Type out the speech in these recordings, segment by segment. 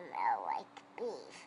smell like beef.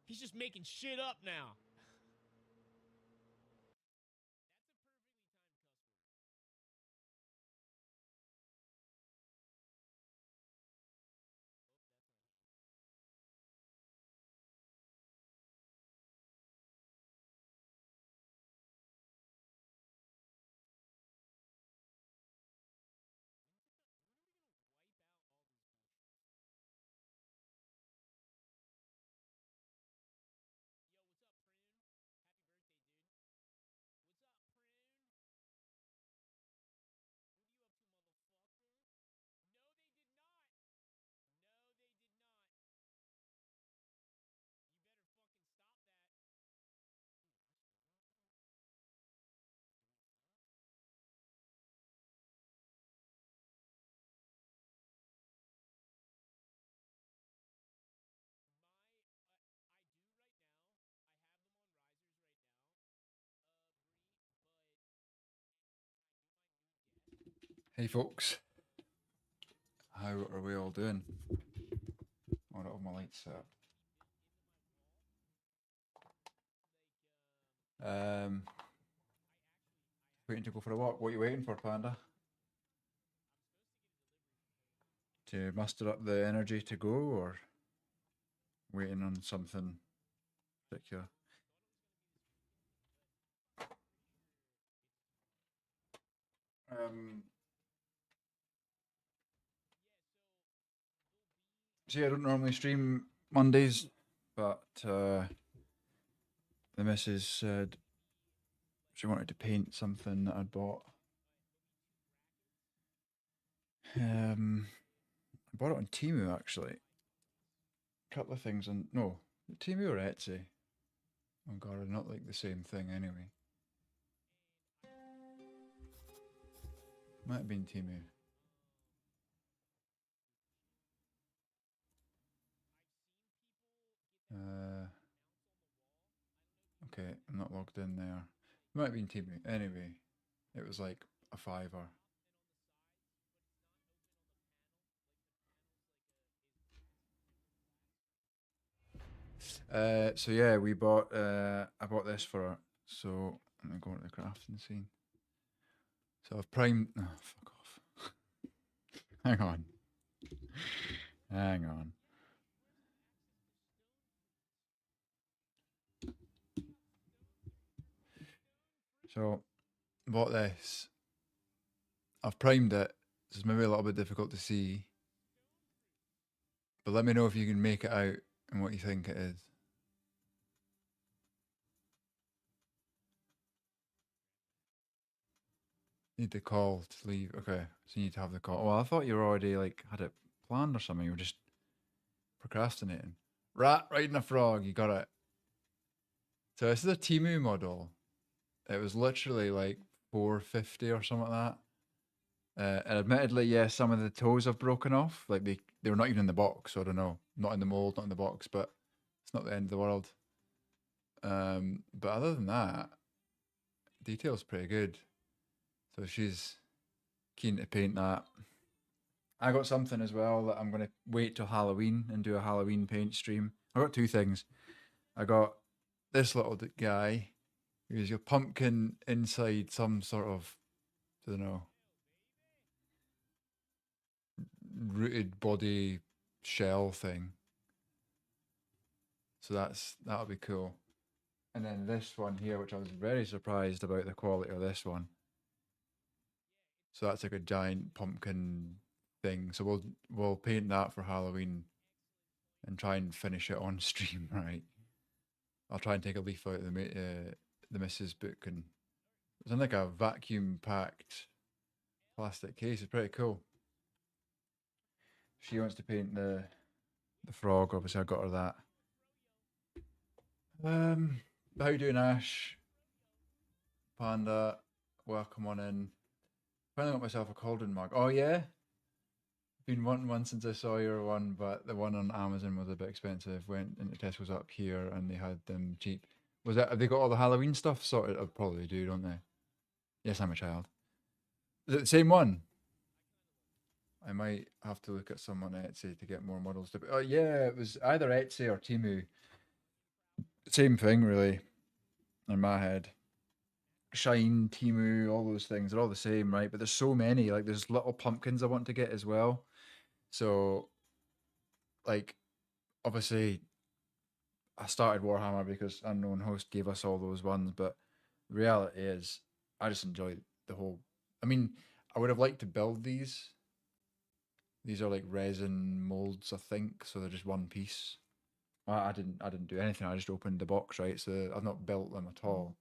He's just making shit up now. Hey folks, how are we all doing? I don't have my lights set. Waiting to go for a walk. What are you waiting for, Panda? To muster up the energy to go, or waiting on something particular? See, I don't normally stream Mondays, but the missus said she wanted to paint something that I'd bought. I bought it on Temu actually. A couple of things on Temu or Etsy. Oh god, they're not like the same thing anyway. Might have been Temu. Okay, I'm not logged in there. Might have been Temu. Anyway, it was like a fiver. So yeah, we bought. I bought this for her. So let me go into the crafting scene. So I've primed. Oh, fuck off. Hang on. Hang on. So bought this. I've primed it, so it's maybe a little bit difficult to see. But let me know if you can make it out and what you think it is. Need the call to leave. Okay, so you need to have the call. Well, I thought you were already like had it planned or something. You were just procrastinating. Rat riding a frog. You got it. So this is a Timu model. It was literally like 450 or something like that. And admittedly, yeah, some of the toes have broken off. Like they were not even in the box. So I don't know. Not in the mold, not in the box, but it's not the end of the world. But other than that, detail's pretty good. So she's keen to paint that. I got something as well that I'm gonna wait till Halloween and do a Halloween paint stream. I got two things. I got this little guy who's your pumpkin inside some sort of, I don't know, rooted body shell thing. So that'll be cool. And then this one here, which I was very surprised about the quality of this one. So that's like a giant pumpkin thing. So we'll paint that for Halloween and try and finish it on stream, right? I'll try and take a leaf out of the missus book, and it's in like a vacuum packed plastic case. It's pretty cool. She wants to paint the frog. Obviously, I got her that. How you doing, Ash? Panda, welcome on in. Finally got myself a cauldron mug. Oh yeah, been wanting one since I saw your one, but the one on Amazon was a bit expensive. Went into Tesco's up here and they had them cheap. Was that? Have they got all the Halloween stuff sorted? I probably do, don't they? Yes, I'm a child. Is it the same one? I might have to look at some on Etsy to get more models. Oh yeah, it was either Etsy or Temu. Same thing, really, in my head. Shine, Temu, all those things, they're all the same, right? But there's so many. Like, there's little pumpkins I want to get as well. So, like, obviously, I started Warhammer because Unknown Host gave us all those ones. But the reality is, I just enjoy the whole. I mean, I would have liked to build these. These are like resin molds, I think. So they're just one piece. I didn't do anything. I just opened the box, right? So I've not built them at all.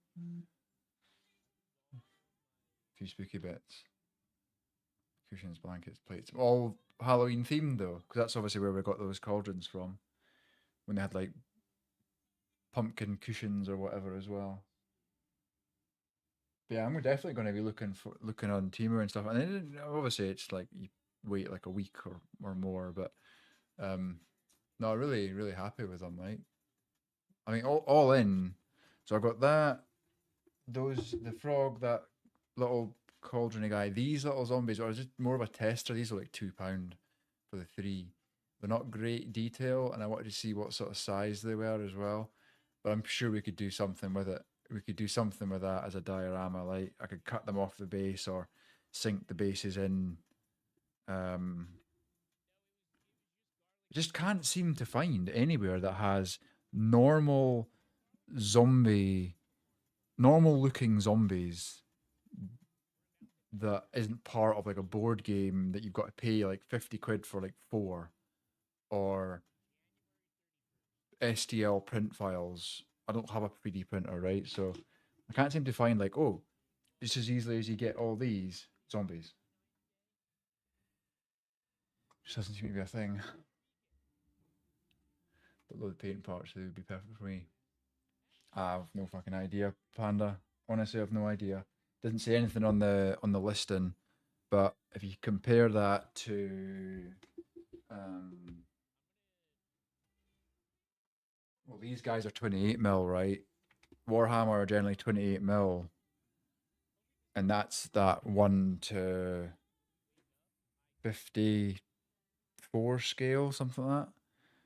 A few spooky bits. Cushions, blankets, plates. All Halloween themed though, because that's obviously where we got those cauldrons from. When they had like pumpkin cushions or whatever as well. But yeah, I'm definitely going to be looking on Temu and stuff. And then obviously it's like you wait like a week or more, but no, really really happy with them. Like, I mean, all in. So I got that, the frog, that little cauldron guy. These little zombies are just more of a tester. These are like £2 for the three. They're not great detail, and I wanted to see what sort of size they were as well. But I'm sure we could do something with it. We could do something with that as a diorama. Like, I could cut them off the base or sink the bases in. Just can't seem to find anywhere that has normal zombie, normal looking zombies that isn't part of like a board game that you've got to pay like 50 quid for like four, or STL print files. I don't have a 3D printer, right? So I can't seem to find like, oh, just as easily as you get all these zombies. Just doesn't seem to be a thing. But load of paint parts, they would be perfect for me. I have no fucking idea, Panda. Honestly, I have no idea. Didn't say anything on the listing, but if you compare that to, well, these guys are 28 mil, right? Warhammer are generally 28 mil, and that's that 1 to 54 scale, something like that.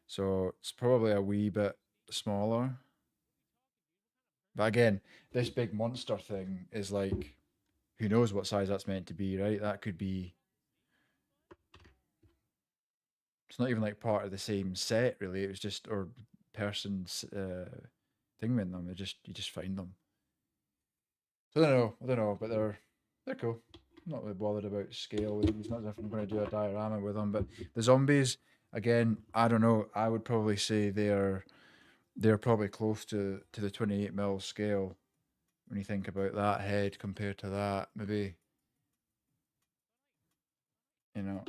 So it's probably a wee bit smaller. But again, this big monster thing is like, who knows what size that's meant to be, right? That could be. It's not even like part of the same set, really. It was just or person's thing with them. You just find them. So I don't know, but they're cool. not really bothered about scale with him. He's not as if I'm going to do a diorama with him. But the zombies, again, I don't know. I would probably say they're probably close to the 28mm scale when you think about that head compared to that. Maybe, you know.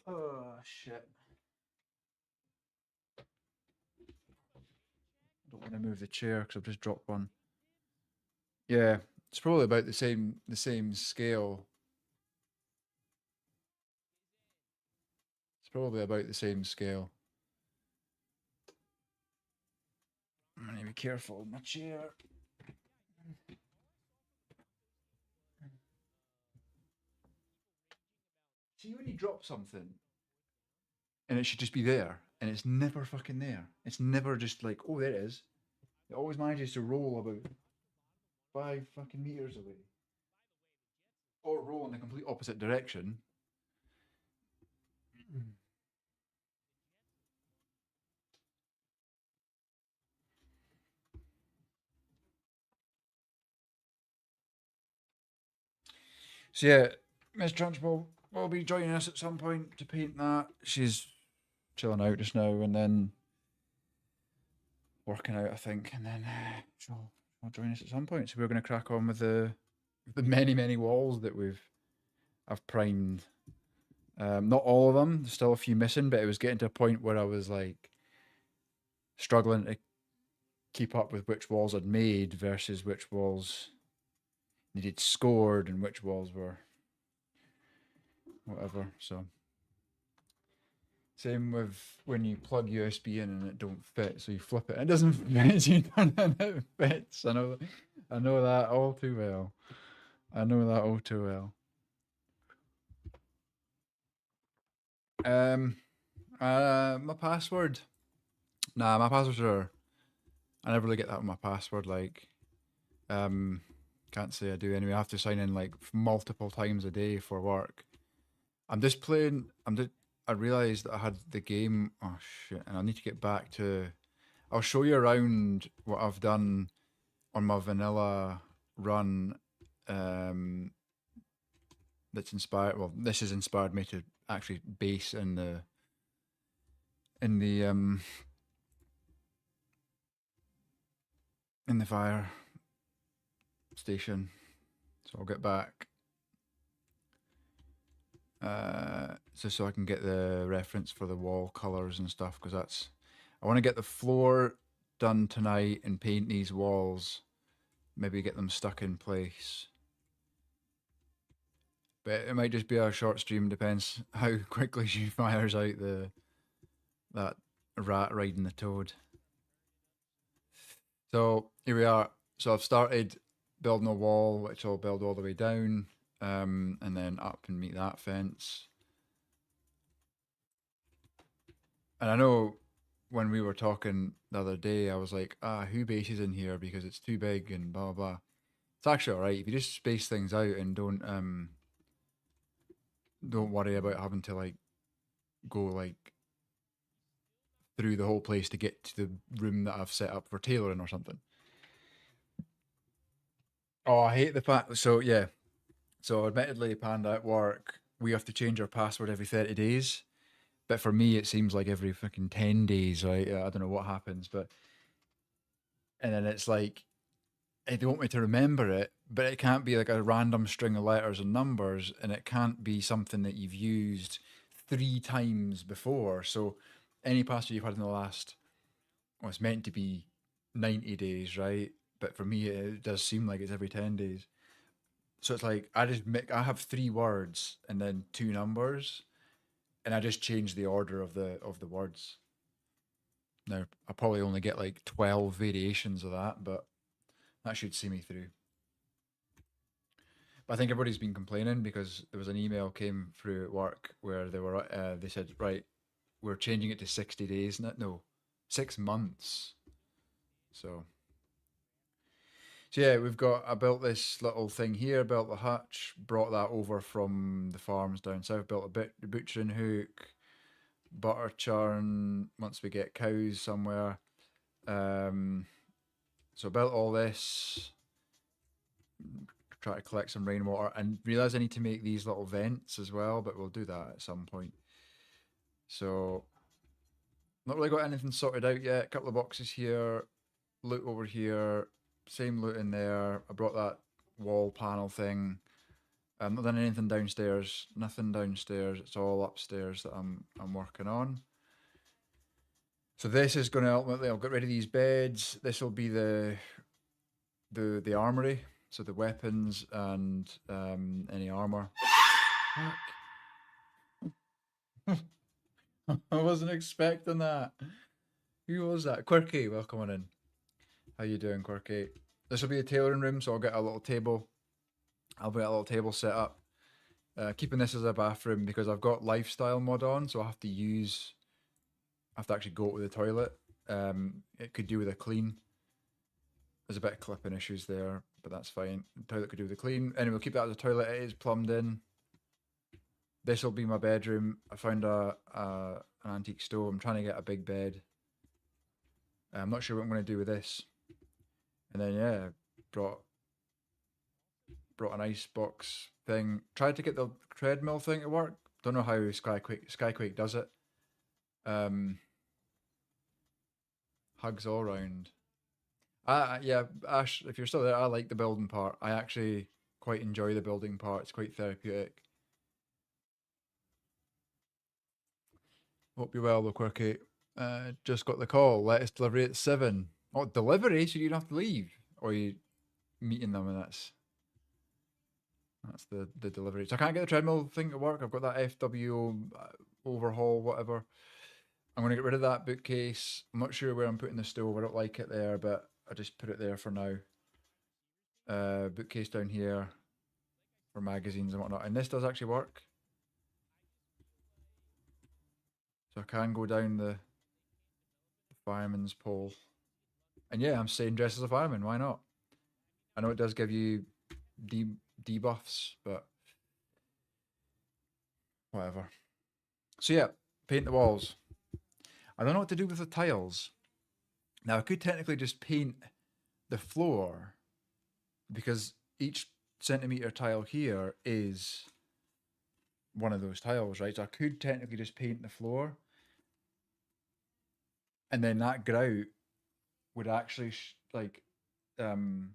Oh shit! I don't want to move the chair because I've just dropped one. Yeah, it's probably about the same scale. It's probably about the same scale. I'm gonna be careful with my chair. See when you drop something and it should just be there, and it's never fucking there. It's never just like, oh, there it is. It always manages to roll about 5 fucking meters away, or roll in the complete opposite direction. So yeah, Miss Trunchbull will be joining us at some point to paint that. She's chilling out just now, and then working out, I think, and then she'll join us at some point. So we're going to crack on with the many walls that I've primed. Not all of them. There's still a few missing, but it was getting to a point where I was like struggling to keep up with which walls I'd made versus which walls needed scored and which walls were whatever. So same with when you plug USB in and it don't fit, so you flip it, it doesn't fit. So you turn it and it fits. I know that all too well. I know that all too well. My password. Nah, my passwords are. I never really get that with my password. Like, can't say I do anyway. I have to sign in like multiple times a day for work. I'm just playing. I realised that I had the game. Oh shit! And I need to get back to. I'll show you around what I've done on my vanilla run. That's inspired. Well, this has inspired me to actually base in the in the fire station. So I'll get back. So I can get the reference for the wall colors and stuff, because I want to get the floor done tonight and paint these walls, maybe get them stuck in place. But it might just be a short stream, depends how quickly she fires out that rat riding the toad. So here we are. So I've started building a wall, which I'll build all the way down, and then up and meet that fence. And I know when we were talking the other day, I was like, who bases in here because it's too big and blah blah. It's actually all right if you just space things out and don't worry about having to like go like through the whole place to get to the room that I've set up for tailoring or something. Oh, I hate the fact. So yeah, so admittedly, Panda at work, we have to change our password every 30 days. But for me, it seems like every fucking 10 days, right? I don't know what happens, but and then it's like they want me to remember it, but it can't be like a random string of letters and numbers, and it can't be something that you've used 3 times before. So any password you've had in the last, well, it's meant to be 90 days, right? But for me, it does seem like it's every 10 days. So it's like I have 3 words and then 2 numbers, and I just change the order of the words. Now I probably only get like 12 variations of that, but that should see me through. But I think everybody's been complaining because there was an email came through at work where they said, right, we're changing it to 60 days, no, 6 months. So yeah, I built this little thing here, built the hutch, brought that over from the farms down south, built a bit the butchering hook, butter churn once we get cows somewhere. So I built all this. try to collect some rainwater, and realize I need to make these little vents as well, but we'll do that at some point. So, not really got anything sorted out yet. A couple of boxes here, loot over here, same loot in there. I brought that wall panel thing. I've not done anything downstairs. Nothing downstairs. It's all upstairs that I'm working on. So this is going to ultimately, I'll get rid of these beds. This will be the armory. So the weapons and any armor. I wasn't expecting that. Who was that? Quirky, welcome on in. How you doing, Quirky? This will be a tailoring room, so I'll get a little table. I'll get a little table set up. Keeping this as a bathroom because I've got lifestyle mod on, so I have to actually go to the toilet. It could do with a clean. There's a bit of clipping issues there, but that's fine. The toilet could do with a clean. Anyway, we'll keep that as a toilet. It is plumbed in. This will be my bedroom. I found an antique stove. I'm trying to get a big bed. I'm not sure what I'm going to do with this. And then yeah, brought an ice box thing. Tried to get the treadmill thing to work. Don't know how Skyquake does it. Hugs all round. Yeah, Ash, if you're still there, I like the building part. I actually quite enjoy the building part. It's quite therapeutic. Hope you're well, though, Quirky. Just got the call. Lettuce delivery at 7. Oh, delivery? So you don't have to leave? Or are you meeting them and that's the delivery. So I can't get the treadmill thing to work. I've got that FWO overhaul, whatever. I'm going to get rid of that bookcase. I'm not sure where I'm putting the stove. I don't like it there, but I just put it there for now. Bookcase down here for magazines and whatnot. And this does actually work. So I can go down the fireman's pole. And yeah, I'm staying dressed as a fireman. Why not? I know it does give you debuffs, but whatever. So yeah, paint the walls. I don't know what to do with the tiles. Now I could technically just paint the floor because each centimeter tile here is one of those tiles, right? So I could technically just paint the floor, and then that grout would actually shine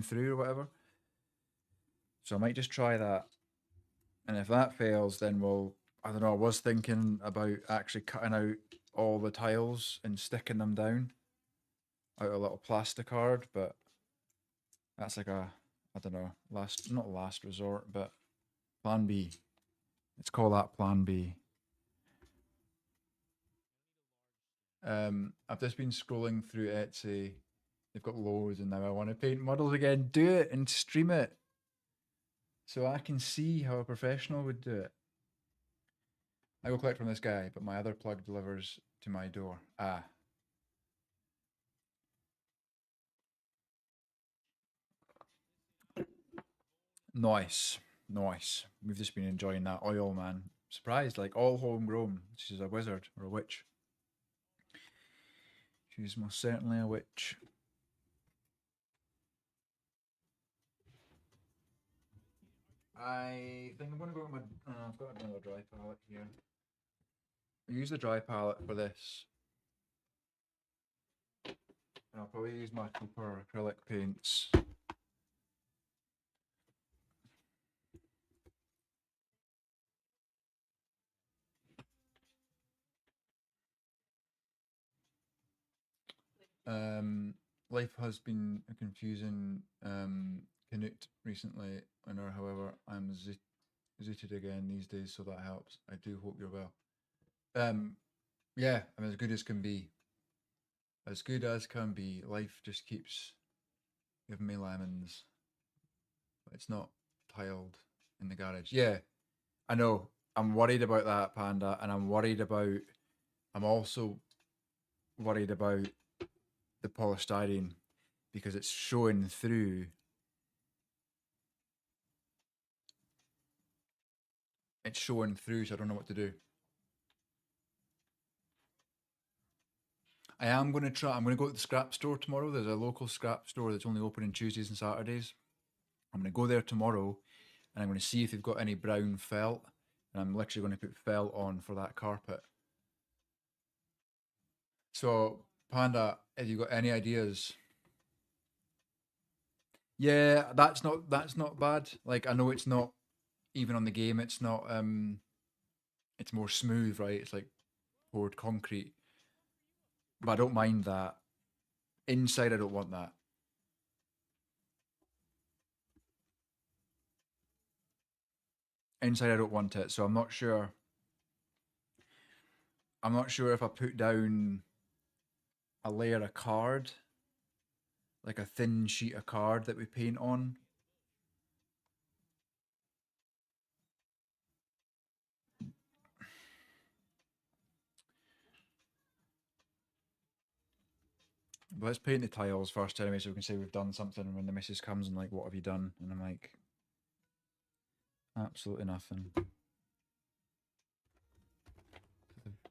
through or whatever. So I might just try that, and if that fails, then I don't know. I was thinking about actually cutting out all the tiles and sticking them down out a little plastic card, but that's like I don't know, not last resort, but plan B. Let's call that plan B. I've just been scrolling through Etsy. They've got loads, and now I want to paint models again. Do it and stream it so I can see how a professional would do it. I go collect from this guy, but my other plug delivers to my door. Ah. Nice. We've just been enjoying that oil, man. Surprised, like all homegrown. She's a wizard or a witch. She's most certainly a witch. I think I'm going to go with my... I've got another dry palette here. I use the dry palette for this. And I'll probably use my Cooper acrylic paints. Life has been a confusing Canute recently, however, I'm zooted again these days, so that helps. I do hope you're well. Yeah, I mean, as good as can be. As good as can be. Life just keeps giving me lemons. But it's not tiled in the garage. Yeah, I know. I'm worried about that, Panda, and I'm also worried about the polystyrene because it's showing through. It's showing through, so I don't know what to do. I am going to try. I'm going to go to the scrap store tomorrow. There's a local scrap store that's only open on Tuesdays and Saturdays. I'm going to go there tomorrow, and I'm going to see if they've got any brown felt. And I'm literally going to put felt on for that carpet. So, Panda, have you got any ideas? Yeah, that's not bad. Like, I know it's not even on the game. It's not. It's more smooth, right? It's like poured concrete, but I don't mind that. Inside, I don't want that. Inside, I don't want it. So I'm not sure. I'm not sure if I put down a layer of card, like a thin sheet of card that we paint on. But let's paint the tiles first anyway, so we can say we've done something. And when the missus comes and like, what have you done? And I'm like, absolutely nothing.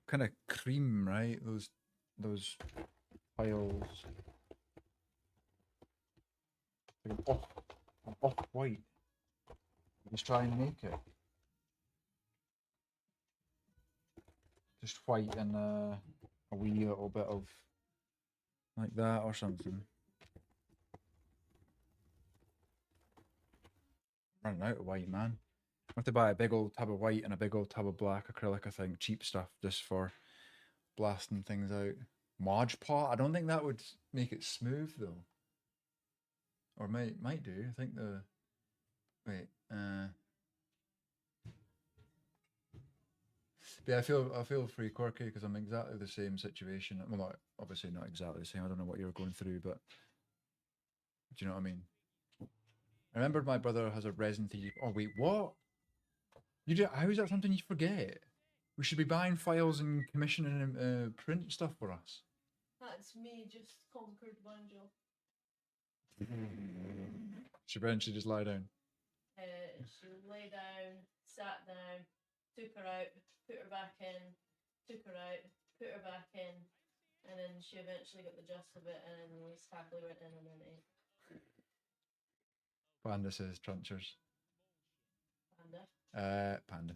Kind of cream, right? Those tiles. Like an off white. Just try and make it. Just white and a wee little bit of like that or something. Running out of white, man. I have to buy a big old tub of white and a big old tub of black acrylic, I think. Cheap stuff just for blasting things out. Mod pot? I don't think that would make it smooth though. Or might do. I think the wait, but yeah, I feel pretty quirky because I'm exactly the same situation. Well, not obviously not exactly the same. I don't know what you're going through, but do you know what I mean? I remembered my brother has a resin 3D. Oh wait, what? You do? How is that something you forget? We should be buying files and commissioning print stuff for us. That's me just conquered one job. Should eventually just lie down. She lay down, sat down, took her out, put her back in, took her out, put her back in, and then she eventually got the gist of it and then was happily went in and then ate. Panda says Trunchers. Panda. Panda.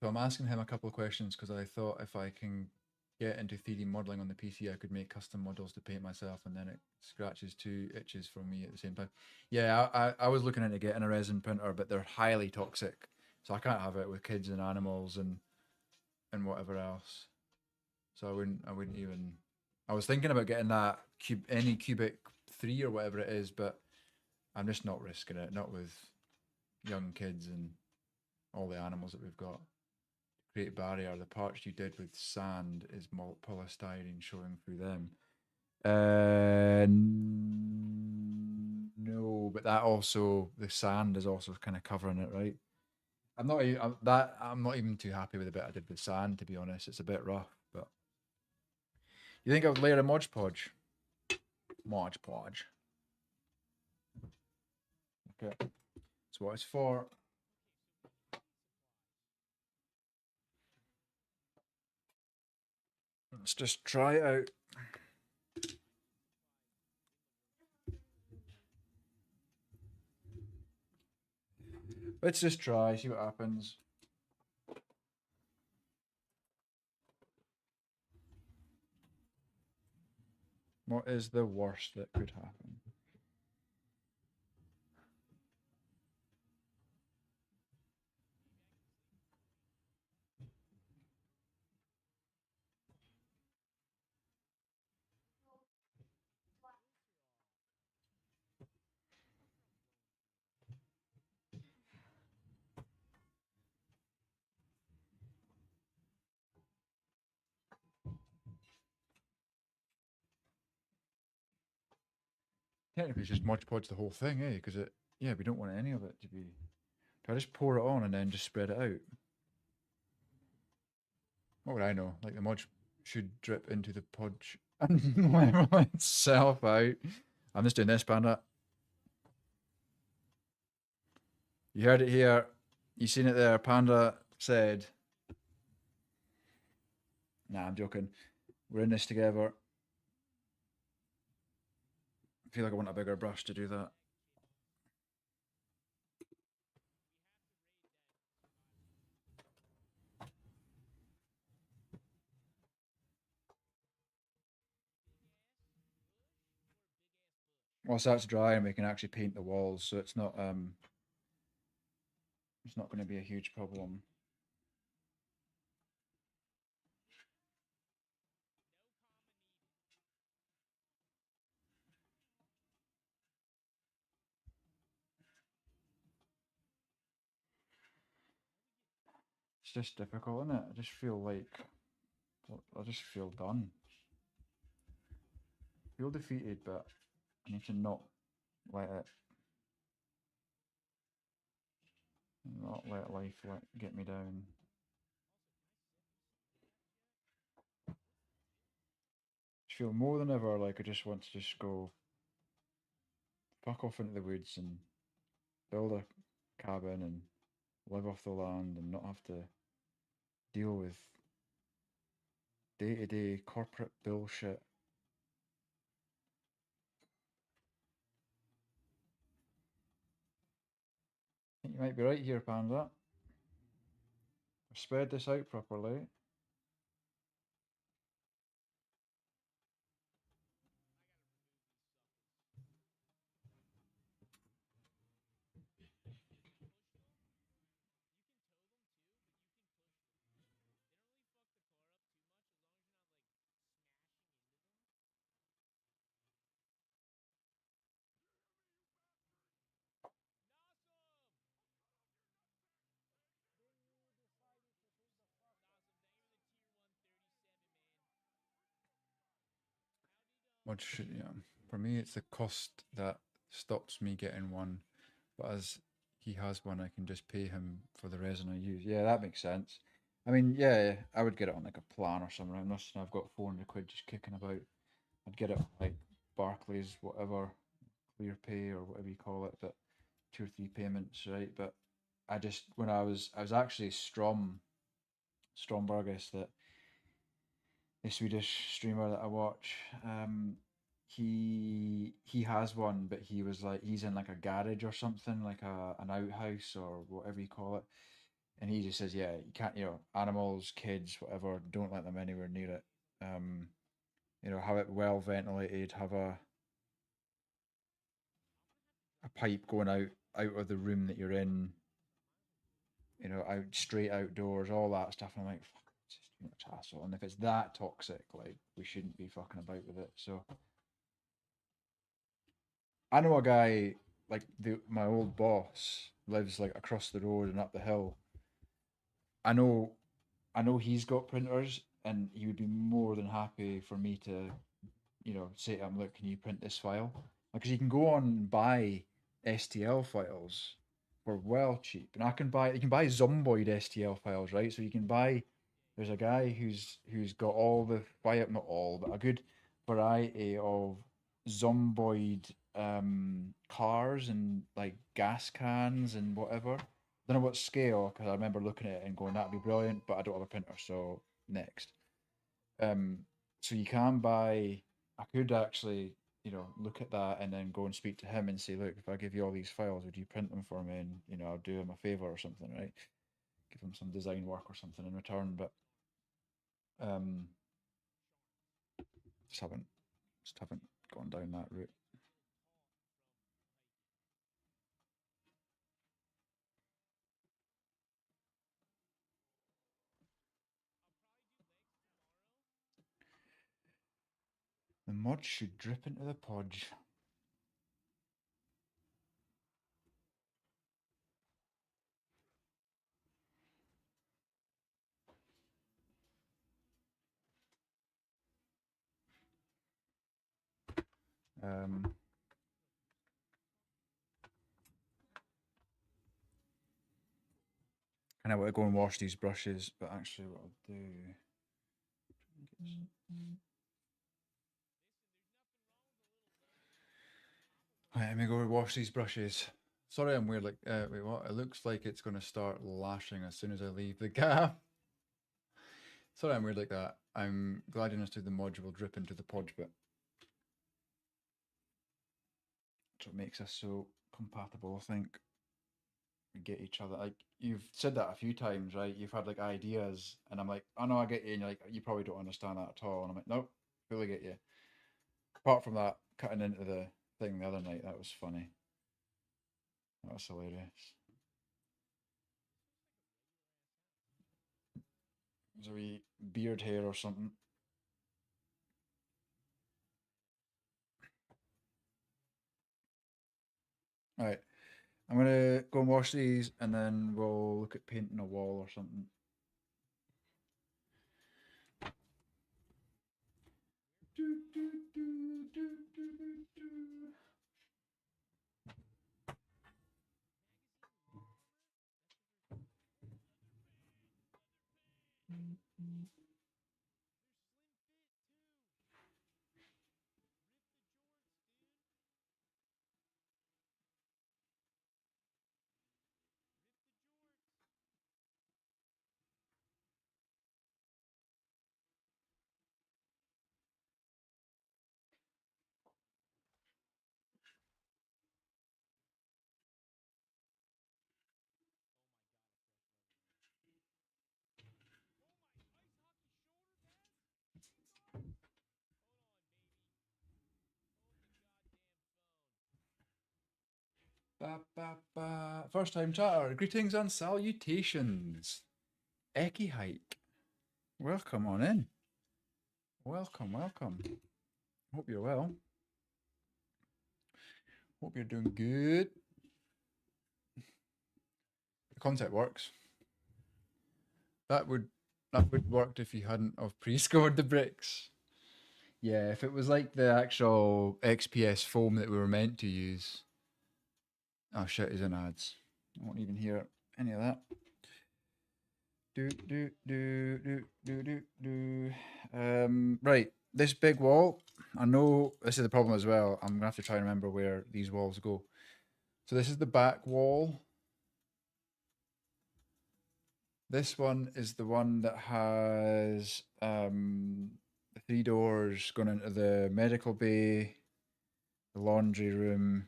So I'm asking him a couple of questions because I thought if I can get into 3D modeling on the PC, I could make custom models to paint myself, and then it scratches two itches from me at the same time. Yeah, I was looking into getting a resin printer, but they're highly toxic, so I can't have it with kids and animals and whatever else. So I wouldn't even. I was thinking about getting that Cubic 3 or whatever it is, but I'm just not risking it. Not with young kids and all the animals that we've got. Great barrier. The parts you did with sand is polystyrene showing through them. No, but that also the sand is also kind of covering it, right? I'm not even too happy with the bit I did with sand, to be honest. It's a bit rough, but you think I would layer a Mod Podge? Mod Podge. Okay, that's what it's for. Let's just try it out. Let's just try, see what happens. What is the worst that could happen? Technically, it's just Mod Podge the whole thing, eh? Because yeah, we don't want any of it to be. Do I just pour it on and then just spread it out? What would I know? Like the mod should drip into the podge and level itself out. I'm just doing this, Panda. You heard it here. You seen it there. Panda said, "Nah, I'm joking. We're in this together. feel like I want a bigger brush to do that. Once that's dry, and we can actually paint the walls, so it's not going to be a huge problem. It's just difficult, isn't it? I just feel like I just feel done. I feel defeated, but I need to not let it life get me down. I feel more than ever like I just want to just go fuck off into the woods and build a cabin and live off the land and not have to deal with day-to-day corporate bullshit. I think you might be right here, Panda. I've spread this out properly. Which, yeah, for me, it's the cost that stops me getting one. But as he has one, I can just pay him for the resin I use. Yeah, that makes sense. I mean, yeah, I would get it on like a plan or something. I'm not saying I've got 400 quid just kicking about. I'd get it on like Barclays, whatever, Clear Pay or whatever you call it, but 2 or 3 payments, right? But I just when I was actually Strombergis, that a Swedish streamer that I watch. He has one, but he was like he's in like a garage or something, like an outhouse or whatever you call it, and he just says, yeah, you can't, animals, kids, whatever, don't let them anywhere near it. Um, have it well ventilated, have a pipe going out of the room that you're in, out straight outdoors, all that stuff. And I'm like, fuck, it's just too much hassle. And if it's that toxic, like we shouldn't be fucking about with it. So I know a guy like my old boss lives like across the road and up the hill. I know I know he's got printers and he would be more than happy for me to, say to him, look, can you print this file? Because you can go on and buy STL files for well cheap. And you can buy Zomboid STL files, right? So you can buy there's a guy who's got all the file, not all, but a good variety of Zomboid cars and like gas cans and whatever. Don't know what scale, because I remember looking at it and going, that'd be brilliant, but I don't have a printer, so next. Um, so you can buy. I could actually, look at that and then go and speak to him and say, look, if I give you all these files, would you print them for me? And I'll do him a favor or something, right? Give him some design work or something in return. But um, just haven't, just haven't gone down that route. The mud should drip into the podge. Um, and I want to go and wash these brushes, but actually, what I'll do. Right, let me go wash these brushes. Sorry, I'm weird. Like, wait, what? It looks like it's going to start lashing as soon as I leave the gap. Sorry, I'm weird like that. I'm glad you understood the module drip into the podge bit. That's what makes us so compatible, I think. We get each other. Like, you've said that a few times, right? You've had like ideas, and I'm like, oh no, I get you. And you're like, you probably don't understand that at all. And I'm like, nope, fully get you. Apart from that, cutting into the thing the other night, that was funny. That was hilarious. It was a wee beard hair or something. Alright, I'm gonna go and wash these, and then we'll look at painting a wall or something. Ba, ba, ba. First time chatter. Greetings and salutations. Eki hike. Welcome on in. Welcome, welcome. Hope you're well. Hope you're doing good. The concept works. That would worked if you hadn't have pre-scored the bricks. Yeah, if it was like the actual XPS foam that we were meant to use. Oh shit, he's in ads. I won't even hear any of that. Right, this big wall. I know this is the problem as well. I'm gonna have to try and remember where these walls go. So this is the back wall. This one is the one that has the 3 doors going into the medical bay, the laundry room,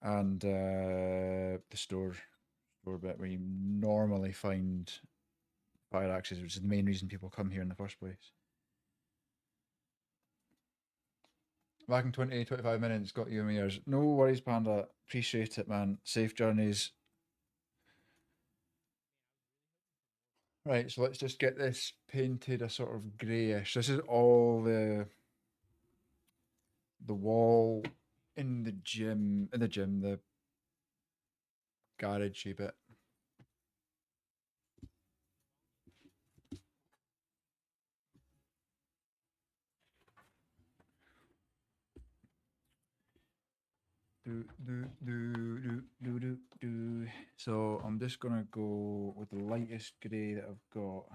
and the store bit where you normally find fire axes, which is the main reason people come here in the first place. Back in 20, 25 minutes, got you in my ears. No worries, Panda. Appreciate it, man. Safe journeys. Right, so let's just get this painted a sort of greyish. This is all the wall in the the garagey bit. So I'm just gonna go with the lightest grey that I've got.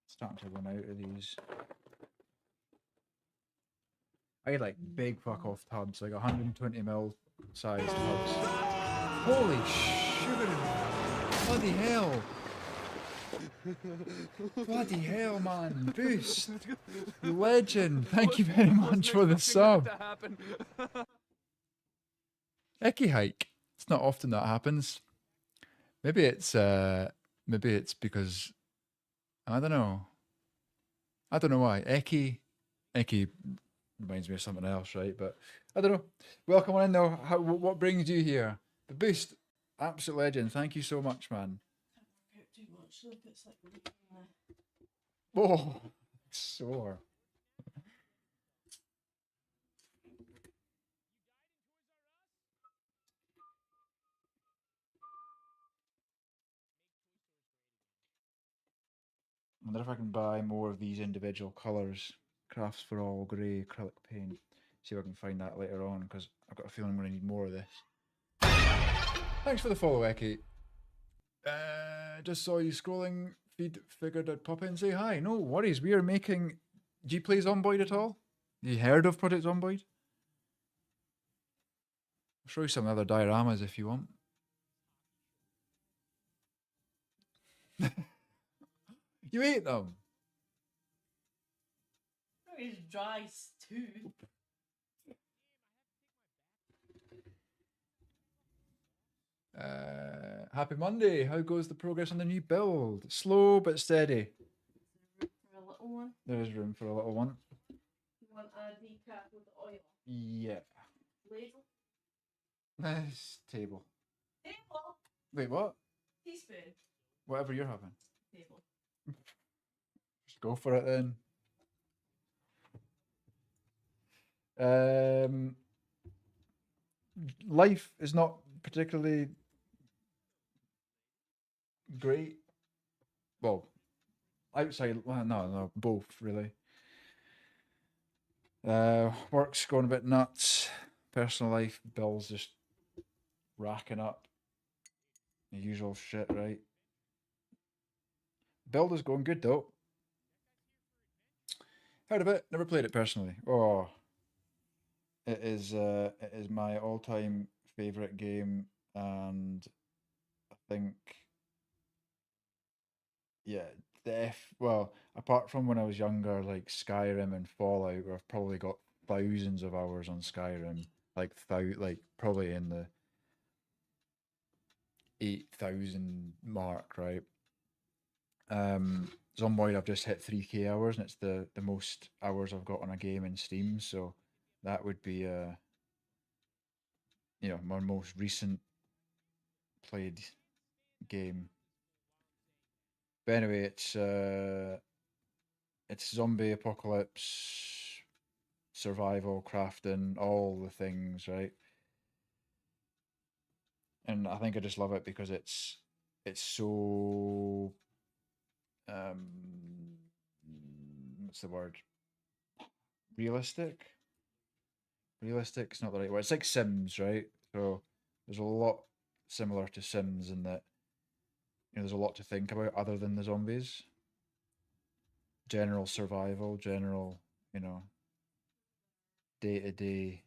Starting to run out of these. I had like big fuck off tubs, like 120 ml size tubs. Holy sugar! Bloody hell! Bloody hell, man! Boost! Legend! Thank you very much for the sub. Icky hike. It's not often that happens. Maybe it's because I don't know. I don't know why. Eki reminds me of something else, right? But I don't know. Welcome on in though. What brings you here? The boost, absolute legend. Thank you so much, man. Too much. Look, it's like Oh, sore. I wonder if I can buy more of these individual colours. Crafts for All grey acrylic paint. See if I can find that later on because I've got a feeling I'm going to need more of this. Thanks for the follow, Eki. Just saw you scrolling feed, figured I'd pop in and say hi. No worries, we are making... Do you play Zomboid at all? You heard of Project Zomboid? show you some other dioramas if you want. You ate them. It's dry stew. Happy Monday. How goes the progress on the new build? Slow but steady. For a little one. There is room for a little one. You want a decaf with oil? Yeah. Ladle? Nice table. Table? Wait, what? Teaspoon? Whatever you're having. Table. Just go for it then. Life is not particularly great. Well, outside, well, no, both really. Work's going a bit nuts. Personal life, bills just racking up. The usual shit, right? Build is going good though. Heard of it? Never played it personally. Oh, it is my all-time favorite game, and I think, yeah, well, apart from when I was younger, like Skyrim and Fallout, where I've probably got thousands of hours on Skyrim, like probably in the 8,000 mark, right? Zomboid, I've just hit 3K hours, and it's the most hours I've got on a game in Steam. So that would be my most recent played game. But anyway, it's zombie apocalypse, survival, crafting, all the things, right? And I think I just love it because it's so what's the word? Realistic. Realistic's not the right word. It's like Sims, right? So there's a lot similar to Sims in that there's a lot to think about other than the zombies. General survival, general, day to day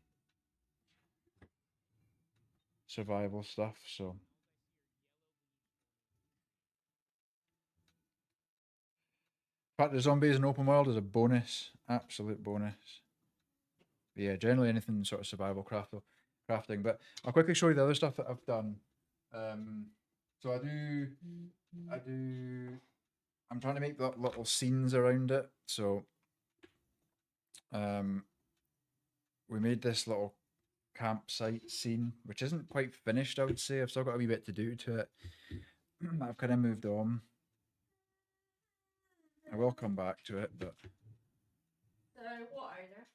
survival stuff. So the fact that zombies in open world is a bonus, absolute bonus. But yeah, generally anything sort of survival crafting. But I'll quickly show you the other stuff that I've done. So I'm trying to make little scenes around it. So we made this little campsite scene, which isn't quite finished, I would say. I've still got a wee bit to do to it. I've kind of moved on. I will come back to it, but What are there?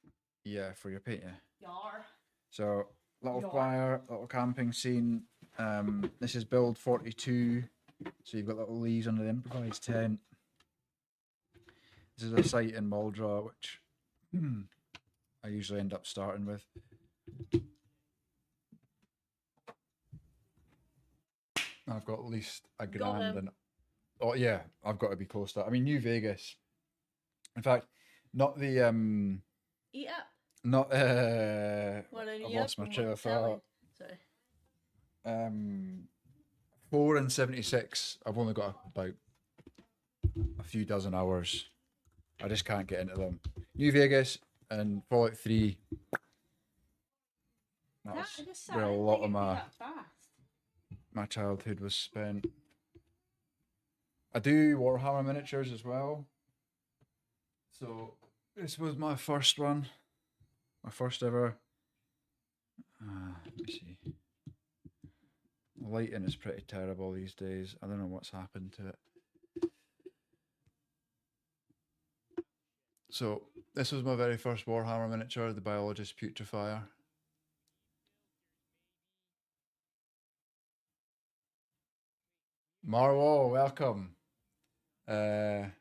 yeah, for your paint, yeah. Yar. So little Yar. fire, little camping scene. This is build 42. So you've got little leaves under the improvised tent. This is a site in Muldraw, which I usually end up starting with. I've got at least a grand and oh yeah, I've got to be close to that. I mean, New Vegas. In fact, not the Eat up. not I've lost my trail of thought. Sorry. 4 and 76. I've only got about a few dozen hours. I just can't get into them. New Vegas and Fallout 3. That's where a lot of my childhood was spent. I do Warhammer miniatures as well. So this was my first one. My first ever. Let me see. The lighting is pretty terrible these days. I don't know what's happened to it. So this was my very first Warhammer miniature, the Biologist Putrefier. Marwo, welcome. Heard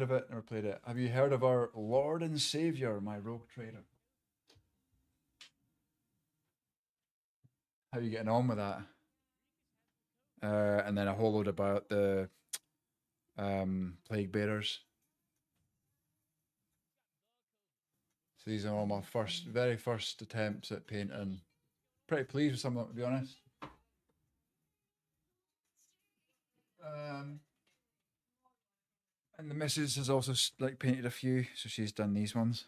of it, never played it. Have you heard of our Lord and Savior, my rogue trader? How are you getting on with that? And then a whole load about the plague bearers. So these are all my very first attempts at painting pretty pleased with some of them, to be honest. And the missus has also like painted a few, so she's done these ones.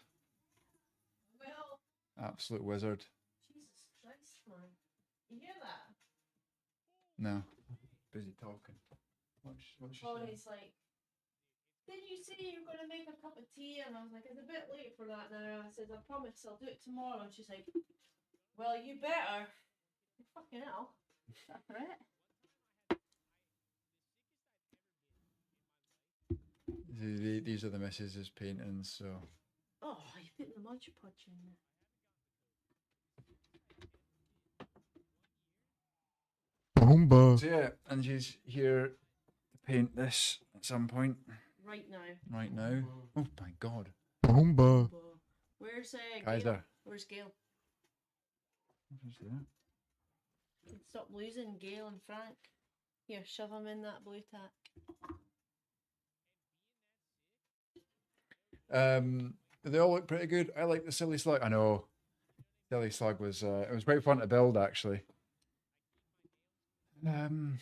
Well, Absolute wizard. Jesus Christ, man. You hear that? No, busy talking. What's she Oh, saying? he's like, did you say you were going to make a cup of tea? And I was like, it's a bit late for that now. I said, I promise I'll do it tomorrow. And she's like, well, you better. Fucking hell. Is that correct? These are the missus's paintings, so. Oh, you put the Mod Podge in there. Boomba. So yeah, and she's here to paint this at some point. Right now. Right now. Oh my god. Boomba. Where's Guys Gail? there. Where's Gail? What's there? Stop losing Gail and Frank. Here, shove them in that blue tack. They all look pretty good. I like the silly slug. I know. Silly slug was it was pretty fun to build actually. Have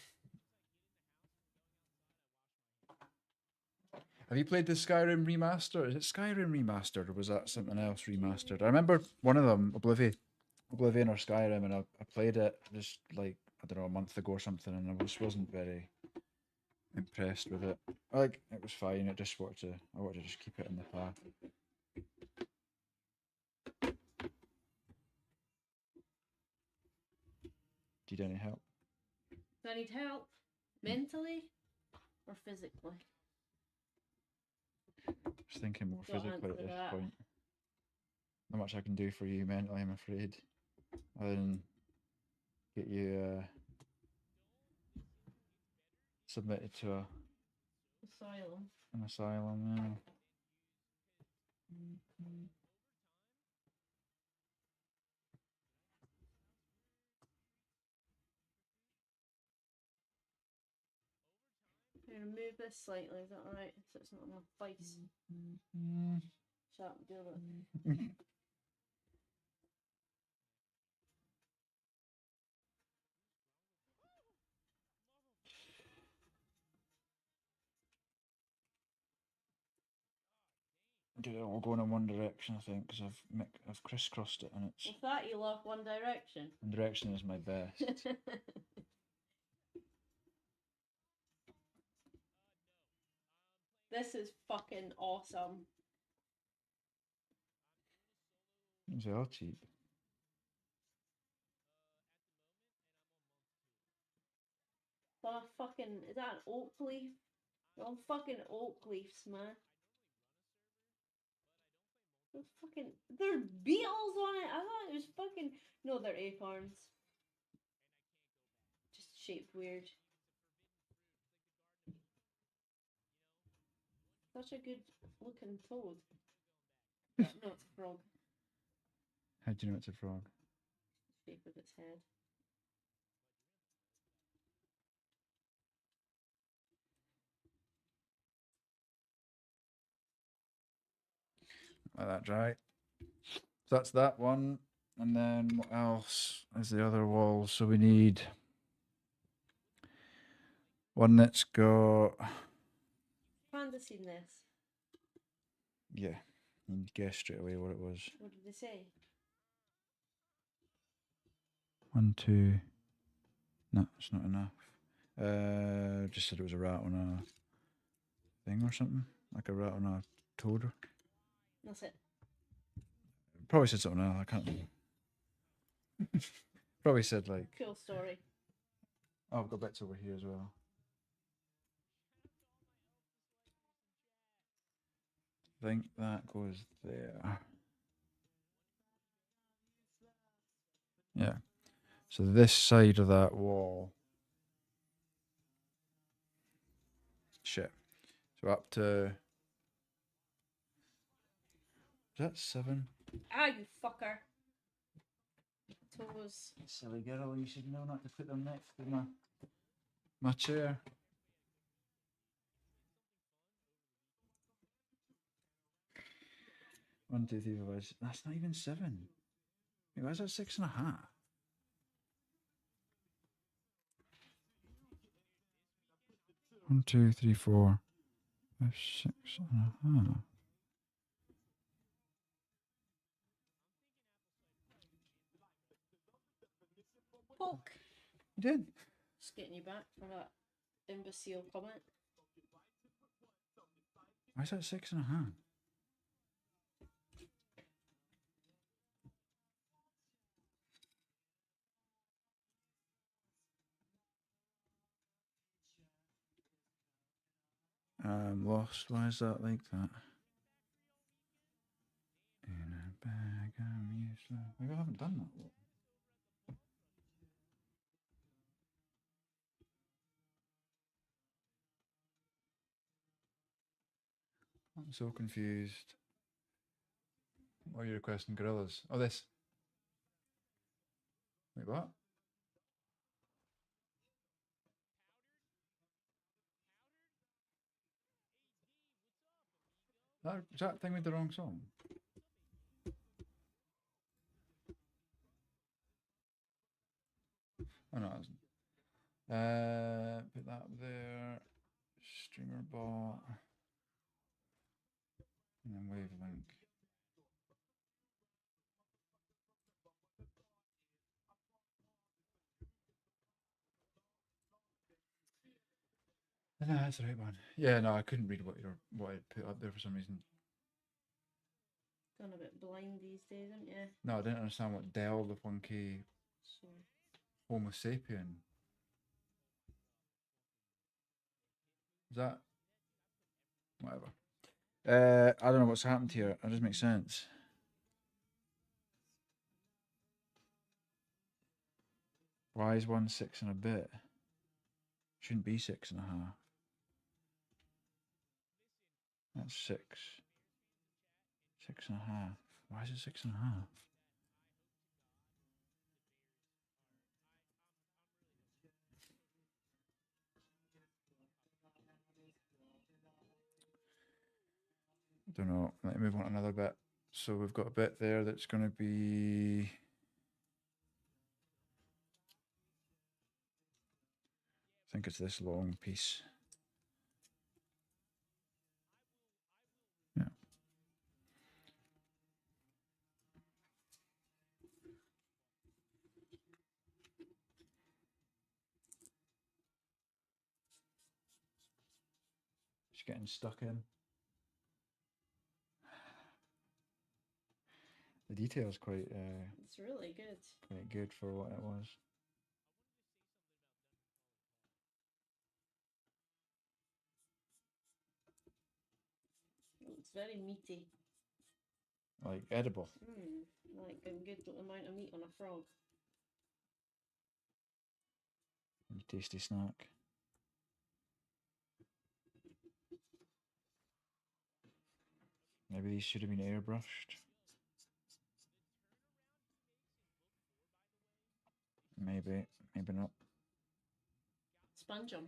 you played the Skyrim remaster? Is it Skyrim remastered or was that something else remastered? I remember one of them, Oblivion or Skyrim, and I played it just like, I don't know, a month ago or something, and I just wasn't very impressed with it. Like, it was fine. I wanted to just keep it in the path. Do you need any help? Do I need help? Mentally or physically? Just thinking more Don't physically at answer this that. point. Not much I can do for you mentally, I'm afraid. Other than get you submitted to an asylum, yeah. Here, move this slightly, is that alright? So it's not on my face. Sharp, deal with it. Dude, it all going in one direction, I think, because I've crisscrossed it, and it's With that, you love One Direction. one direction is my best. This is fucking awesome. These are all cheap. Is that an oak leaf? They're all fucking oak leaves, man. They're beetles on it. I thought it was fucking. No, they're acorns. Just shaped weird. Such a good looking toad. No, it's a frog. How do you know it's a frog? The shape of its head. Like that dry. So that's that one. And then what else is the other wall? So we need one that's got. Panda seen this. Yeah, you guess straight away what it was. What did they say? 1, 2. No, it's not enough. Just said it was a rat on a thing or something, like a rat on a toad. That's it. Probably said something else. I can't remember. Probably said like. Cool story. Oh, I've got bits over here as well. I think that goes there. Yeah. So this side of that wall. Shit. So up to. Is that 7? Ah, you fucker. Toes. Silly girl, you should know not to put them next to my chair. One, two, three, four, five. That's not even 7. Wait, why is that 6.5? 1, 2, 3, 4, 5, 6 and a half. Poke. You did. Just getting you back from that imbecile comment. Why is that 6 and a half? I'm lost. Why is that like that? In a bag, I'm useless. Maybe I haven't done that yet. I'm so confused. What are you requesting? Gorillas? Oh, this. Wait, what? Is that thing with the wrong song? Oh no, it isn't. Put that there. Streamer bot. And then wavelength. No, that's the right one. Yeah, no, I couldn't read what I put up there for some reason. Gone a bit blind these days, haven't you? No, I didn't understand what Del the Funky So, Homo sapien. Is that whatever? I don't know what's happened here. That doesn't make sense. Why is 1 6 and a bit? Shouldn't be 6 and a half. That's 6. 6 and a half. Why is it 6 and a half? Don't know. Let me move on to another bit. So we've got a bit there that's going to be. I think it's this long piece. Yeah. Just getting stuck in. The detail's quite. it's really good. Quite good for what it was. It's very meaty. Like edible. Like a good amount of meat on a frog. Tasty snack. Maybe these should have been airbrushed. Maybe, maybe not. Sponge them.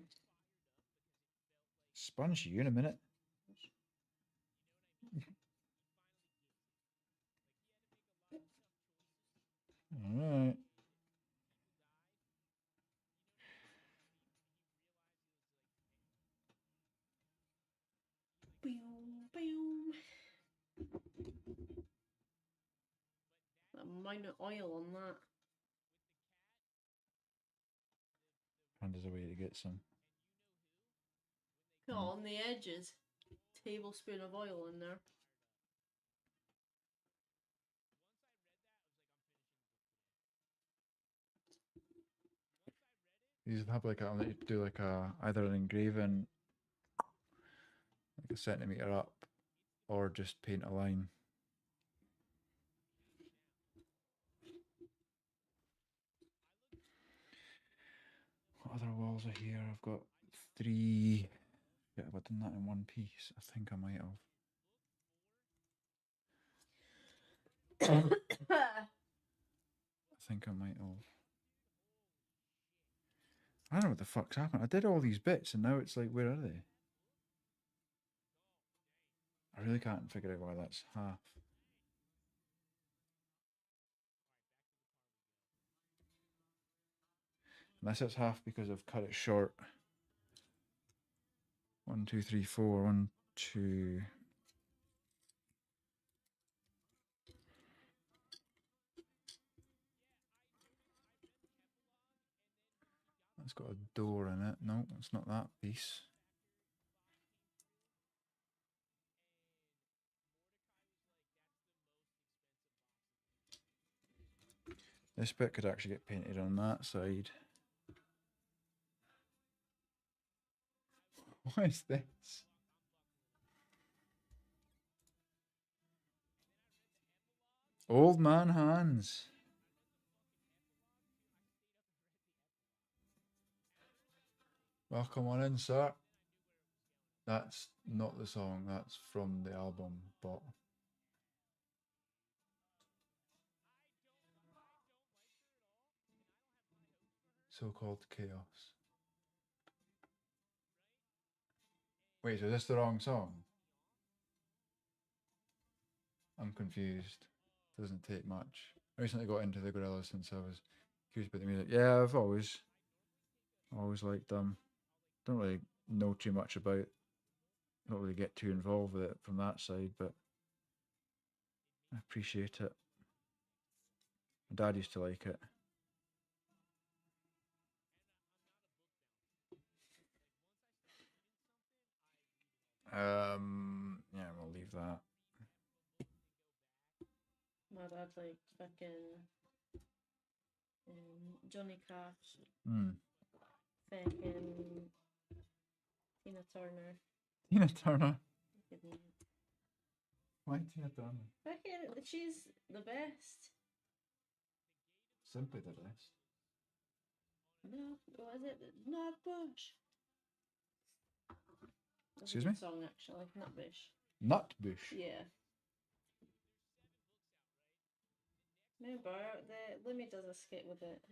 Sponge you in a minute. Alright. Boom, boom. That amount of oil on that. And there's a way to get some. Oh, on the edges. Tablespoon of oil in there. These have like I'll let you do like a either an engraving like a centimetre up or just paint a line. What other walls are here? I've got 3. Yeah, have I done that in one piece? I think I might have. I think I might have. I don't know what the fuck's happened. I did all these bits and now it's like, where are they? I really can't figure out why that's half. Unless it's half because I've cut it short. 1, 2, 3, 4. 1, 2. That's got a door in it. No, it's not that piece. This bit could actually get painted on that side. What is this? Old man hands. Welcome on in, sir. That's not the song, that's from the album, but so-called chaos. Wait, so is this the wrong song? I'm confused. Doesn't take much. I recently got into the Gorillaz since I was curious about the music. Yeah, I've always liked them. Don't really know too much about. Don't really get too involved with it from that side, but I appreciate it. My dad used to like it. Yeah, we'll leave that. My dad liked fucking Johnny Cash, Hmm. fucking Tina Turner. Tina Turner. Fucking- Why Tina Turner? Fucking, she's the best. Simply the best. No, what is it? Not Bush. That's Excuse a good me? song actually, Not Bush. Nutbush. Yeah. Remember the Lemmy does a skit with it.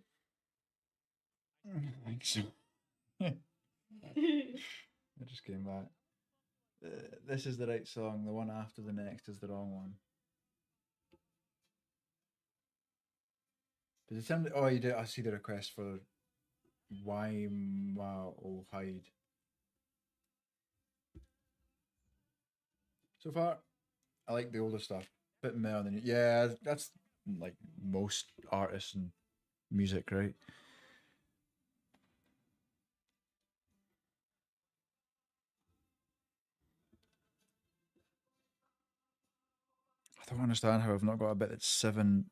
I think so. I just came back. This is the right song. The one after the next is the wrong one. Does it sound? Oh, you did. I see the request for Why Oh Hide. So far, I like the older stuff. Bit better than yeah. That's like most artists and music, right? I don't understand how I've not got a bit that's 7.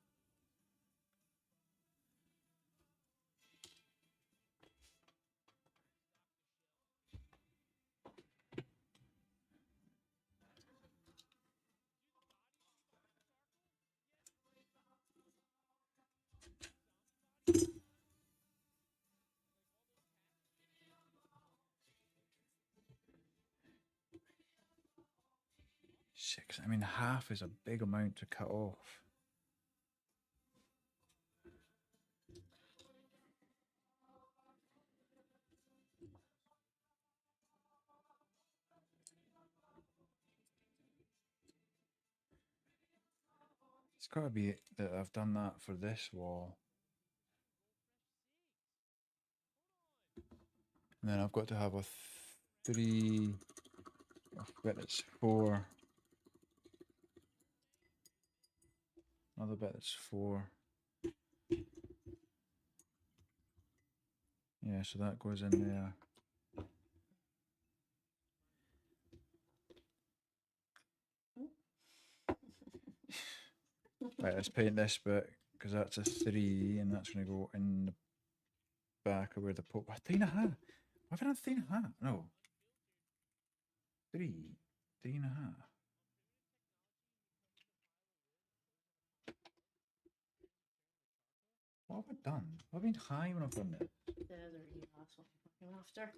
Six. I mean, half is a big amount to cut off. It's got to be that I've done that for this wall. And then I've got to have a 3. I bet it's 4. Another bit that's 4. Yeah, so that goes in there. Right, let's paint this bit because that's a 3 and that's going to go in the back of where the Pope. 3.5. Why have I done 3.5? No. 3. 3.5. What have I done? I've been high when I've done this. There's a really last one fucking after.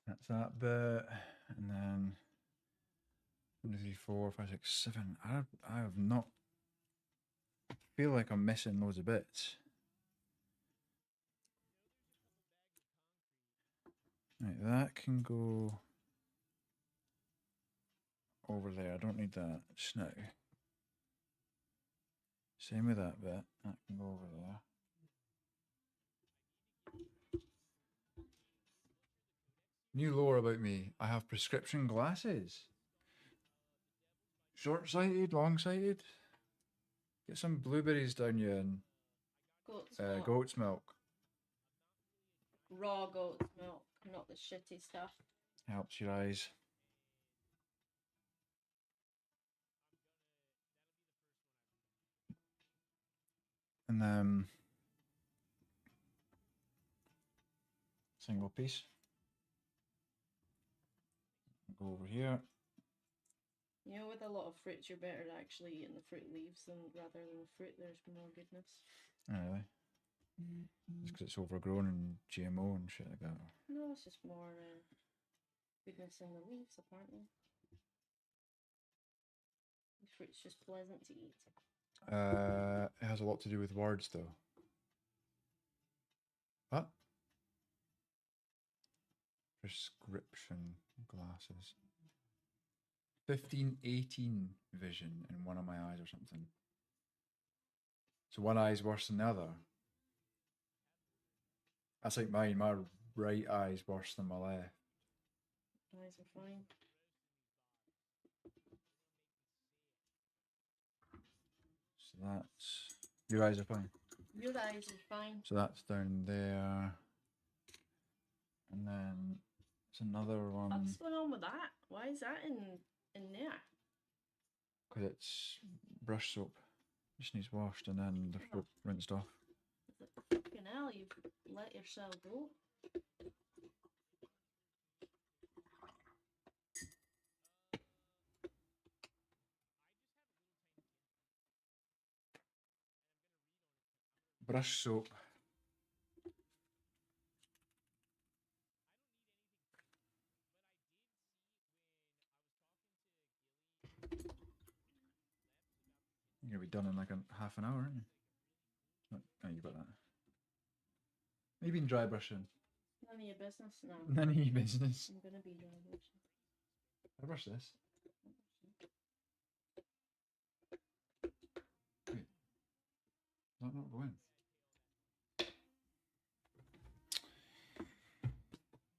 That's that bit, and then 1, 2, 3, 4, 5, 6, 7. I have not. Feel like I'm missing loads of bits. Right, that can go over there. I don't need that just now. Same with that bit. That can go over there. New lore about me. I have prescription glasses. Short-sighted, long-sighted. Get some blueberries down you and Goat's milk. goat's milk. Raw goat's milk, not the shitty stuff. Helps your eyes. And then single piece. Go over here. You know, with a lot of fruits, you're better actually eating the fruit leaves than rather than the fruit. There's more goodness. Oh, really? It's because it's overgrown and GMO and shit like that. No, it's just more goodness in the leaves, apparently. The fruit's just pleasant to eat. It has a lot to do with words, though. What? Prescription glasses. 15/18 vision in one of my eyes or something. So one eye's worse than the other. That's like mine. My right eye's worse than my left. Eyes are fine. So that's... Your eyes are fine. Your eyes are fine. So that's down there. And then it's another one. What's going on with that? Why is that in there? Because it's brush soap. Just needs washed and then the soap rinsed off. Fucking hell, you've let yourself go. Brush soap. You're going to be done in like a half an hour, aren't you? Oh, you got that. Maybe in dry brushing. None of your business now. None of your business. I'm gonna be dry brushing. I brush this. Wait. Is that not going?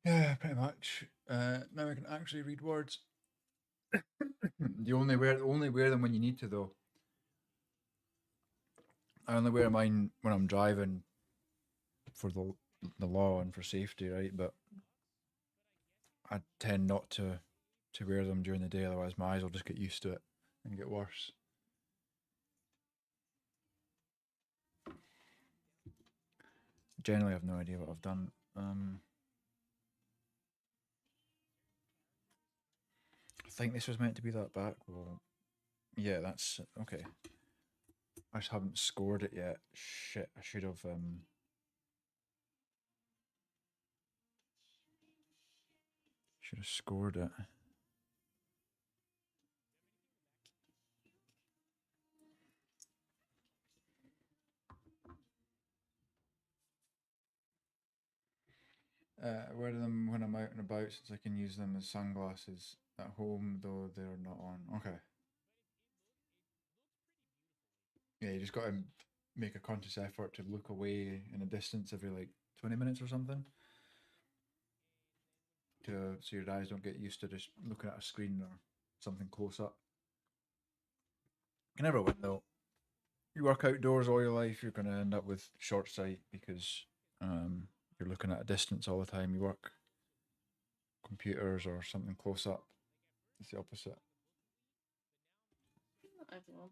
Yeah, pretty much. Now I can actually read words. You only wear them when you need to, though. I only wear mine when I'm driving for the law and for safety, right? But I tend not to wear them during the day, otherwise my eyes will just get used to it and get worse. Generally, I have no idea what I've done. I think this was meant to be that back wall. Yeah, that's okay. I just haven't scored it yet. Shit, I should have. Should have scored it. Wear them when I'm out and about since I can use them as sunglasses at home, though they're not on. Okay. Yeah, you just got to make a conscious effort to look away in a distance every like 20 minutes or something. So your eyes don't get used to just looking at a screen or something close up. You can never win though. You work outdoors all your life, you're going to end up with short sight because you're looking at a distance all the time. You work computers or something close up. It's the opposite. Not everyone.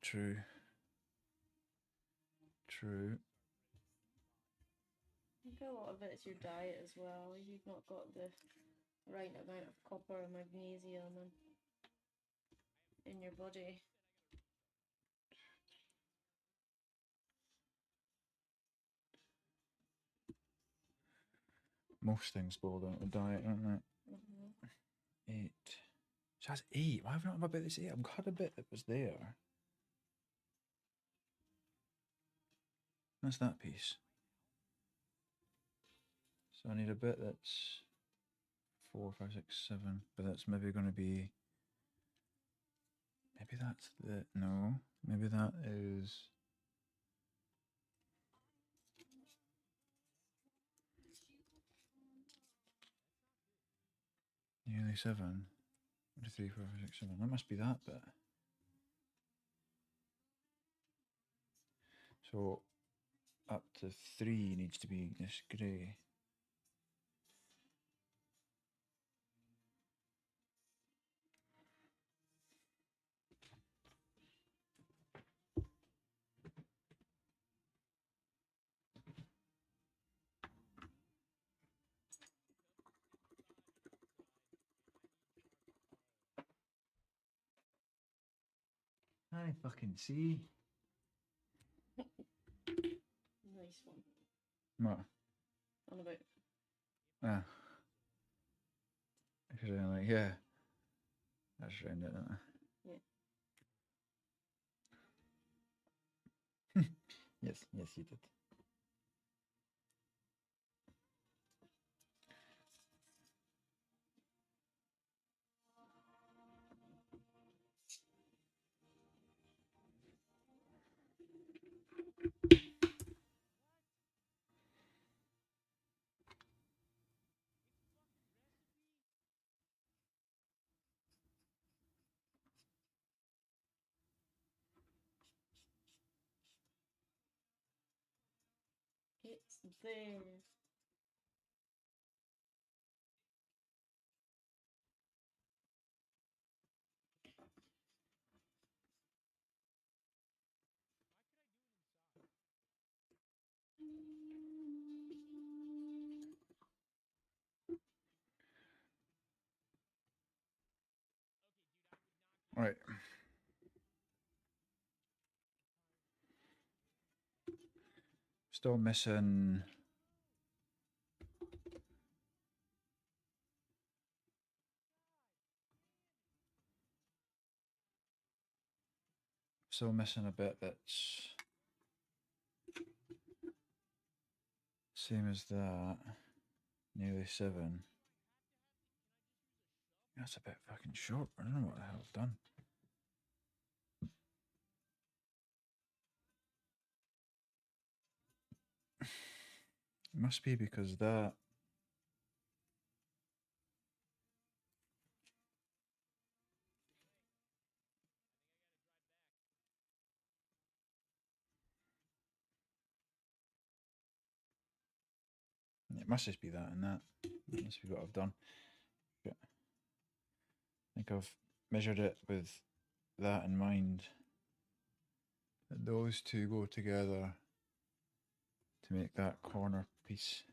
True. True. I think a lot of it's your diet as well. You've not got the right amount of copper and magnesium in your body. Most things boil down to diet, don't they? Mm-hmm. 8. So that's 8. Why have I not about this 8? I've had a bit that was there. That's that piece. So I need a bit that's 4, 5, 6, 7. But that's maybe going to be. Maybe that's the. No. Maybe that is. Nearly 7. 1, 2, 3, 4, 5, 6, 7. That must be that bit. So up to 3 needs to be this grey. I fucking see. Nice one. What? On about. Ah. Because I'm like, yeah. That's round it, isn't it? Yeah. Yes, yes, you did. It's there. Right. Still missing. Still missing a bit that's same as that. Nearly 7. That's a bit fucking short. I don't know what the hell I've done. It must be because that. It must just be that and that. That must be what I've done. But I think I've measured it with that in mind. And those two go together to make that corner piece.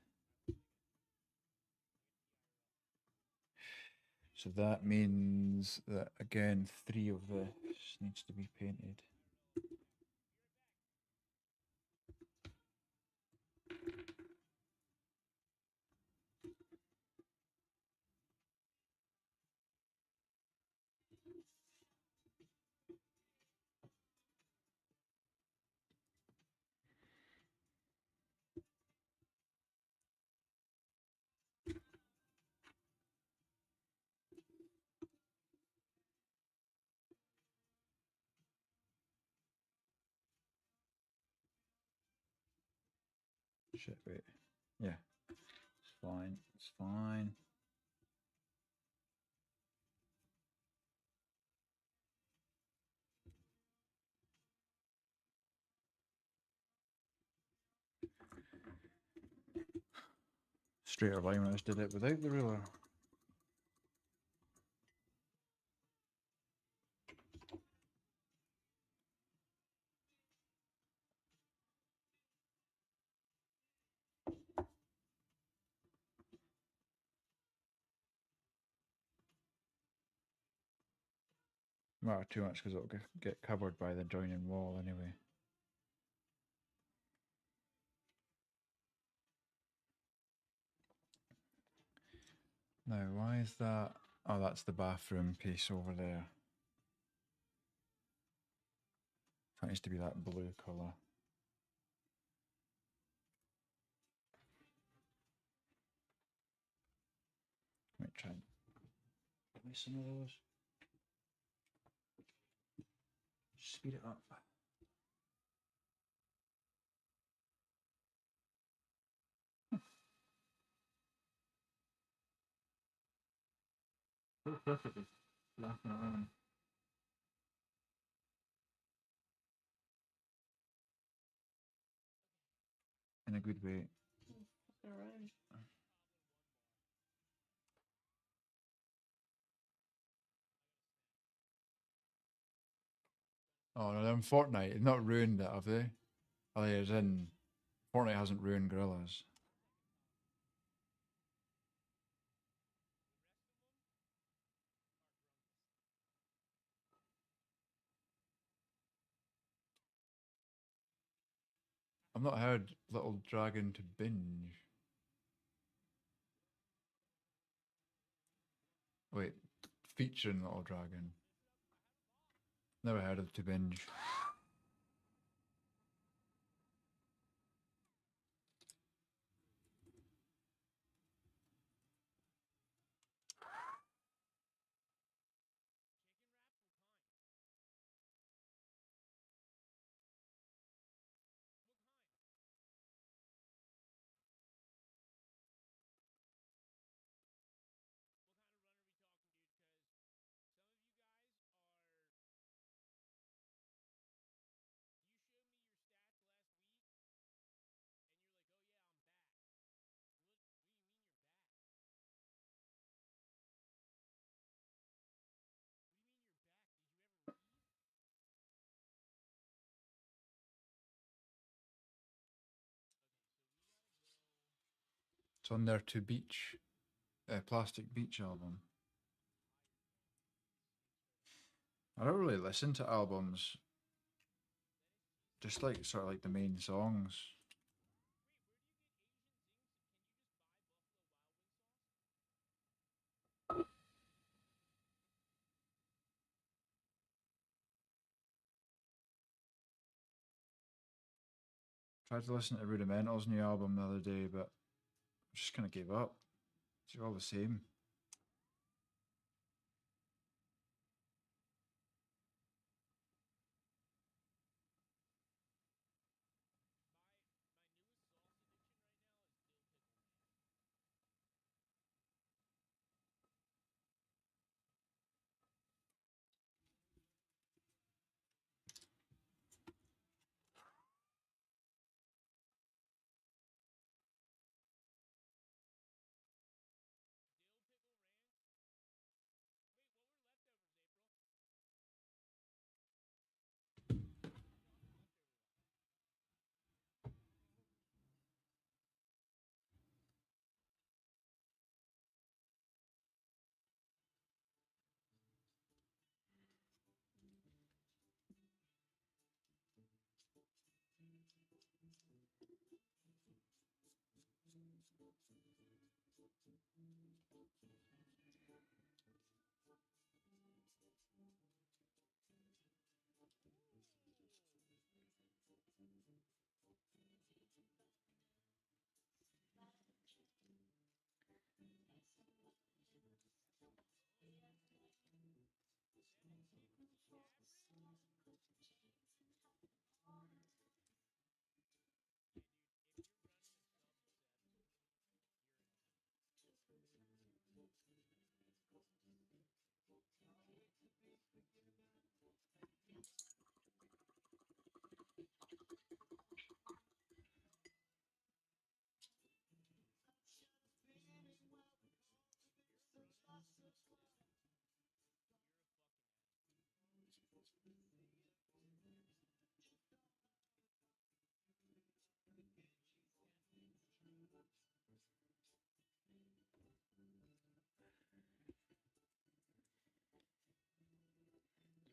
So that means that again 3 of this needs to be painted. Shit, wait. Yeah. It's fine. It's fine. Straighter line when I just did it without the ruler. Well, too much because it'll get covered by the joining wall anyway. Now, why is that? Oh, that's the bathroom piece over there. That needs to be that blue colour. Let me try and give me some of those. Speed it up. So perfectly laughing around. In a good way. Around. Oh no, them Fortnite, they've not ruined it, have they? Oh, yeah, as in, Fortnite hasn't ruined gorillas. I've not heard Little Dragon to binge. Wait, featuring Little Dragon. Never heard of to binge. It's on their To Beach, Plastic Beach album. I don't really listen to albums. Just like sort of like the main songs. Tried to listen to Rudimental's new album the other day, but just kind of gave up. It's all the same.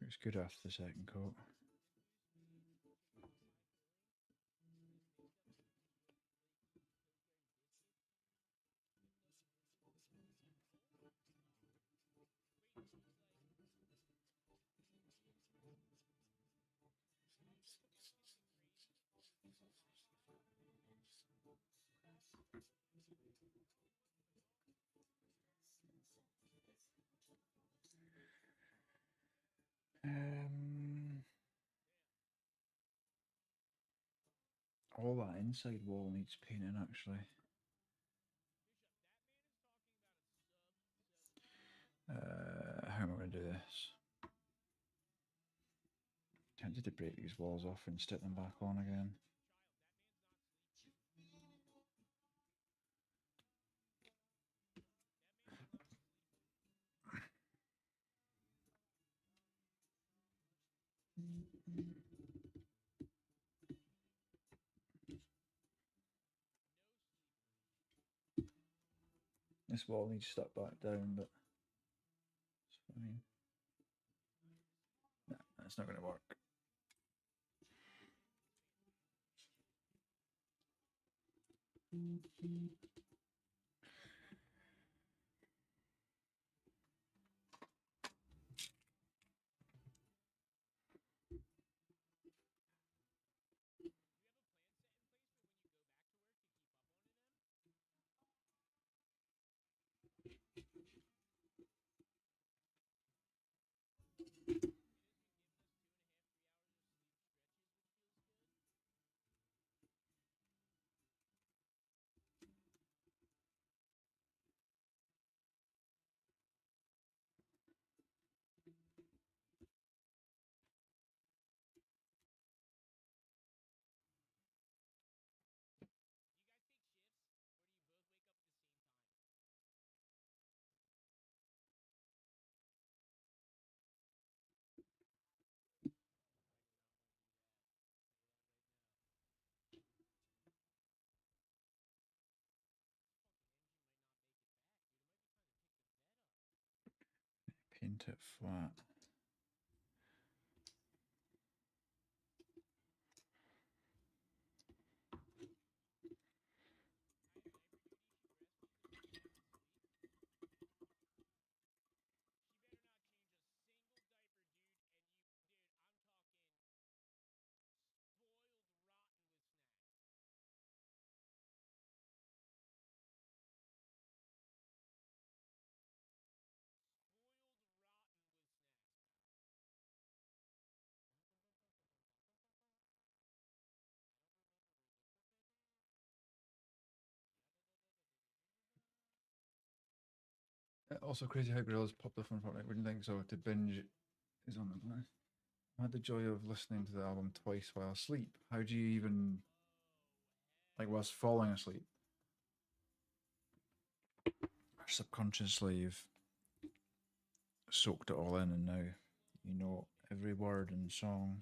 It's good after the second coat. All that inside wall needs painting actually. How am I going to do this? Tempted to break these walls off and stick them back on again. This wall needs stuck back down, but it's fine. Nah, that's not going to work. Paint it flat. Also crazy how Gorillaz popped up on front. I wouldn't think so. To binge is on the list. I had the joy of listening to the album twice while asleep. How do you even, like, whilst falling asleep? Subconsciously, you've soaked it all in, and now you know every word and song.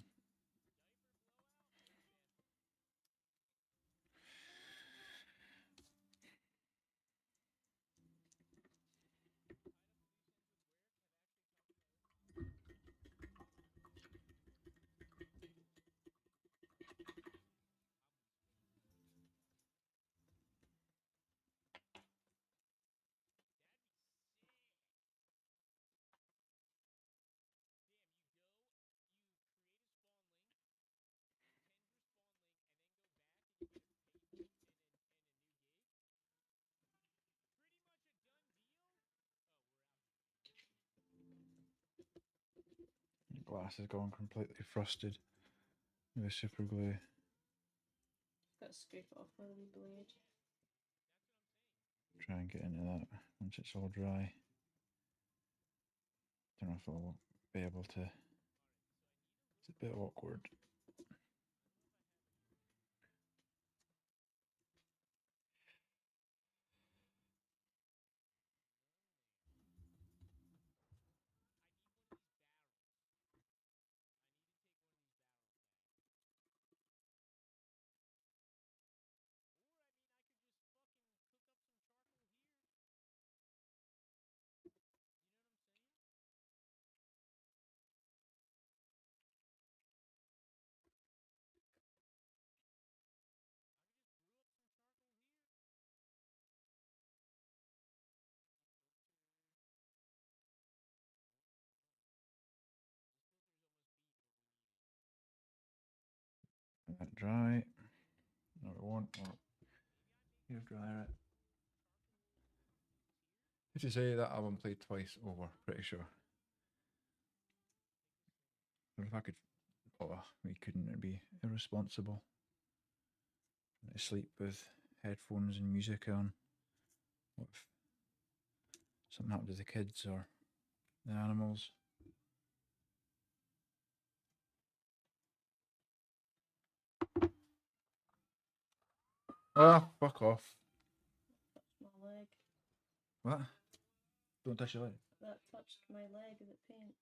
The glass has gone completely frosted with super glue. Got to scrape it off with a wee blade. Try and get into that once it's all dry. Don't know if I'll be able to. It's a bit awkward. Let that dry. No, it won't. Or you dryer it. Did you say that album played twice over? Pretty sure. But if I could, oh, we couldn't be irresponsible. to sleep with headphones and music on. What if something happened to the kids or the animals? Ah, fuck off. Touched my leg. What? Don't touch your leg. That touched my leg with paint.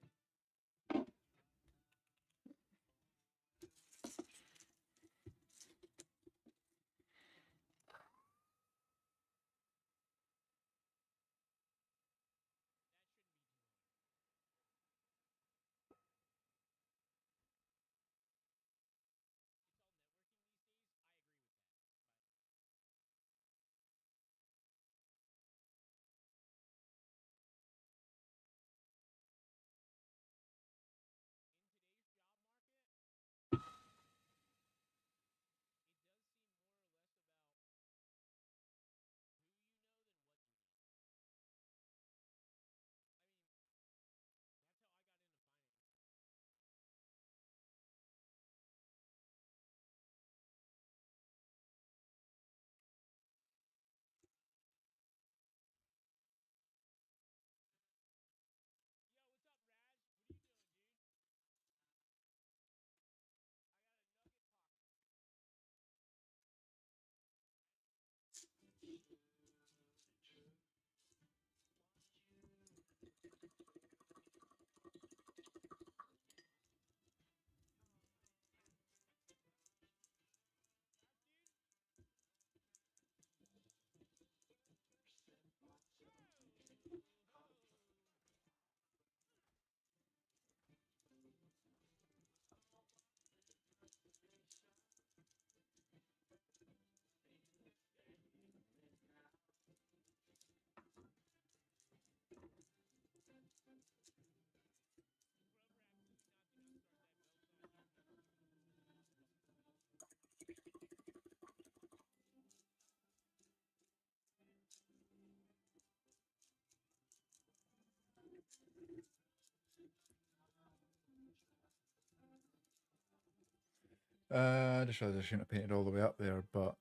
I just realised I shouldn't have painted all the way up there, but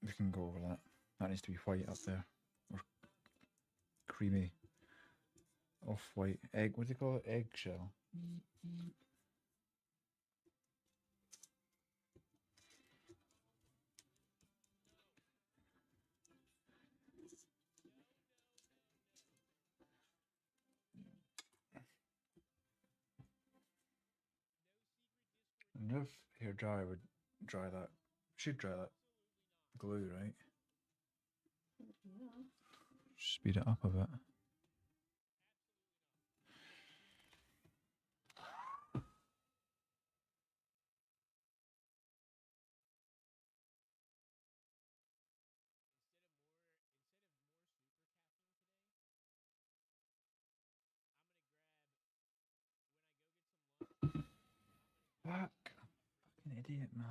we can go over that. That needs to be white up there. Or creamy. Off-white. Egg, what do they call it? Eggshell. And if hair dryer would dry that, should dry that glue, right? Yeah. Speed it up a bit. Fuck. Fucking idiot, man.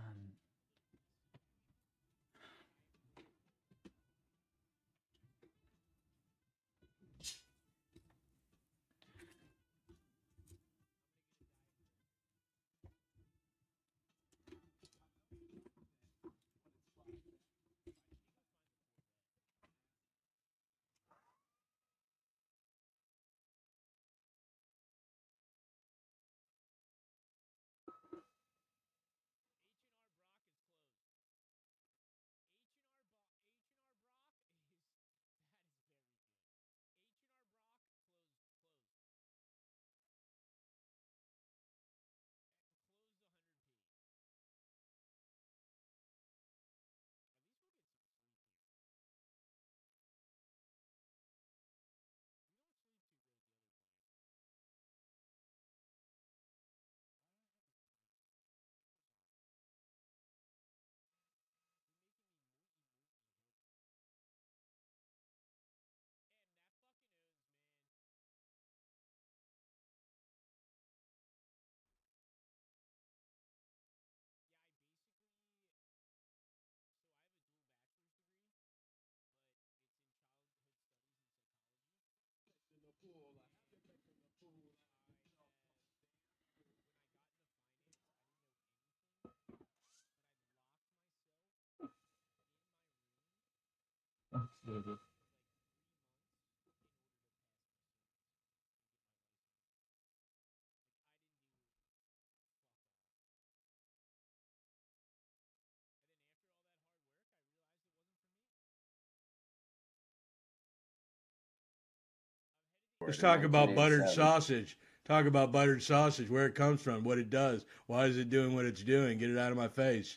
Let's in talk about buttered 1987. sausage. Talk about buttered sausage, where it comes from, what it does. Why is it doing what it's doing? Get it out of my face.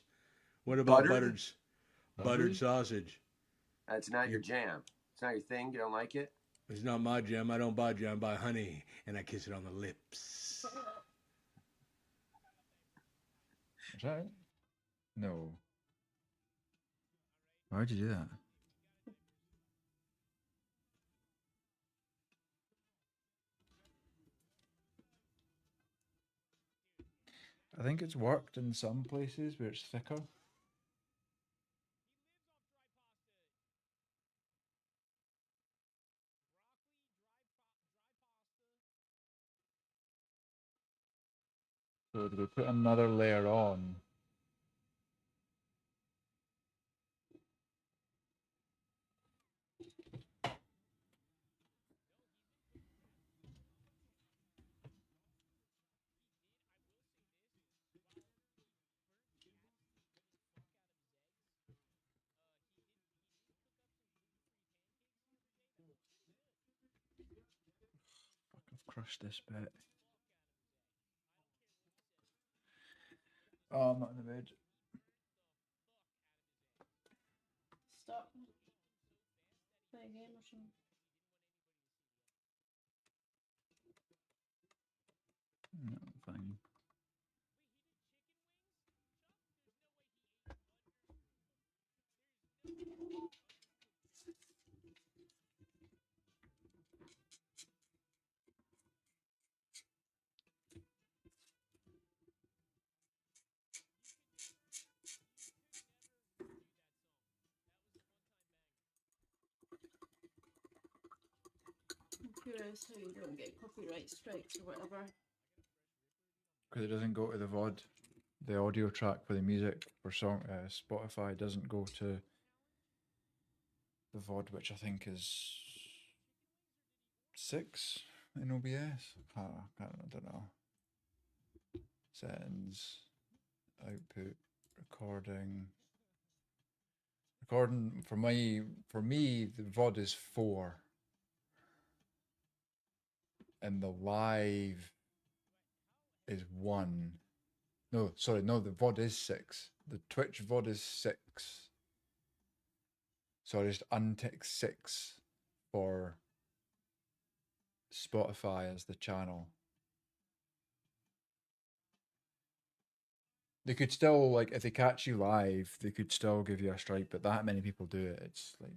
What about Buttered? buttered sausage? That's not your jam. It's not your thing. You don't like it? It's not my jam. I don't buy jam. I buy honey, and I kiss it on the lips. Is that it? No. Why'd you do that? I think it's worked in some places where it's thicker. So do we put another layer on? Fuck, I've crushed this bit. Oh, I'm not in the bed. Stop. Play a game or something. No, fine. I'm curious how you don't get copyright strikes or whatever. Because it doesn't go to the VOD. The audio track for the music for song Spotify doesn't go to the VOD, which I think is 6 in OBS. I don't know. Settings, output, recording. Recording for me the VOD is 4. And the live is 1. No, sorry, no, the VOD is 6. The Twitch VOD is 6. So I just untick 6 for Spotify as the channel. They could still, like, if they catch you live, they could still give you a strike, but that many people do it, it's like...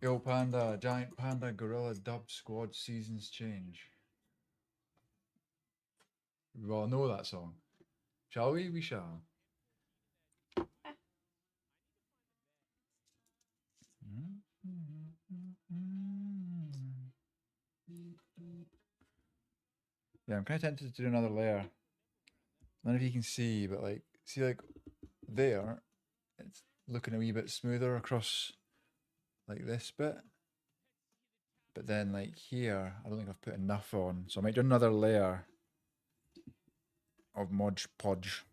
Yo, Panda, Giant Panda Gorilla Dub Squad Seasons Change. We all know that song. Shall we? We shall. Yeah, I'm kind of tempted to do another layer. I don't know if you can see, but like, see like there, it's looking a wee bit smoother across like this bit. But then like here, I don't think I've put enough on. So I might do another layer of Mod Podge.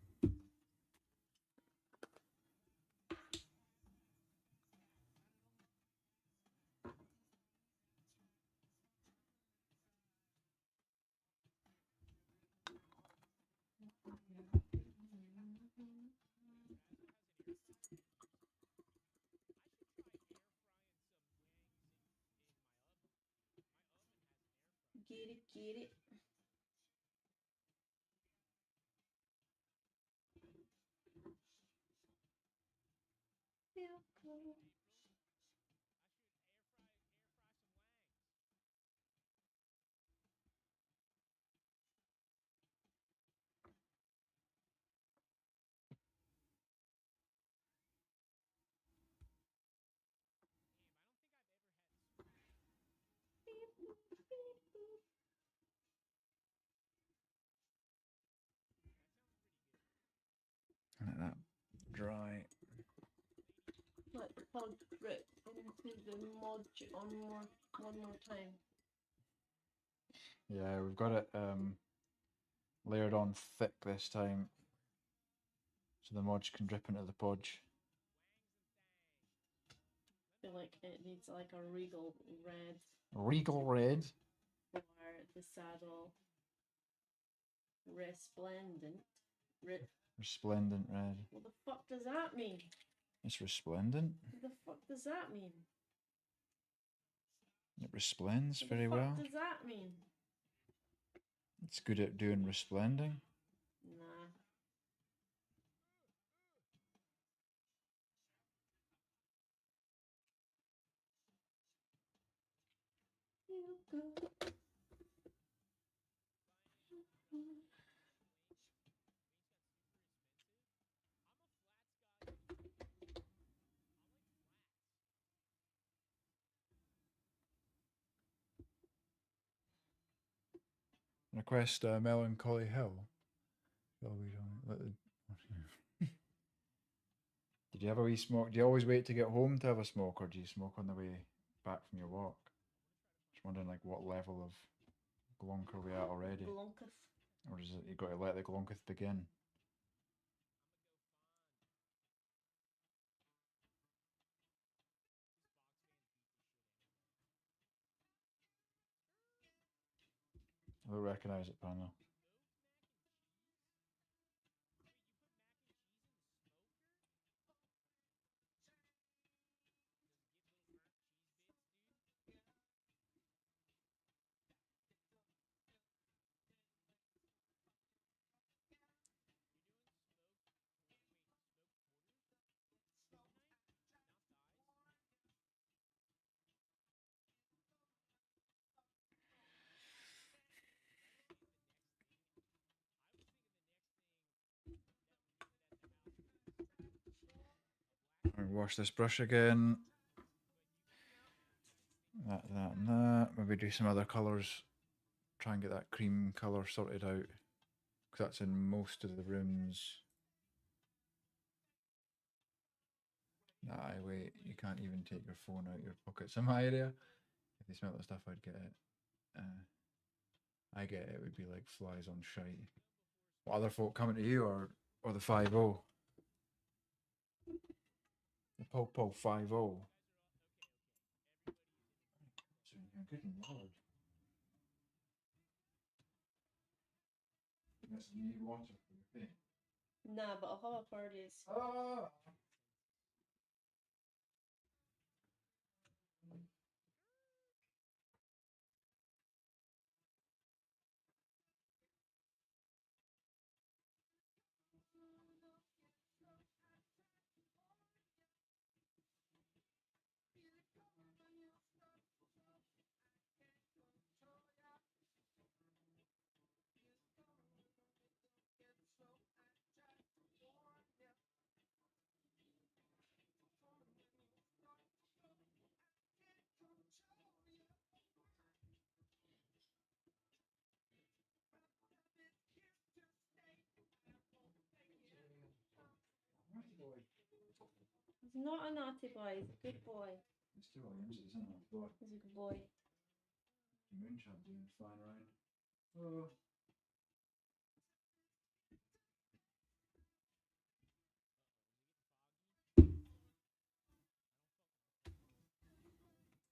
Get it, get it. Feel cool. Let that dry. Let the pod drip into the mod on one more time. Yeah, we've got it layered on thick this time. so the mods can drip into the podge. I feel like it needs like a regal red Regal red. for the saddle. Resplendent. Resplendent red. What the fuck does that mean? It's resplendent. What the fuck does that mean? It resplends What very the fuck well. does that mean? It's good at doing resplending. Nah. You go. Request Melancholy Hill. Always on it. Let the- Did you have a wee smoke? Do you always wait to get home to have a smoke, or do you smoke on the way back from your walk? Just wondering, like, what level of glonk are we at already? Blonketh. Or is it you got to let the glonketh begin? I don't recognise it, panel. Wash this brush again. That, and that. Maybe do some other colours. Try and get that cream colour sorted out. Because that's in most of the rooms. Nah, wait. You can't even take your phone out your pockets in my area. If they smell the stuff, I'd get it. I get it. It would be like flies on shite. What other folk coming to you, or the 5-0? The Po 5-0. Good lord. That's some new water for your paint. Nah, but I'll have a parties. Ah! He's not a naughty boy, he's a good boy. It's 2 Williams, isn't it? Boy. He's a good boy. Moonshot doing flying around. Oh.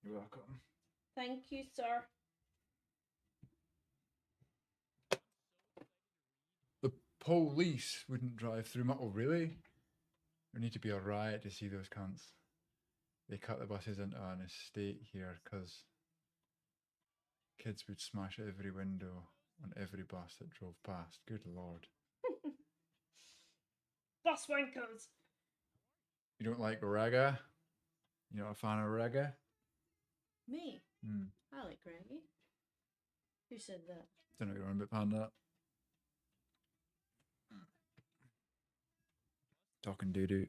You're welcome. Thank you, sir. The police wouldn't drive through my... Oh, really? There need to be a riot to see those cunts. They cut the buses into an estate here because kids would smash every window on every bus that drove past. Good lord. Bus wankers! You don't like reggae? You're not a fan of reggae? Me? Hmm. I like reggae. Who said that? Don't know what you're on about, Panda. Talking doo-doo.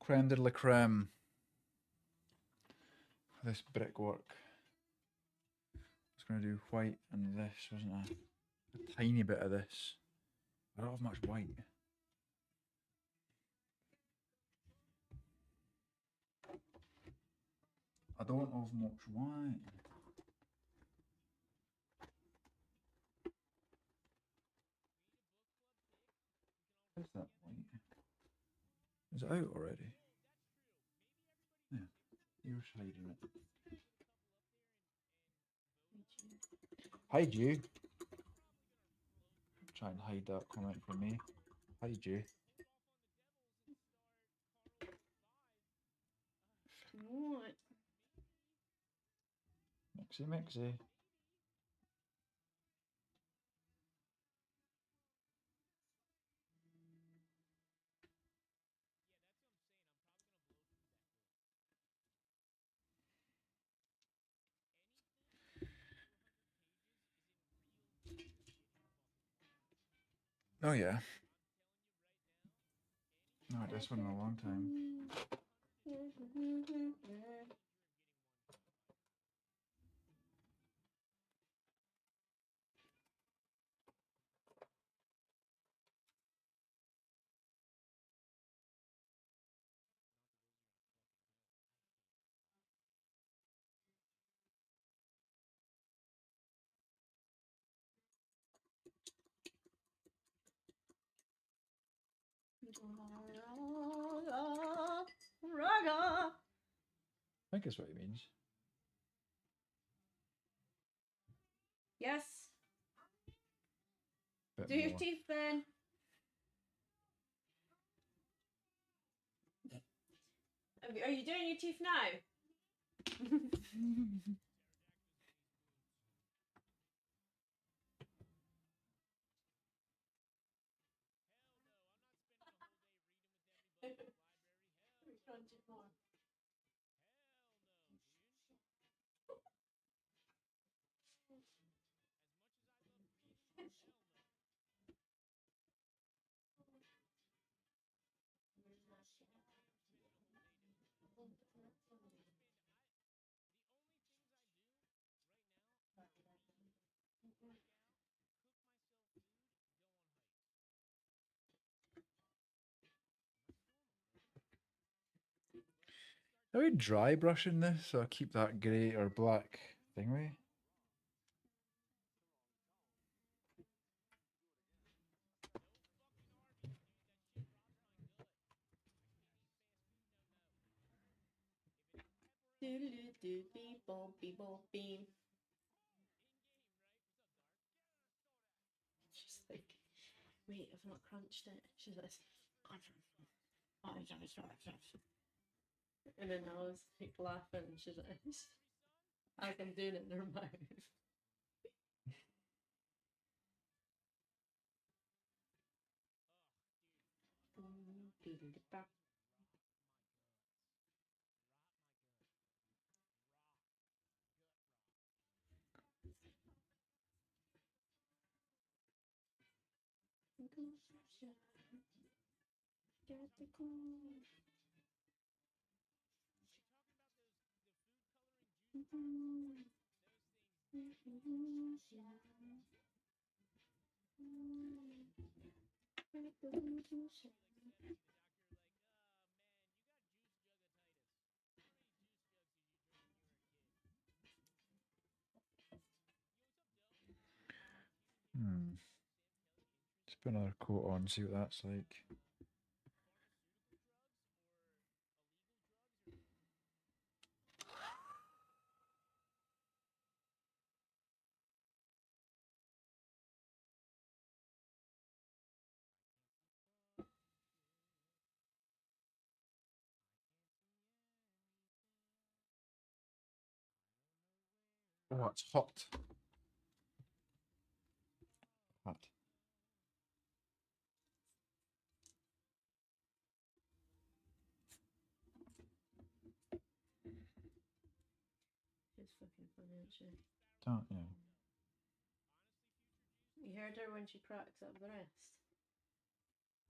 Creme de la creme. This brickwork. I was going to do white and this, wasn't I? A tiny bit of this. I don't have much white. I don't have much white. Where's that white? Is it out already? Yeah, you're hiding it. Hide you. Try and hide that comment from me. Hide you. What? Mixy mixy. Oh yeah. No, this one in a long time. Raga. I think that's what it means. Yes. Bit Do your more. teeth then. Are you doing your teeth now? Crunch it more. Are we dry brushing this so I keep that grey or black thingy? Do beep boop beep boop beep. She's like, wait, I've not crunched it. She's like, and then I was like laughing, and she's like, as I'm doing it in her mouth. Just put another coat on, see what that's like. Oh, it's hot. Hot. She's fucking funny, isn't she? Don't you? You heard her when she cracks up the rest?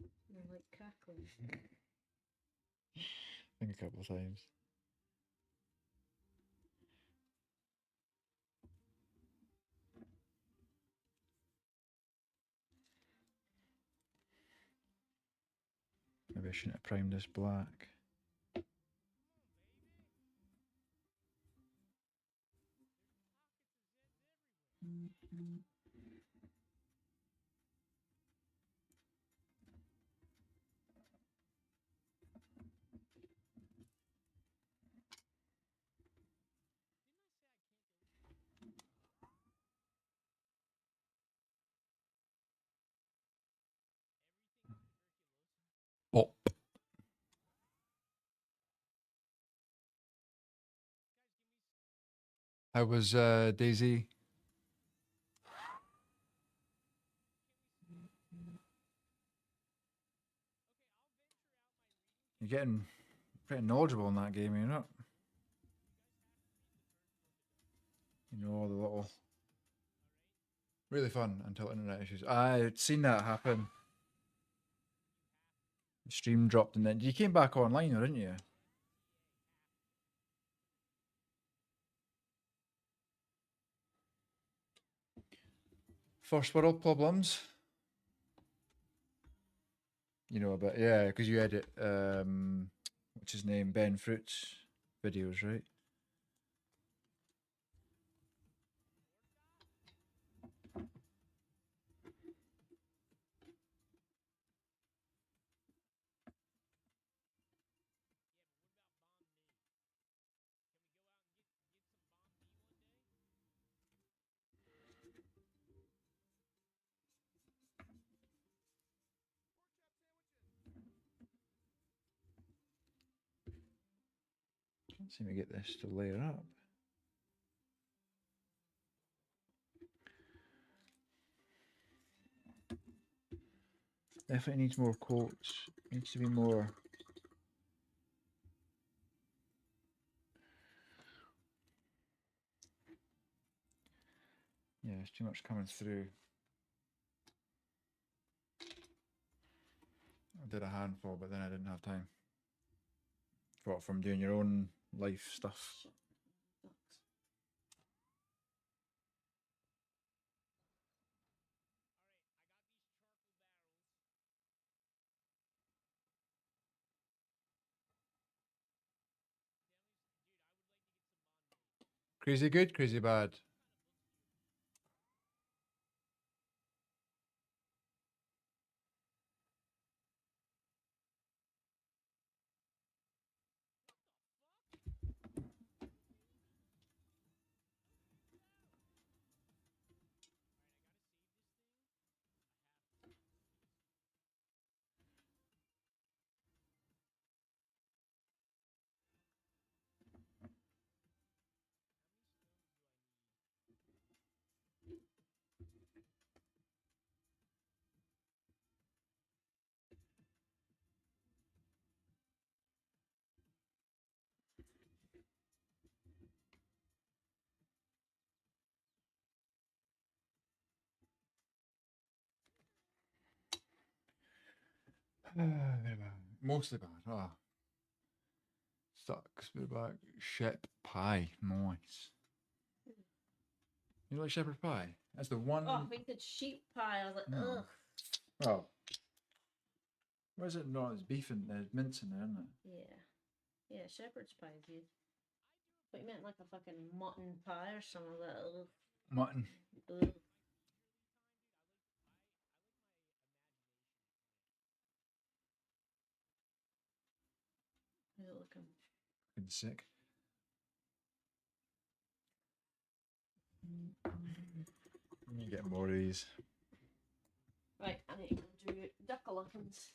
And they're like cackling. I think a couple of times. Maybe I shouldn't have primed this black. Bop. How was Daisy? You're getting pretty knowledgeable in that game, you're not? You know all the little... Really fun until internet issues. I'd seen that happen. The stream dropped and then... You came back online, though, didn't you? First world problems. You know about... Yeah, because you edit... what's his name? Ben Fruit's videos, right? Can't seem to get this to layer up. Definitely needs more quotes. Needs to be more... Yeah, there's too much coming through. I did a handful, but then I didn't have time. What, from doing your own life stuff? Crazy good, crazy bad. Very bad. Mostly bad. Ah. Sucks. We're back. Shep pie. Nice. You like shepherd pie? That's the one. Oh, I said sheep pie. I was like, No. ugh. Oh. Why is it not? There's beef in there. There's mince in there, isn't it? Yeah. Yeah, shepherd's pie is good. But you meant like a fucking mutton pie or something like that. Ugh. Mutton. Ugh. How's it looking? Fucking sick. You get more of these. Right, I need to go do duck-a-luckins.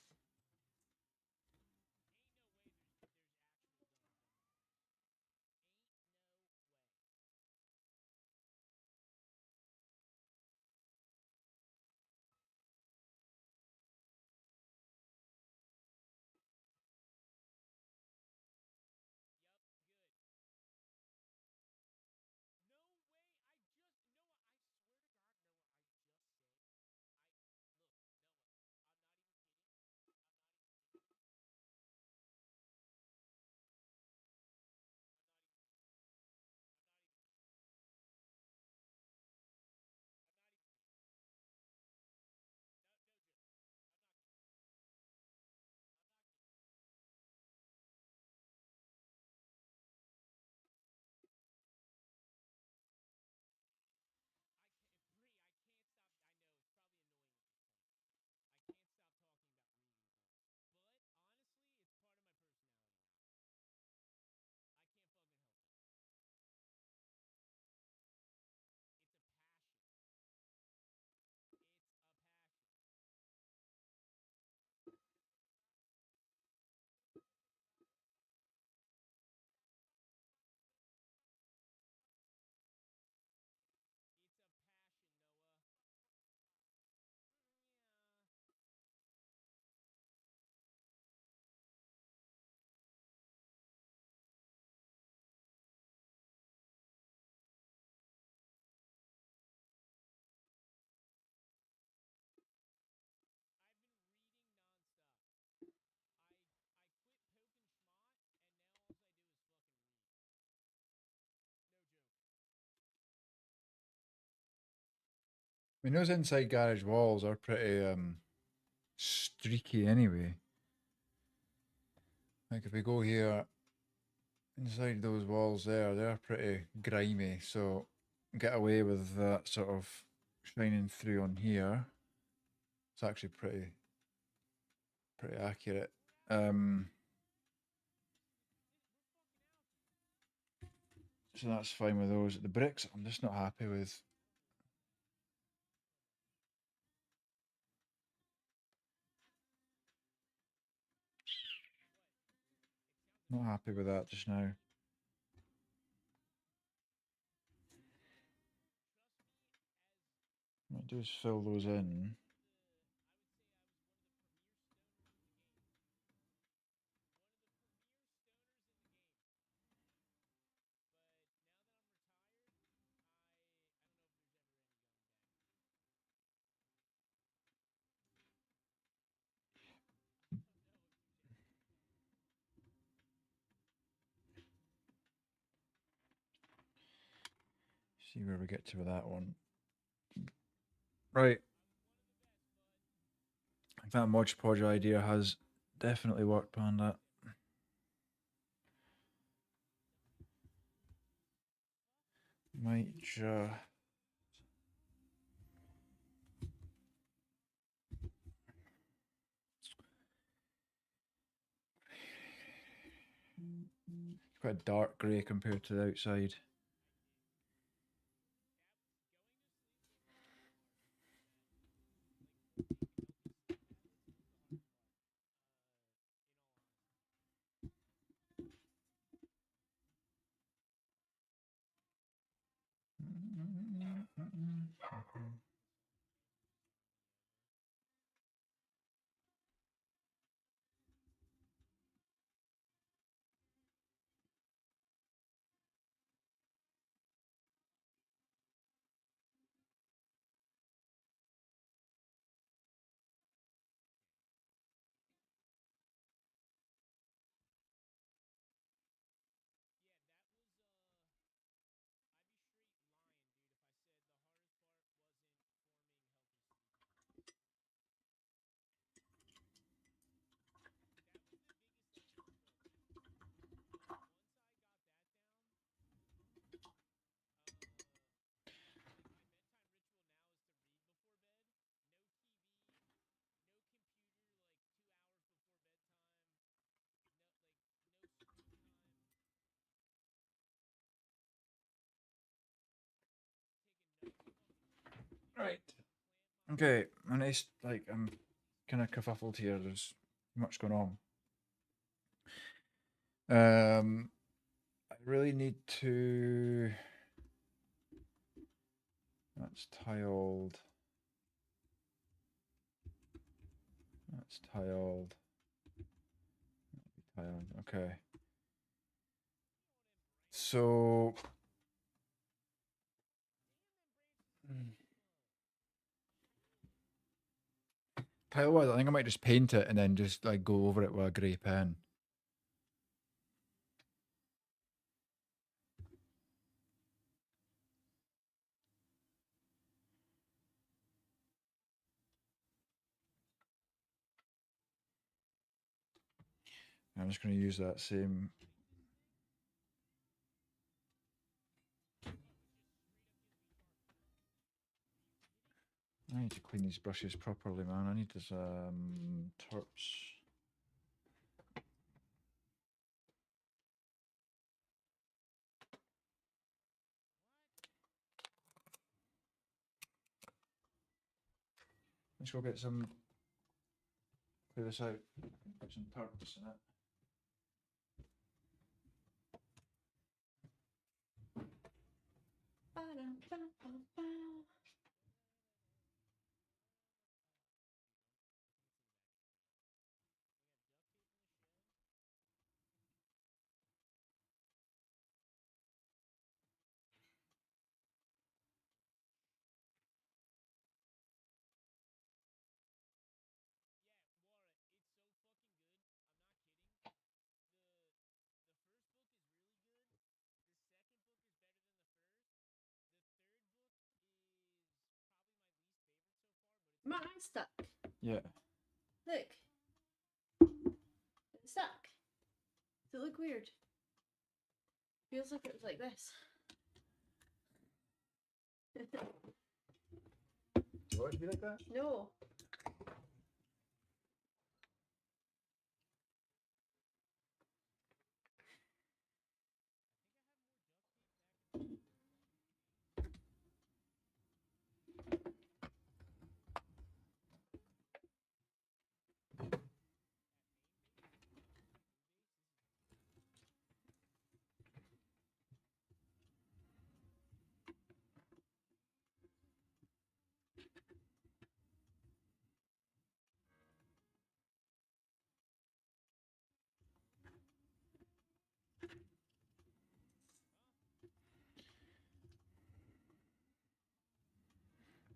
mean, those inside garage walls are pretty streaky anyway. Like if we go here, inside those walls there, they're pretty grimy. So get away with that sort of shining through on here. It's actually pretty accurate. So that's fine with those. The bricks, I'm just not happy with. Not happy with that just now. What I do is fill those in. See where we get to with that one. Right. That Mod Podge idea has definitely worked, Panda. Might just. Quite a dark grey compared to the outside. Right. Okay, and it's like I'm kind of kerfuffled here. There's much going on. I really need to. That's tiled. That's tiled. Tiled. Okay. So. Tell you what, I think I might just paint it and then just like go over it with a grey pen. I'm just going to use that same. I need to clean these brushes properly, man. I need this torch. Let's go get some. Clear this out. Put some turps in it. my eye stuck? Yeah. Look. It's stuck. Does it look weird? Feels like it was like this. Do you want it to be like that? No.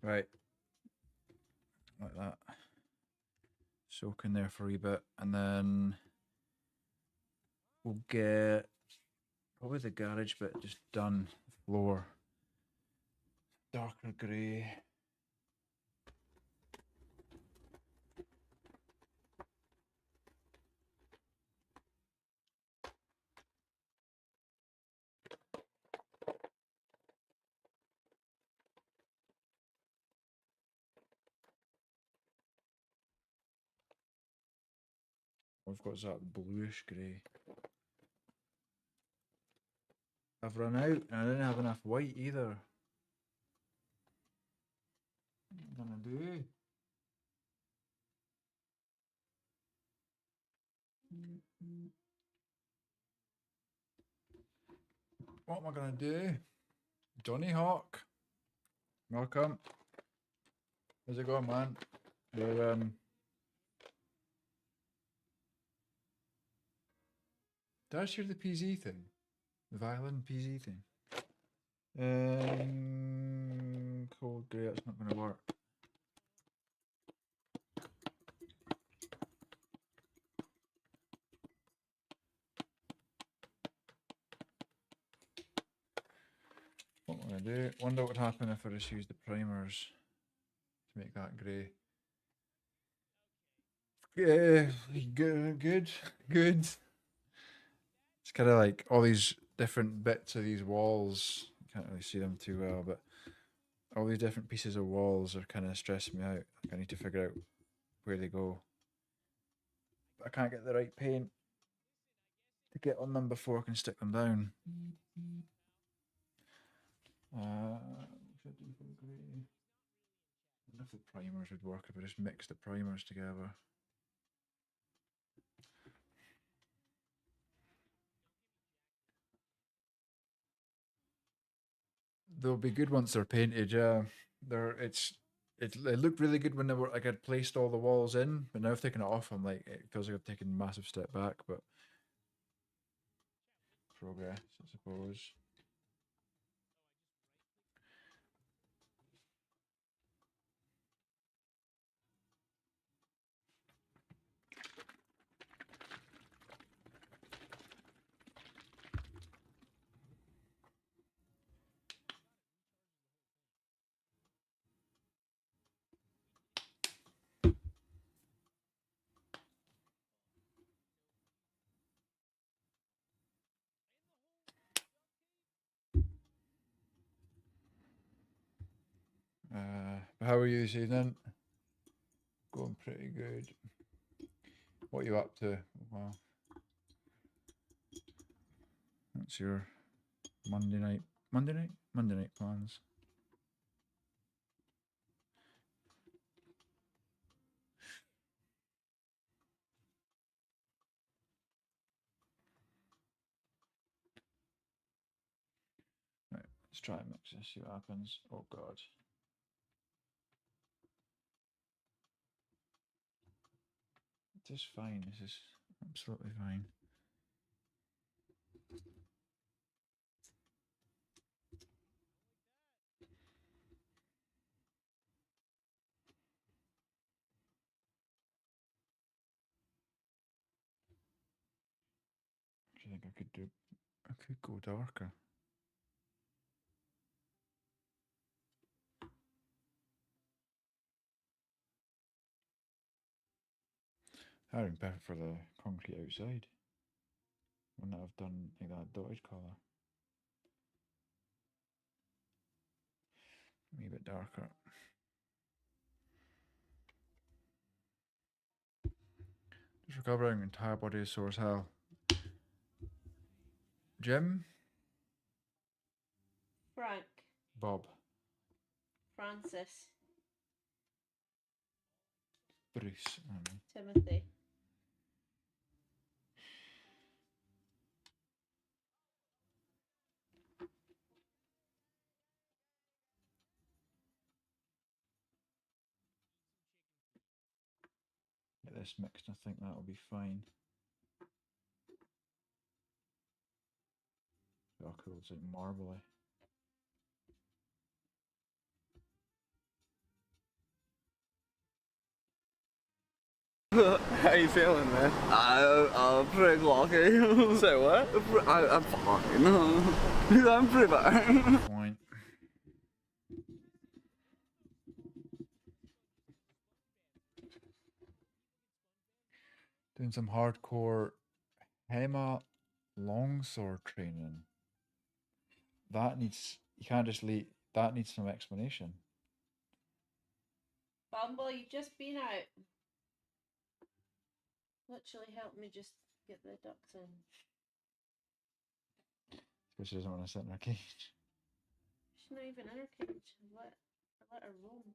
Right. Like that. Soak in there for a wee bit, and then we'll get probably the garage bit just done. Floor. Darker grey. We've got that bluish grey. I've run out and I didn't have enough white either. What am I gonna do? What am I gonna do? Johnny Hawk. Welcome. How's it going, man? You're did I share the PZ thing? The violin PZ thing? Cold grey, that's not gonna work. What am I gonna do? Wonder what would happen if I just used the primers to make that grey. Yeah, good. It's kind of like all these different bits of these walls. Can't really see them too well, but all these different pieces of walls are kind of stressing me out. Like I need to figure out where they go. But I can't get the right paint to get on them before I can stick them down. What should I do for the grey? I wonder if the primers would work if I just mixed the primers together. They'll be good once they're painted. Yeah, it looked really good when they were like I'd placed all the walls in, but now I've taken it off. I'm like it feels like I've taken a massive step back, but progress, I suppose. How are you this evening? Going pretty good. What are you up to? Wow. What's your Monday night plans? Right, let's try and mix this, see what happens. Oh god. This is fine, this is absolutely fine. Do you think I could do? I could go darker. That would be perfect for the concrete outside. Wouldn't it have done like that dotted colour? Maybe a bit darker. Just recovering entire body of sore as hell. Jim? Frank. Bob. Francis. Bruce. Timothy. Get this mixed, I think that'll be fine. Oh cool, it's like marbly. How you feeling, man? I'm pretty lucky. Say what? I'm fine. I'm pretty fine. Point. Doing some hardcore Hema longsword training. That needs, you can't just leave, that needs some explanation. Bumble, you've just been out. Literally helped me just get the ducks in. Because she doesn't want to sit in her cage. She's not even in her cage. Let her roam.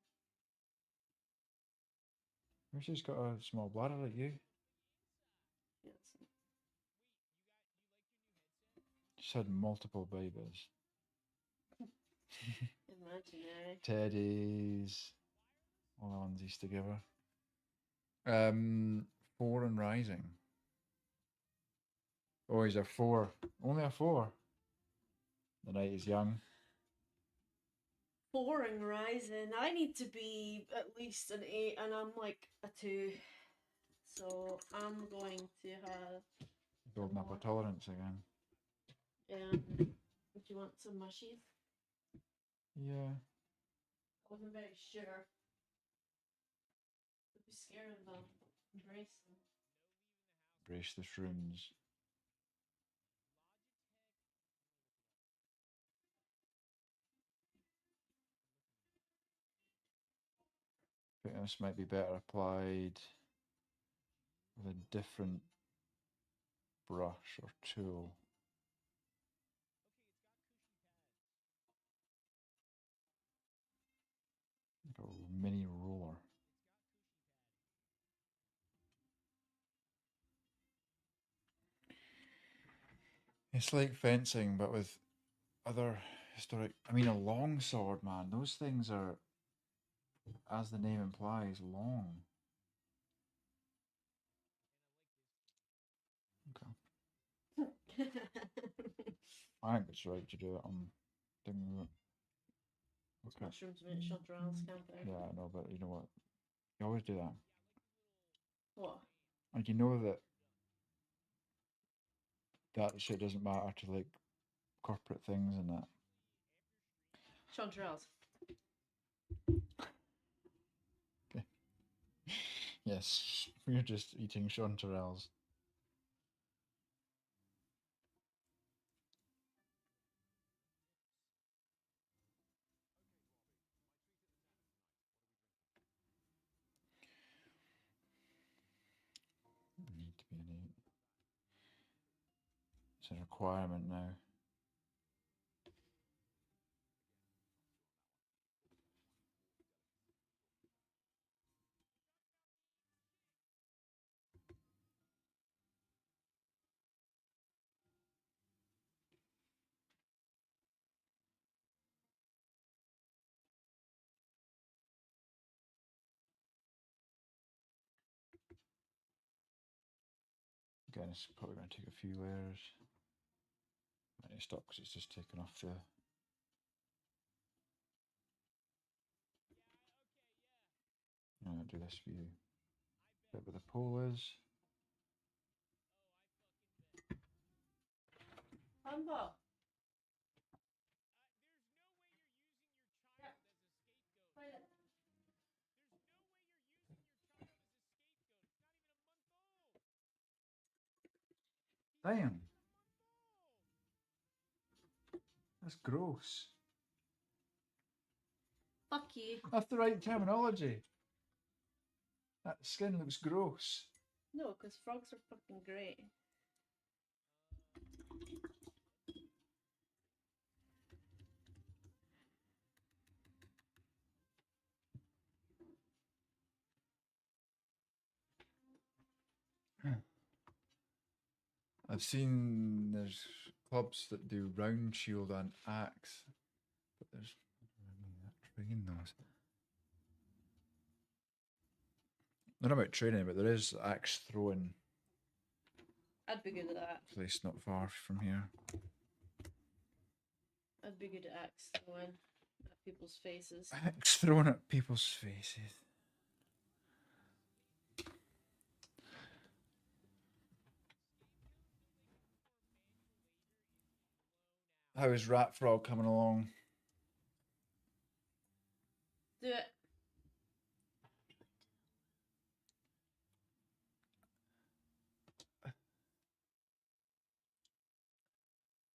Maybe she's got a small bladder like you. Yes. She's had multiple babies. Imaginary. Teddies. All the ones he used to give her. 4 and rising. Oh, he's a 4. Only a 4. The night is young. 4 and rising. I need to be at least an 8 and I'm like a 2. So I'm going to have... Building up a tolerance again. Do you want some mushies? Yeah. I wasn't very sure. I'd be scared of them. Embrace them. Brace the shrooms. I think this might be better applied with a different brush or tool. Like a mini roller. It's like fencing, but with other historic. I mean, a long sword, man. Those things are, as the name implies, long. Okay. I think it's right to do that on thing. Okay. Mushrooms make chanterelles, can't they? Yeah, I know, but you know what? You always do that. What? And you know that shit doesn't matter to like corporate things and that. Chanterelles. Okay. Yes, we're just eating chanterelles. Need to be an 8. It's a requirement now. Again, it's probably going to take a few layers. I need to stop because it's just taken off the. I'll do this for you. Bit where the pole is. Humble. Damn. That's gross. Fuck you. That's the right terminology. That skin looks gross. No, because frogs are fucking great. I've seen there's clubs that do round shield and axe, but there's that train those. Not about training, but there is axe throwing I'd be good at that. place not far from here. I'd be good at axe throwing at people's faces. Axe thrown at people's faces. How is Rat Frog coming along? Do it.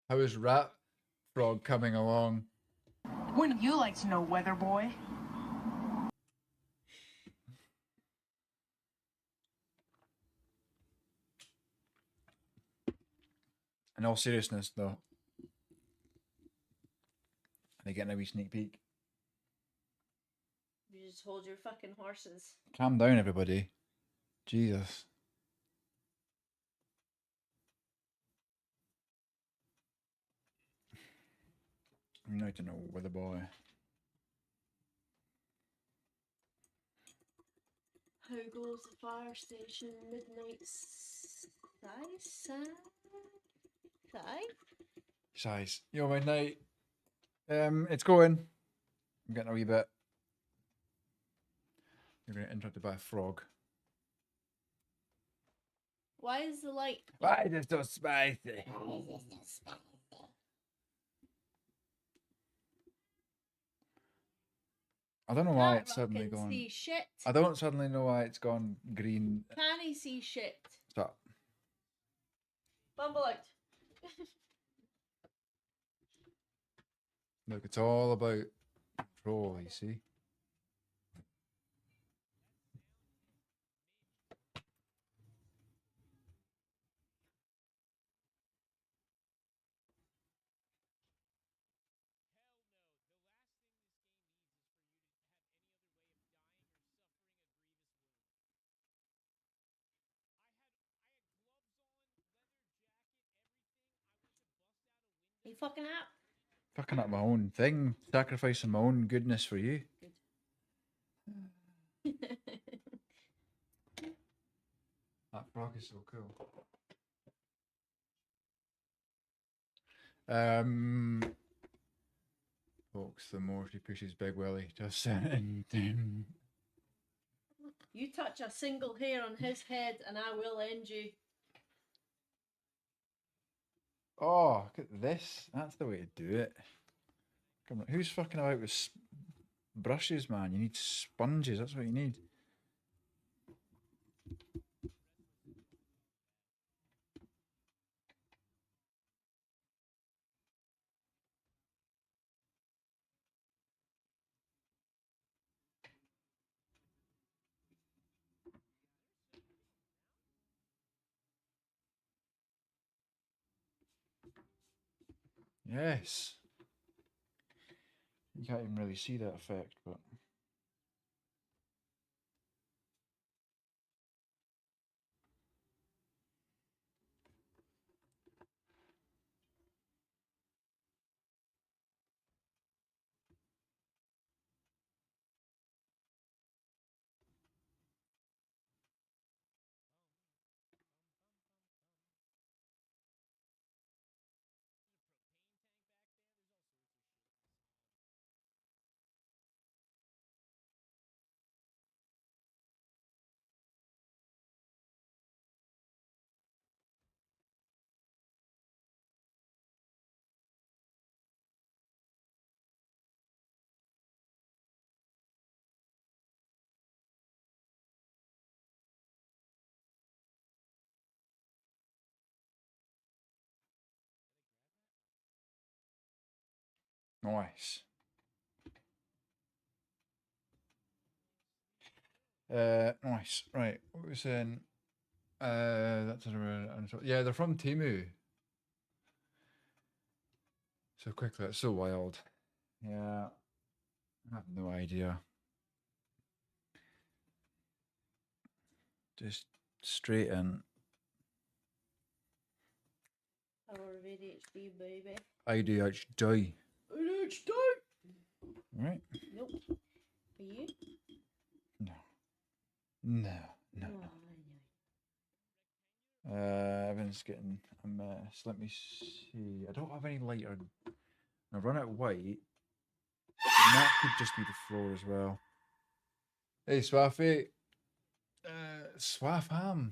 How is Rat Frog coming along? Wouldn't you like to know, Weather Boy? In all seriousness, though, are they getting a wee sneak peek? You just hold your fucking horses. Calm down, everybody. Jesus. You need to know Weather Boy. How goes the fire station midnight sigh? Size. Yo, midnight. It's going. I'm getting a wee bit. You're going to get interrupted by a frog. Why is the light? Why is it so spicy? Why is this so spicy? I don't know why Can't it's suddenly fucking gone. see shit. I don't suddenly know why it's gone green. Can he see shit? Stop. Bumble out. Look, it's all about control, you see. You fucking up. Fucking up my own thing, sacrificing my own goodness for you. That frog is so cool. Folks, the more she pushes Big Willie, just send him. You touch a single hair on his head and I will end you. Oh, look at this. That's the way to do it. Come on, who's fucking about with brushes, man? You need sponges. That's what you need. Yes. You can't even really see that effect, but Nice. Nice. Right. What was saying? That's yeah, they're from Timu. So quickly, it's so wild. Yeah. I have no idea. Just straight in. Power of ADHD, baby. ADHD. ADHD! Right? Nope. Are you? No. No. No. Oh, No. Everything's getting a mess. Let me see. I don't have any lighter. I've run out of white. And that could just be the floor as well. Hey, Swaffy. Swaffham.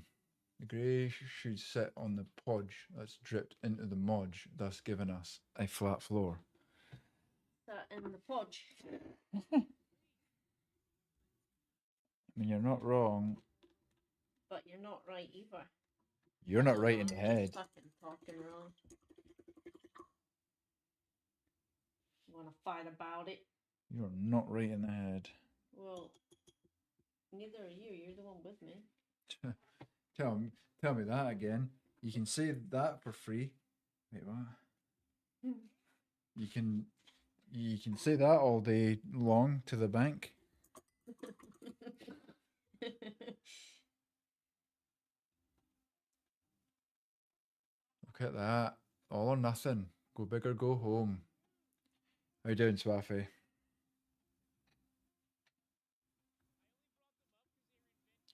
The grey should sit on the podge that's dripped into the modge, thus giving us a flat floor. that in the podge. I mean, you're not wrong. But you're not right either. You're not right in the I'm head. just fucking talking wrong. You wanna fight about it? You're not right in the head. Well, neither are you. You're the one with me. Tell me that again. You can say that for free. Wait, what? You can say that all day long to the bank. Look at that. All or nothing. Go big or go home. How you doing, Swaffy?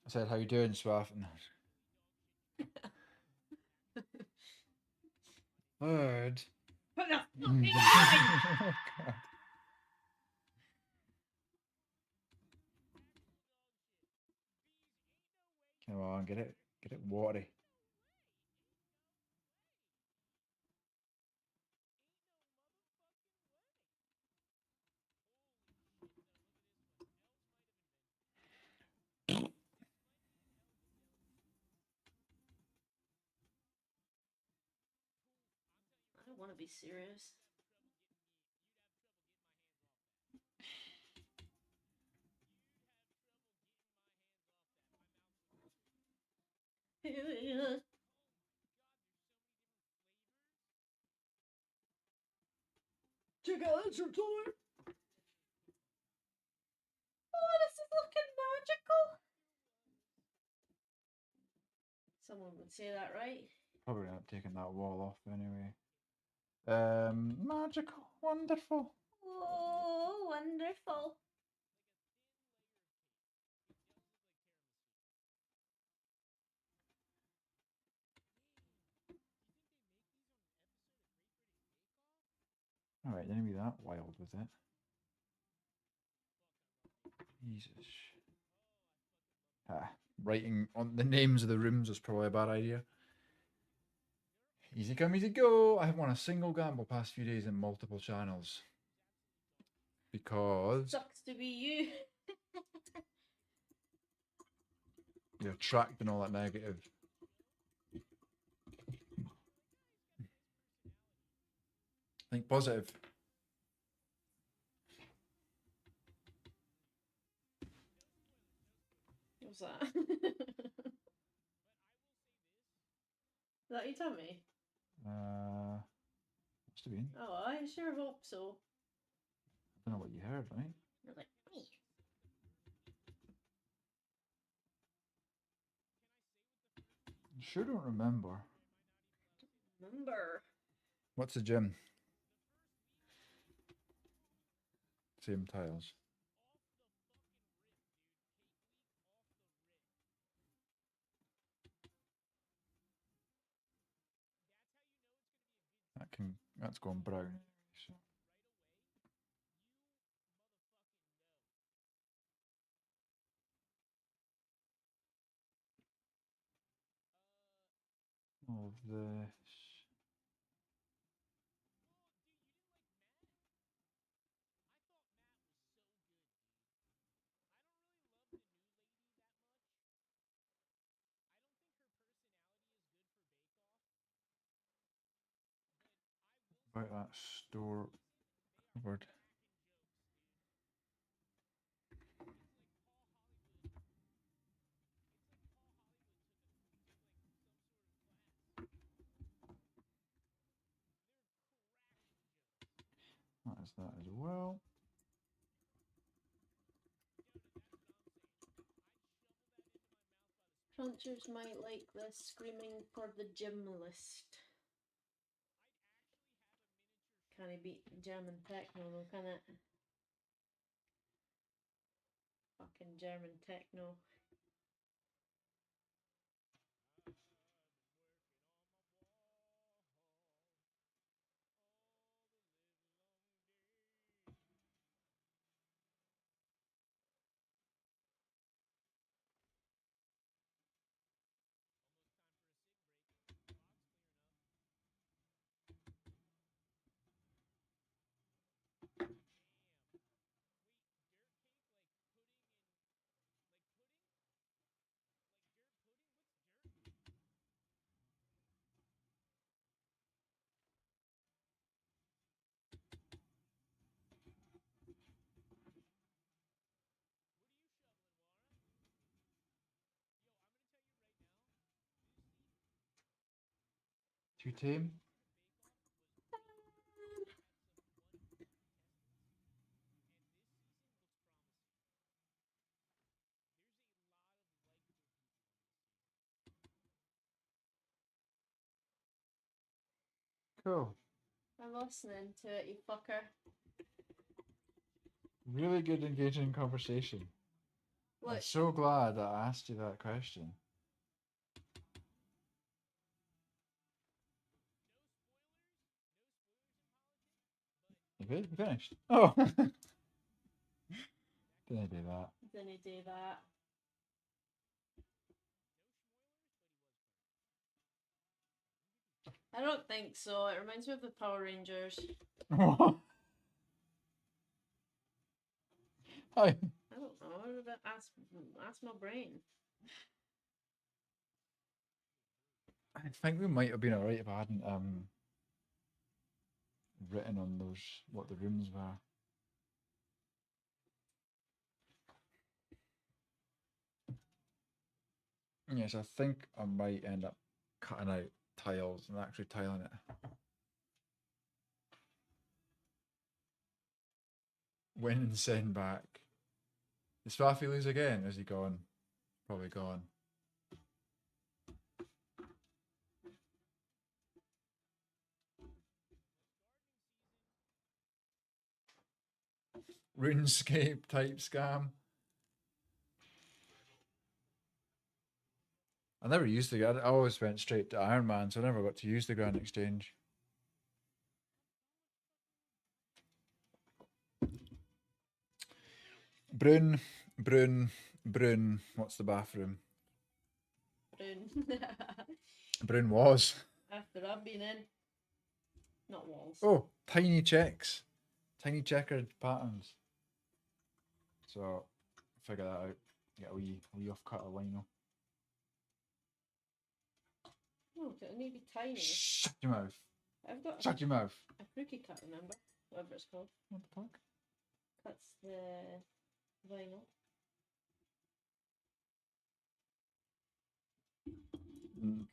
I said, how you doing, Swaffy? Bird. Put the Oh, fucking God. Come on, get it watery. I don't want to be serious. Check out this toy. Oh, this is looking magical. Someone would say that, right? Probably not taking that wall off anyway. Magical, wonderful. Oh, wonderful. Alright, didn't be that wild with it. Jesus. Writing on the names of the rooms was probably a bad idea. Easy come, easy go. I haven't won a single gamble past few days in multiple channels. Because Sucks to be you. you're attracting all that negative. Think positive. What's that? Is that your tummy? Must have been. Oh, I sure hope so. I don't know what you heard, right? You're like, me. I sure don't remember. Remember. What's the gym? Same tiles. That's gone brown. So. All of this. About that store covered. That is that as well. Crunchers might like this screaming for the gym list. Can he beat German techno though, can it? Fucking German techno. Too tame? Cool. I'm listening to it, you fucker. Really good engaging conversation. I'm Look, so glad that I asked you that question. You good? You finished? Oh! Didn't I do that? didn't he do that? I don't think so. It reminds me of the Power Rangers. What? Hi. I don't know. Ask my brain. I think we might have been alright if I hadn't written on those what the rooms were. Yes, I think I might end up cutting out tiles and actually tiling it. Win and send back. Is Swaffy lose again? Is he gone? Probably gone. RuneScape type scam. I never used the. I always went straight to Iron Man, so I never got to use the Grand Exchange. Brun. What's the bathroom? Brune. Brun was. After I've been in. Not walls. Oh, tiny checks. Tiny checkered patterns. So, figure that out. Get a wee off cut of lino. No, it need to be tiny. Shut your mouth. I've got Shut your mouth. a crookie cut, remember? Whatever it's called. What the fuck? Cuts the vinyl.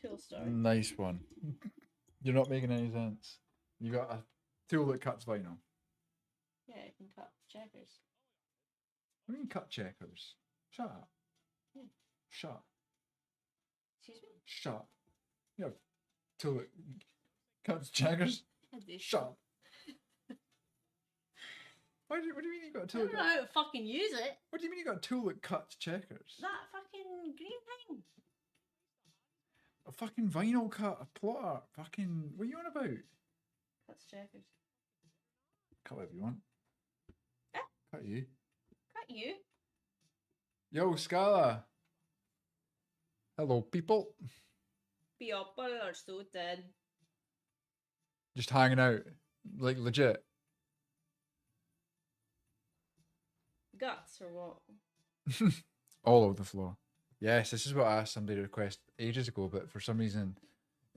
Cool story. Nice one. You're not making any sense. You got a tool that cuts vinyl. Yeah, you can cut checkers. What do you mean cut checkers? Shut up. Yeah. Shut. Excuse me? Shut. You have a tool that cuts checkers? I do. Shut. What do you mean you got a I tool don't that know how to fucking use it. What do you mean you got a tool that cuts checkers? That fucking green thing. A fucking vinyl cut, a plotter, fucking what are you on about? Cuts checkers. Cut whatever you want. Eh? Cut you. Cut you? Yo, Scala. Hello, people. People are so dead. Just hanging out. Like legit. Guts or what? All over the floor. Yes, this is what I asked somebody to request ages ago, but for some reason,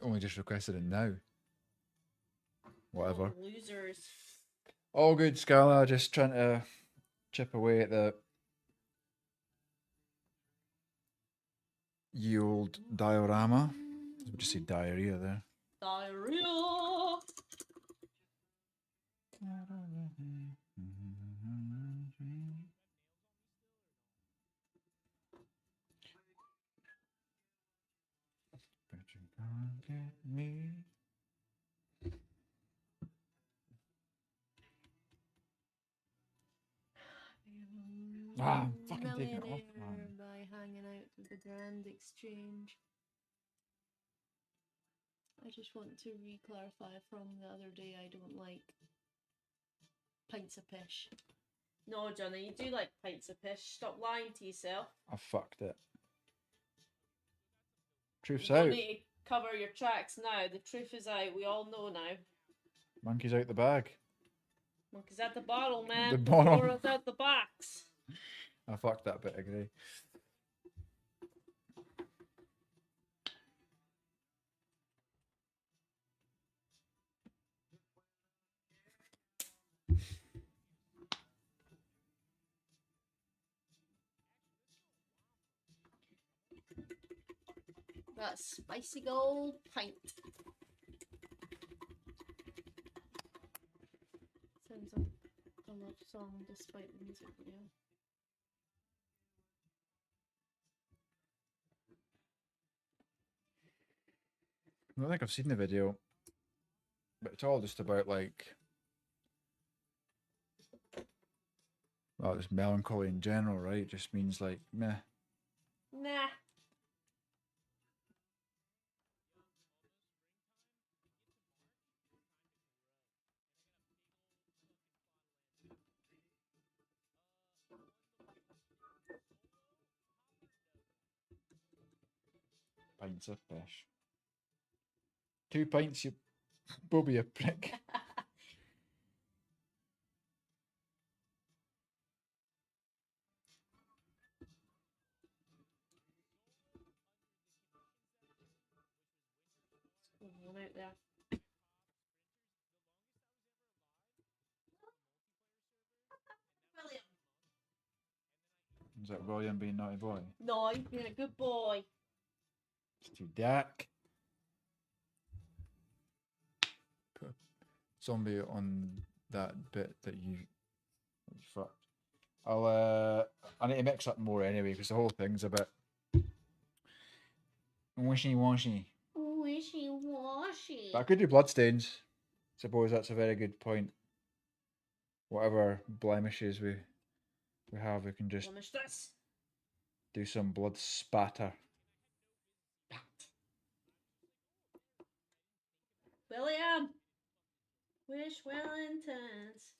only just requested it now. Whatever. Losers. All good, Scala. Just trying to chip away at the ye old diorama. I would just say diarrhea there. Diarrhea. But you can't get me. I'm fucking taking it off, Millionaire man. by hanging out with the Grand Exchange. I just want to re-clarify from the other day I don't like pints of pish. No, Johnny, you do like pints of pish. Stop lying to yourself. I fucked it. Truth's You don't out. need to cover your tracks now. The truth is out. We all know now. Monkey's out the bag. Monkey's at the bottle, man. The bottle. Before it's out the box. I fucked that bit, I agree. That spicy gold pint. Sounds like a love song despite the music video. I don't think I've seen the video, but it's all just about like, well, just melancholy in general, right? It just means like, meh. Nah. Pints of fish. 2 pints, you bobby a prick. One out there. William. Is that William being naughty boy? No, you've been a good boy. It's too dark. Put a zombie on that bit that you fucked. I need to mix up more anyway because the whole thing's a bit wishy-washy. Wishy-washy. But I could do bloodstains. Suppose that's a very good point. Whatever blemishes we have, we can just Blemish this. do some blood spatter. William. Wish Wellingtons.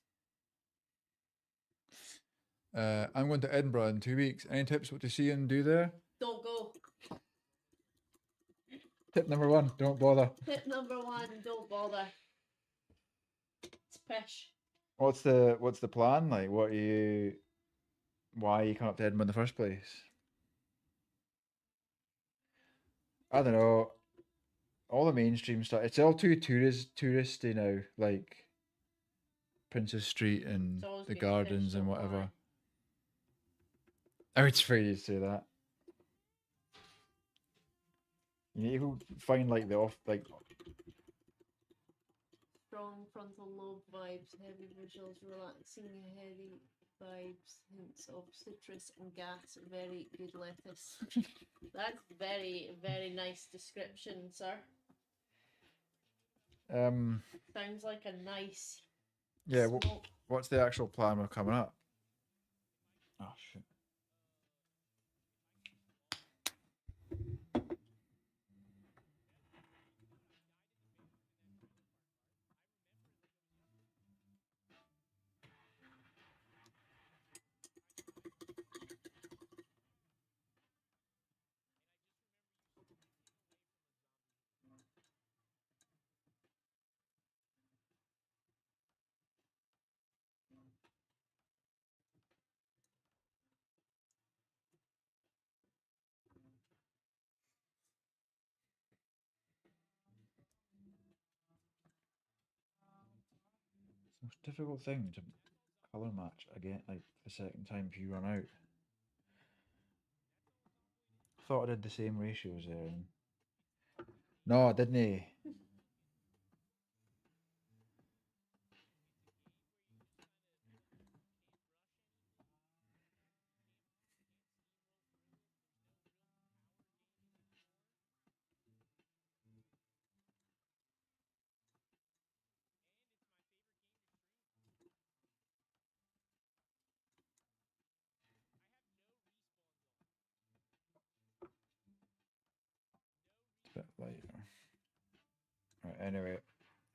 I'm going to Edinburgh in 2 weeks. Any tips what to see and do there? Don't go. Tip number 1, don't bother. Tip number 1, don't bother. It's pish. What's the plan? Like, why are you coming up to Edinburgh in the first place? I don't know. All the mainstream stuff, it's all too touristy now, like Princess Street and It's always the been gardens and fish, whatever. don't I would afraid you to say that. You need to find like the Strong frontal lobe vibes, heavy visuals, relaxing, heady vibes, hints of citrus and gas, very good lettuce. That's very, very nice description, sir. Sounds like a nice yeah. smoke. What's the actual plan we're coming up? Oh shit. Most difficult thing to colour match again, like the second time if you run out. Thought I did the same ratios there. No, I didn't. It's a bit lighter. Right, anyway,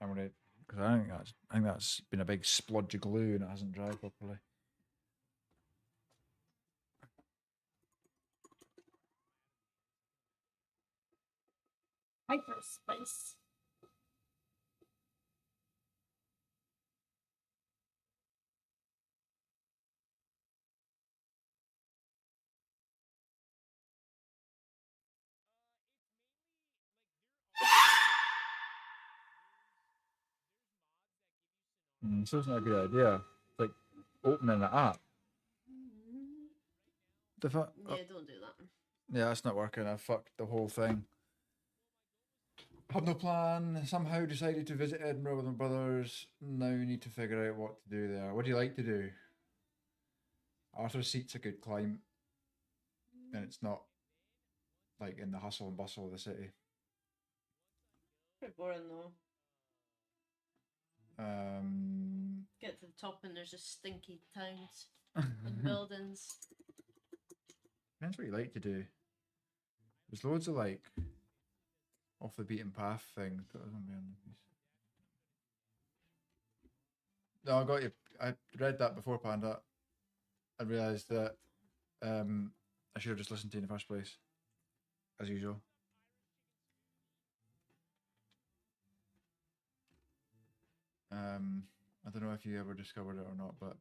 I'm gonna because I think that's been a big splodge of glue and it hasn't dried properly. Hyperspace. So it's not a good idea. It's like opening it up. The Yeah, don't do that. Yeah, that's not working. I fucked the whole thing. Had no plan. Somehow decided to visit Edinburgh with my brothers. Now we need to figure out what to do there. What do you like to do? Arthur's Seat's a good climb. And it's not like in the hustle and bustle of the city. Pretty boring though. Get to the top and there's just stinky towns and buildings. Depends what you like to do. There's loads of like off the beaten path things. No, I got you. I read that before Panda. I realised that I should have just listened to you in the first place, as usual. I don't know if you ever discovered it or not, but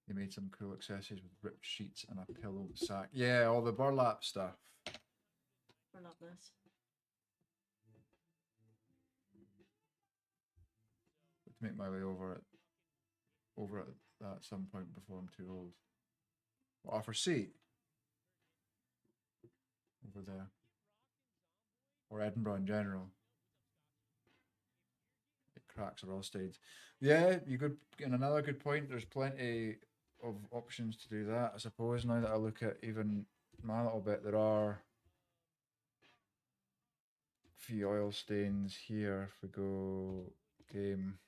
they made some cool accessories with ripped sheets and a pillow sack. Yeah, all the burlap stuff. I love this. To make my way over at that at some point before I'm too old. What, Arthur Seat? Over there. Or Edinburgh in general. It cracks are all stayed. Yeah, you could. And another good point. There's plenty of options to do that. I suppose now that I look at even my little bit, there are a few oil stains here. If we go game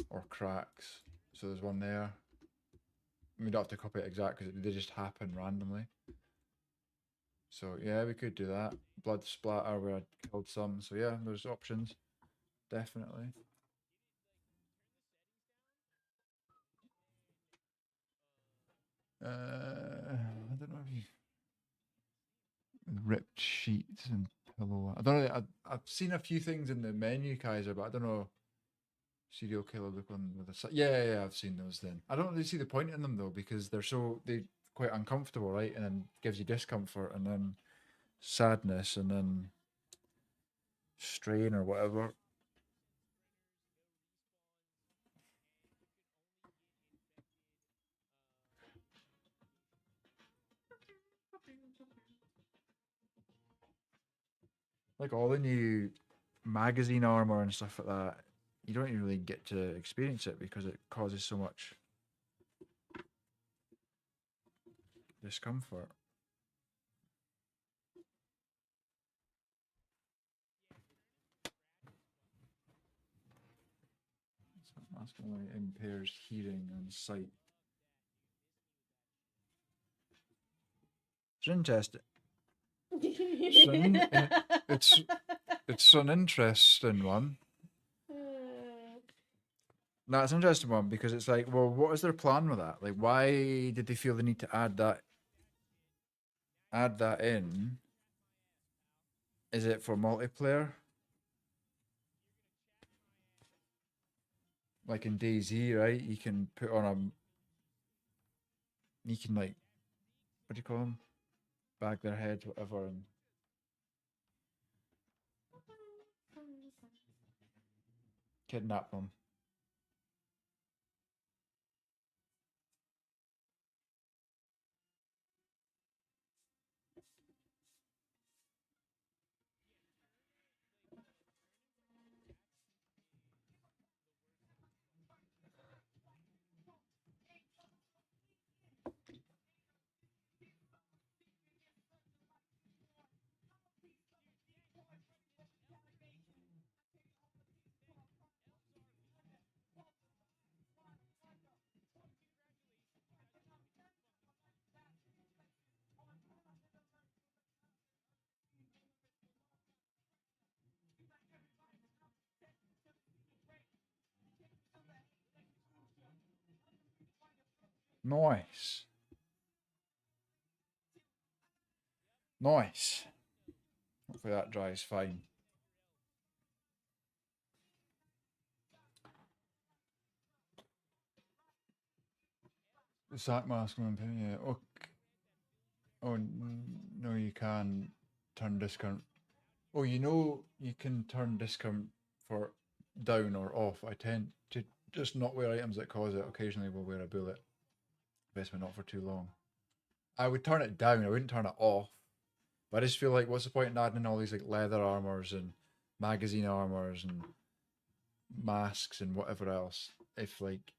or cracks, so there's one there. We don't have to copy it exact because they just happen randomly. So yeah, we could do that. Blood splatter where I killed some. So yeah, there's options. Definitely. I don't know if you ripped sheets and pillow. I don't know. I've seen a few things in the menu, Kaiser, but I don't know. Serial killer look on with a yeah. I've seen those. Then I don't really see the point in them though because they're quite uncomfortable, right? And then gives you discomfort and then sadness and then strain or whatever. Like all the new magazine armor and stuff like that, you don't even really get to experience it because it causes so much discomfort. Masculinity impairs hearing and sight. It's interesting. It's an interesting one. That's an interesting one because it's like, well, what is their plan with that? Like, why did they feel the need to add that in? Is it for multiplayer? Like in DayZ, right? You can put on you can like, what do you call them? Bag their heads, whatever, and kidnap them. Nice. Nice. Hopefully that dries fine. The sack mask one, yeah. Okay. Oh, no, you can turn discount. Oh, you know you can turn discount for down or off. I tend to just not wear items that cause it. Occasionally we'll wear a bullet. Best but not for too long. I would turn it down, I wouldn't turn it off. But I just feel like, what's the point in adding in all these like leather armors and magazine armors and masks and whatever else if like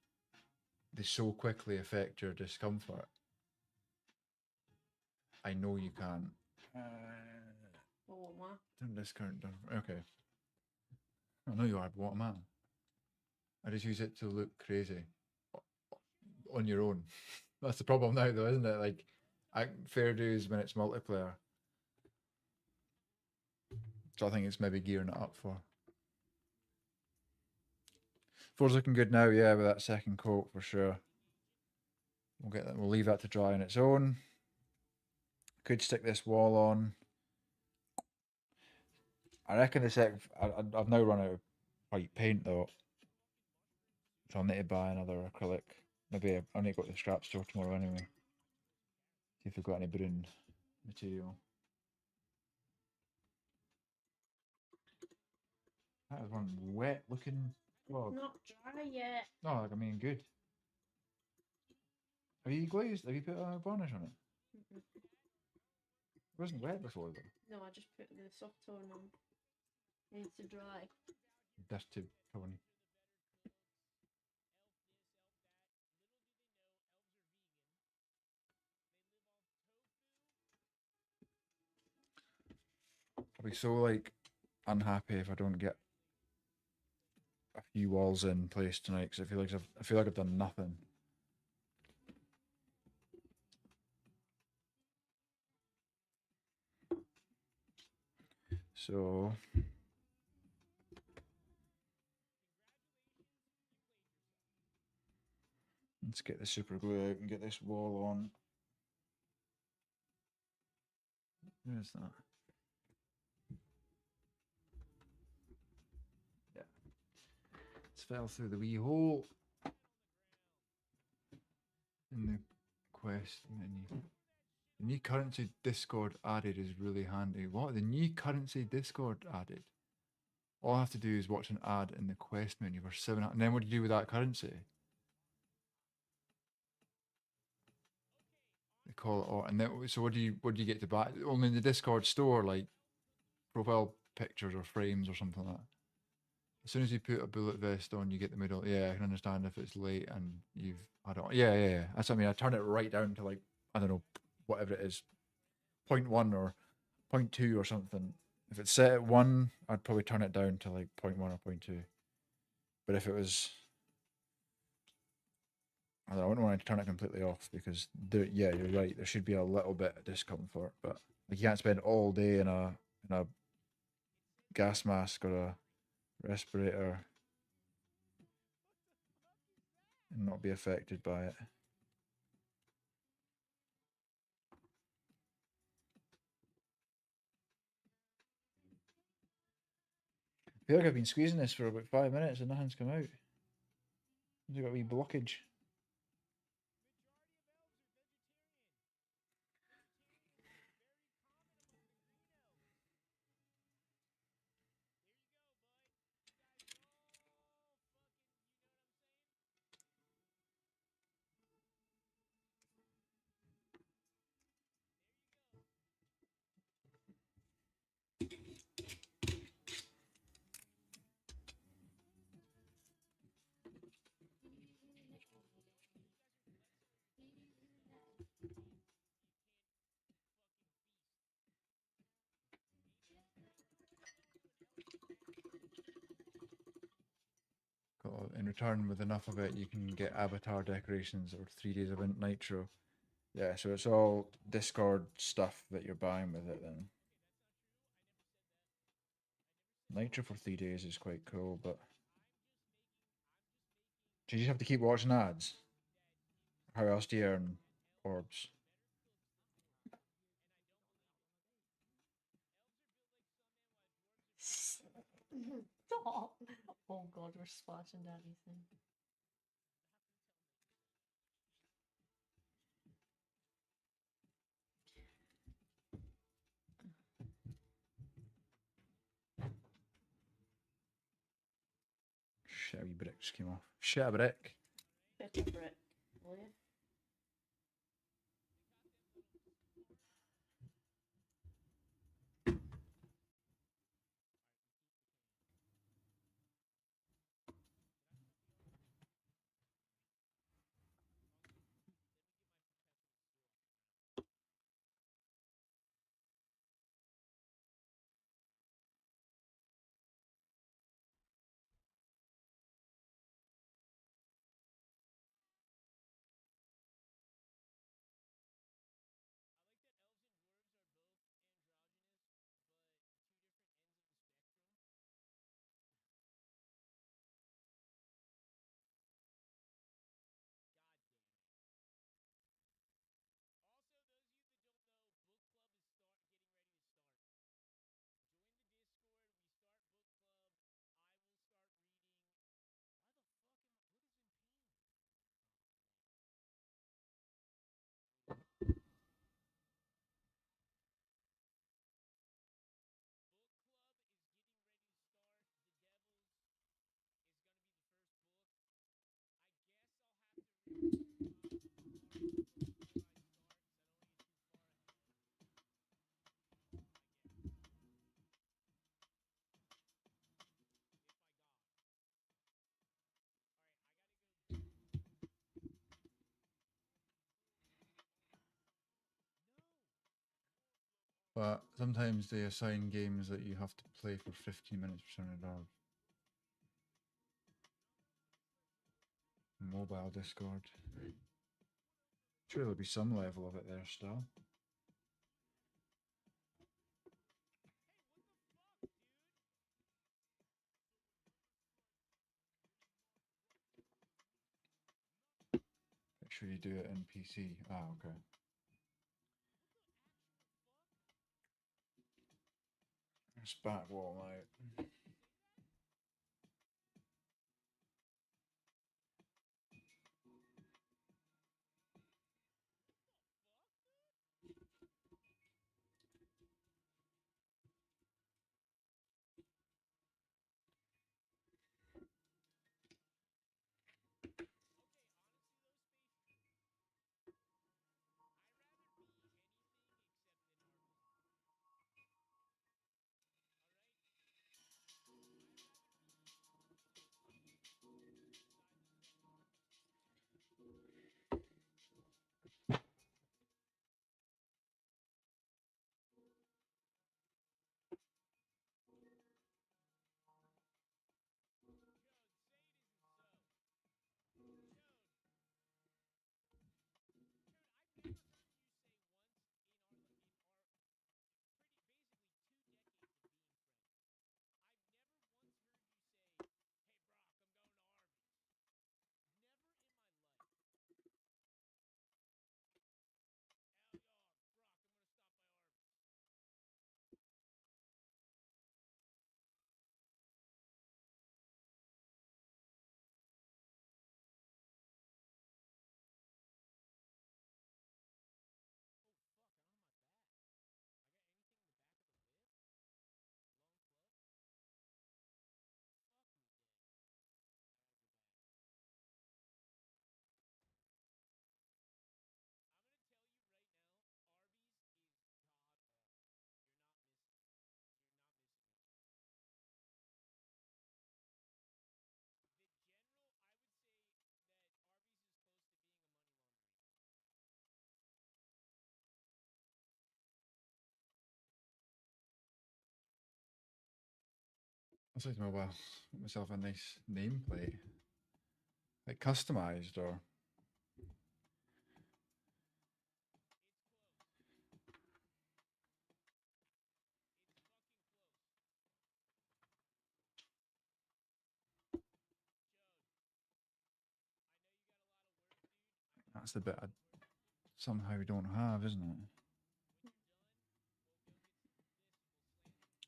they so quickly affect your discomfort? I know you can. Oh, man. Don't discount. Okay. I know you are, but what am I? I just use it to look crazy on your own. That's the problem now, though, isn't it? Like, fair dues when it's multiplayer. So I think it's maybe gearing it up for. Floor's looking good now, yeah, with that second coat for sure. We'll get that. We'll leave that to dry on its own. Could stick this wall on. I reckon the second. I've now run out of white paint though, so I'll need to buy another acrylic. Maybe I'll need to go to the scrap store tomorrow anyway. See if we've got any brune material. That was one wet looking vlog. Not dry yet. No, like, I mean, good. Have you glazed? Have you put a varnish on it? Mm-mm. It wasn't wet before though. No, I just put the soft tone on. It needs to dry. That's too probably. I'll be so like unhappy if I don't get a few walls in place tonight because I feel like I've done nothing. So let's get the super glue out and get this wall on. Where's that? Yeah. It's fell through the wee hole in the quest menu. The new currency Discord added is really handy. What? The new currency Discord added? All I have to do is watch an ad in the quest menu for 7. And then what do you do with that currency? They call it, or and then so what do you get to buy? Only in the Discord store, like profile pictures or frames or something like that. As soon as you put a bullet vest on, you get the middle. Yeah, I can understand if it's late and you've had it on. Yeah. That's what I mean. I turn it right down to like, I don't know, whatever it is, 0.1 or 0.2 or something. If it's set at 1, I'd probably turn it down to like 0.1 or 0.2. But if it was, I don't know, I wouldn't want to turn it completely off because yeah, you're right. There should be a little bit of discomfort, but like you can't spend all day in a gas mask or a respirator and not be affected by it. I feel like I've been squeezing this for about 5 minutes and nothing's come out. There's got a wee blockage. In return, with enough of it, you can get avatar decorations or 3 days of nitro. Yeah, so it's all Discord stuff that you're buying with it then. Nitro for 3 days is quite cool, but do you just have to keep watching ads? How else do you earn orbs? Stop. Oh god, we're splashing Daddy's thing. Shit, a wee brick just came off. Shit, a brick. Bit of brick, will you? But sometimes they assign games that you have to play for 15 minutes for $700. Mobile Discord. Sure, there'll be some level of it there still. Make sure you do it in PC. Ah, okay. It's back wall out. I was like, well, get myself a nice nameplate. Like customized or. That's the bit I somehow we don't have, isn't it?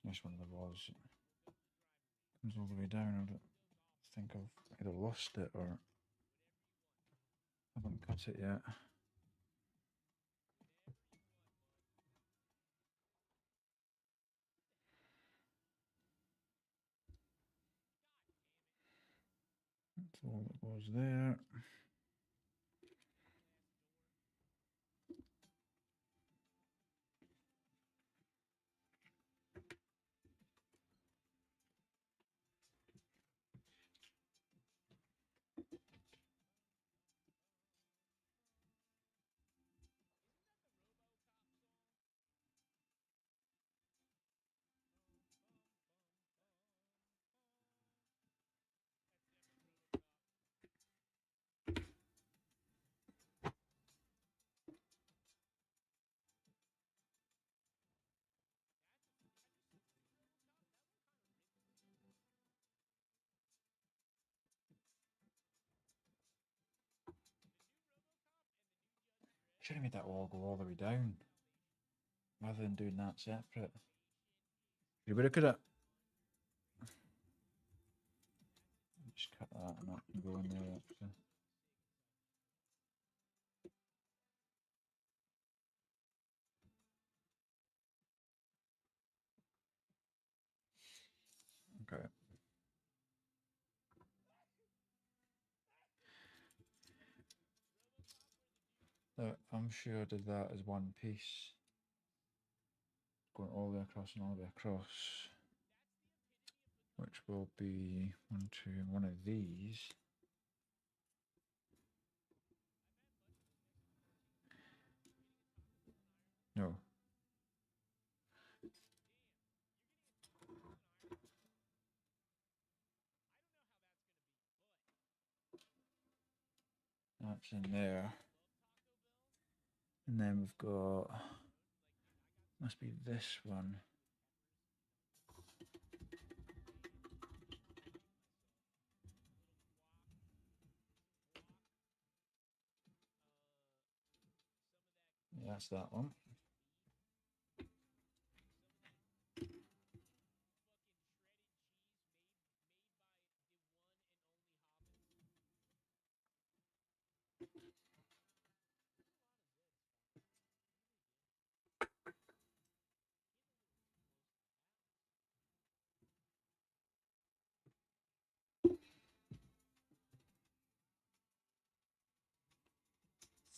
This one there was. Comes all the way down. I think I've either lost it or haven't cut it yet. That's all that was there. Should have made that wall go all the way down rather than doing that separate. You would have could have. Just cut that and that can go in there. Actually. Okay. I'm sure I did that as one piece. Going all the way across and all the way across. Which will be one of these. No. That's in there. And then we've got, must be this one. Yeah, that's that one.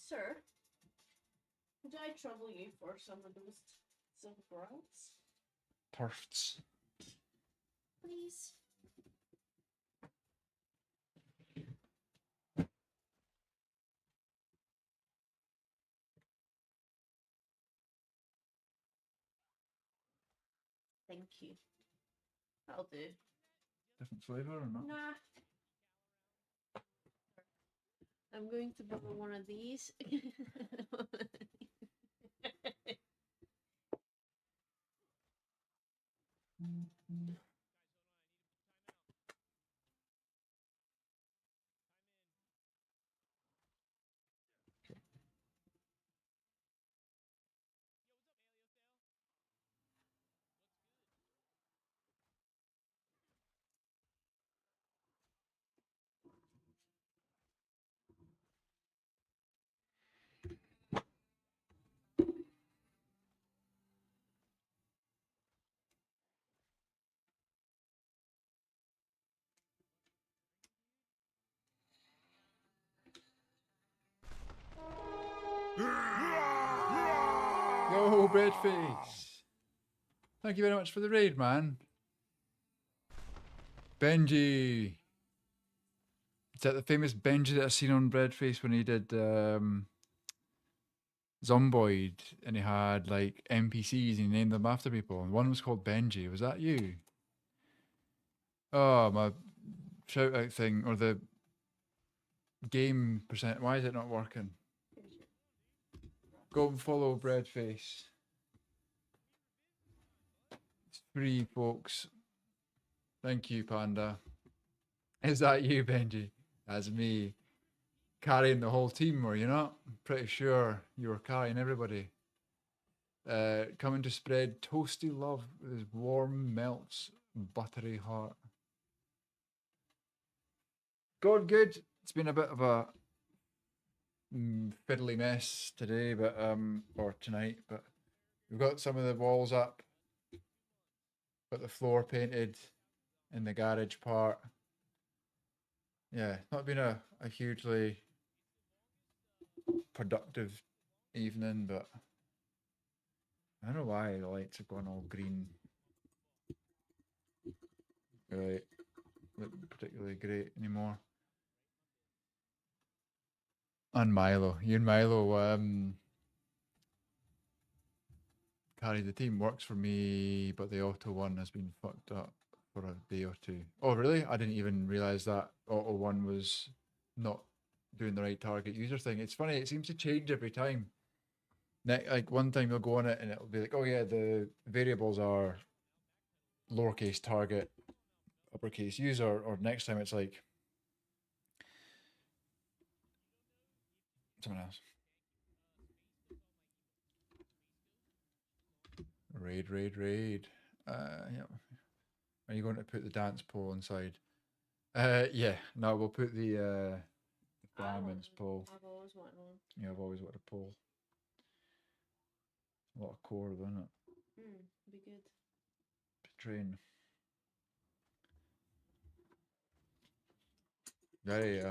Sir, could I trouble you for some of those Zomboids? Turfts. Please. Thank you. That'll do. Different flavour or not? Nah. I'm going to borrow one of these. Yo, Breadface! Thank you very much for the raid, man. Benji! Is that the famous Benji that I seen on Breadface when he did Zomboid and he had like NPCs and he named them after people and one was called Benji. Was that you? Oh, my shout out thing or the game percent. Why is it not working? Go and follow Breadface. It's free, folks. Thank you, Panda. Is that you, Benji? That's me. carrying the whole team, were you not? I'm pretty sure you were carrying everybody. Coming to spread toasty love with his warm melts buttery heart. Going good. It's been a bit of a fiddly mess today, but or tonight, but we've got some of the walls up, got the floor painted in the garage part. Yeah, not been a hugely productive evening, but I don't know why the lights have gone all green. Right, look particularly great anymore. And Milo, you and Milo carry the team. Works for me, but the auto one has been fucked up for a day or two. Oh really? I didn't even realize that auto one was not doing the right target user thing. It's funny, it seems to change every time. Like one time you'll go on it and it'll be like, oh yeah, the variables are lowercase target, uppercase user, or next time it's like someone else. Raid. Yeah. Are you going to put the dance pole inside? Yeah. No, we'll put the fireman's pole. I've always wanted one. Yeah, I've always wanted a pole. A lot of cord, isn't it? Be good. Train. Very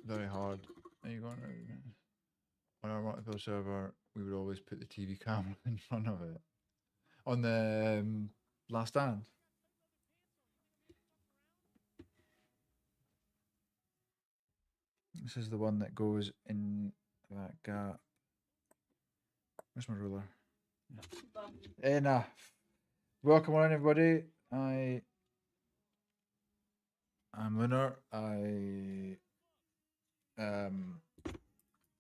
very hard. Are you going to, on our multiplayer server, we would always put the TV camera in front of it. On the Last Stand. This is the one that goes in that gap. Where's my ruler? Enough. Welcome on everybody. I'm Lunar. I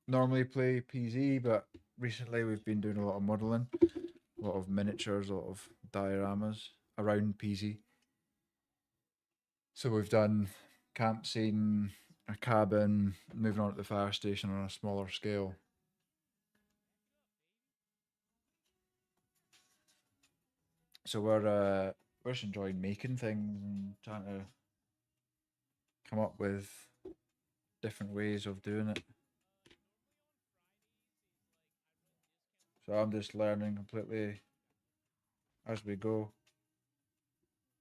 normally play PZ, but recently we've been doing a lot of modelling, a lot of miniatures, a lot of dioramas around PZ. So we've done camp scene, a cabin, moving on to the fire station on a smaller scale. So we're just enjoying making things and trying to come up with different ways of doing it. So I'm just learning completely as we go.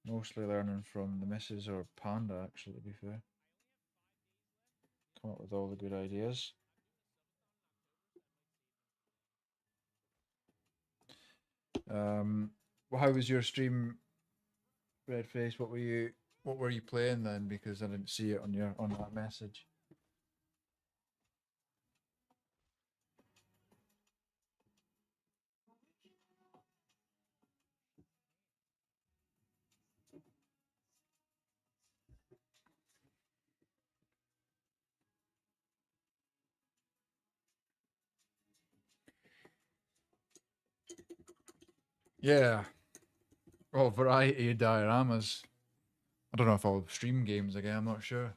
Mostly learning from the missus or Panda, actually, to be fair. Come up with all the good ideas. Well, how was your stream, Redface? What were you playing then? Because I didn't see it on that message. Yeah. Well, variety of dioramas. I don't know if I'll stream games again, I'm not sure.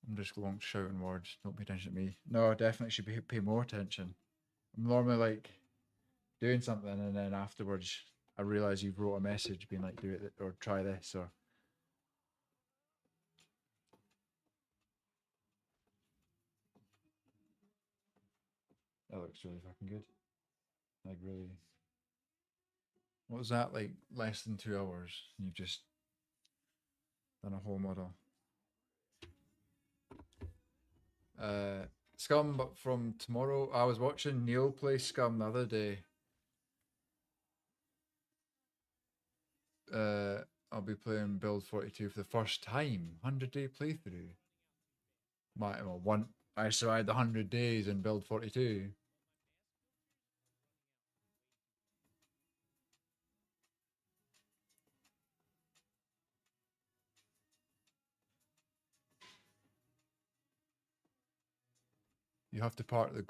I'm just going shouting words, don't pay attention to me. No, I definitely should pay more attention. I'm normally like doing something and then afterwards I realise you've wrote a message being like, do it or try this or... That looks really fucking good. Like really... What was that, like less than 2 hours? And you've just done a whole model. Scum, but from tomorrow. I was watching Neil play Scum the other day. I'll be playing Build 42 for the first time. 100-day playthrough. I survived the 100 days in Build 42. You have to park the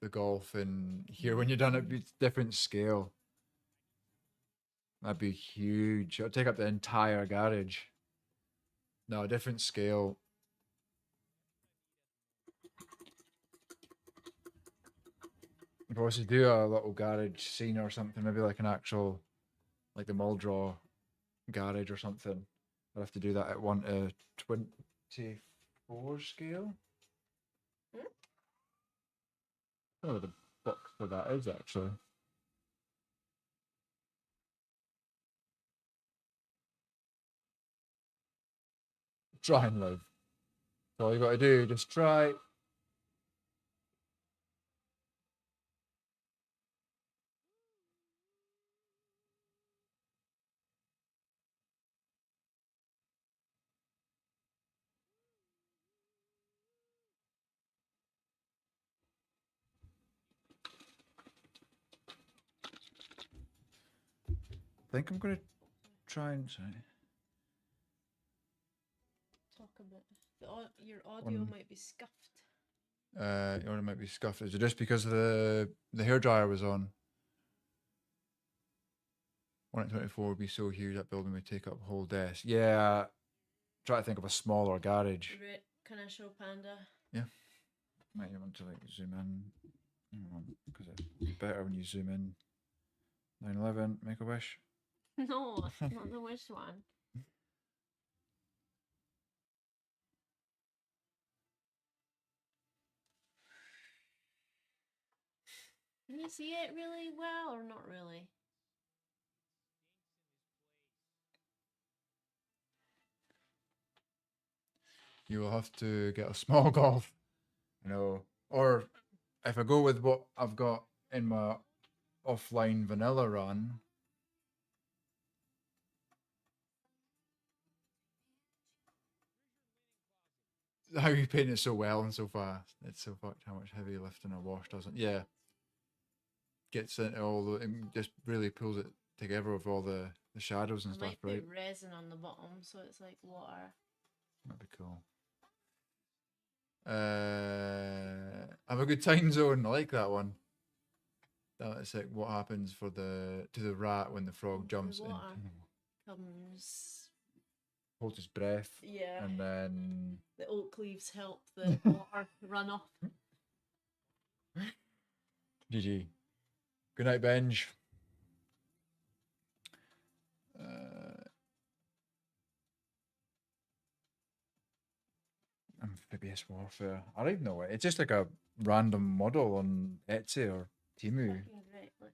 golf in here when you're done. It'd be different scale. That'd be huge. It'll take up the entire garage. No, different scale. If I was to do a little garage scene or something, maybe like an actual, like the Muldrow garage or something, I'd have to do that at 1 to 24 scale. I don't know what the book for that is actually. Try and live. That's all you got to do. Just try. I think I'm gonna try and sorry. Talk a bit. Your audio One- might be scuffed. Or it might be scuffed. Is it just because the hairdryer was on? 124 would be so huge that building would take up a whole desk. Yeah. Try to think of a smaller garage. Can I show Panda? Might you want to like zoom in? Because it's better when you zoom in. 9/11, Make a Wish. No, not the wish one. Can you see it really well or not really? You will have to get a small golf. Or if I go with what I've got in my offline vanilla run. How you paint it so well and so fast. It's so fucked how much heavy lifting a wash doesn't. Yeah. Gets into all the, it just really pulls it together with all the shadows and I stuff, might right? put resin on the bottom so it's like water. That'd be cool. Have a good time zone. I like that one. That's like what happens to the rat when the frog jumps in. water comes. Holds his breath. Yeah. And then The oak leaves help the water run off. GG. Good night, Benj. Amphibious warfare. I don't even know it. It's just like a random model on Etsy or Temu. Fucking great, look.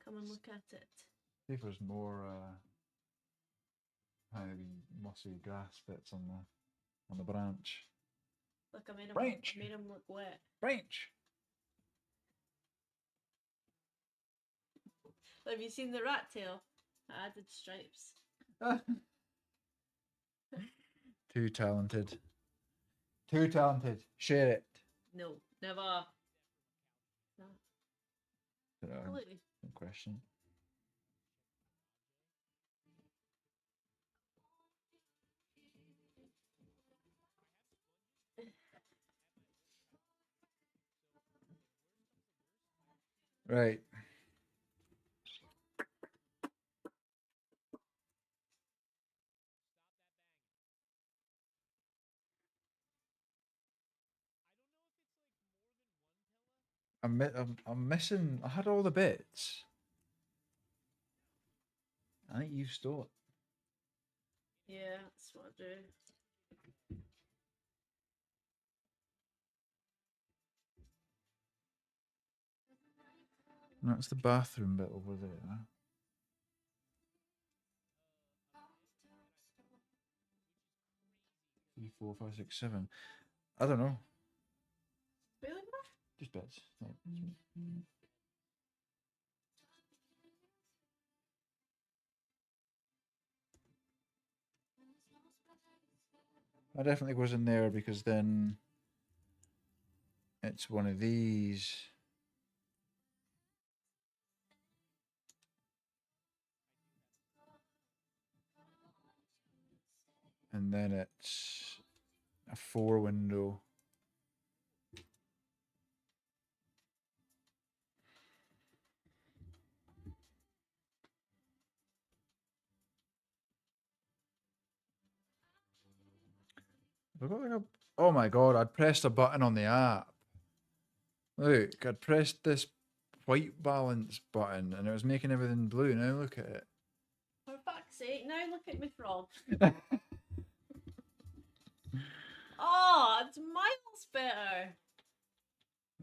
Come and look at it. See if there's more mossy grass bits on the branch. Look, I made Branch. him look wet. Branch. Have you seen the rat tail? I added stripes. Too talented. Too talented. Share it. No, never. No. Absolutely. No question. Right. I'm missing. I had all the bits. I think you stole it. Yeah, that's what I do. That's the bathroom bit over there. 3, 4, 5, 6, 7. I don't know. Really? Just bits. I definitely was in there because then it's one of these. And then it's a 4 window. Have I got like a... Oh my god, I'd pressed a button on the app. Look, I'd pressed this white balance button and it was making everything blue. Now look at it. For fuck's sake, now look at me frog. Oh, it's miles better.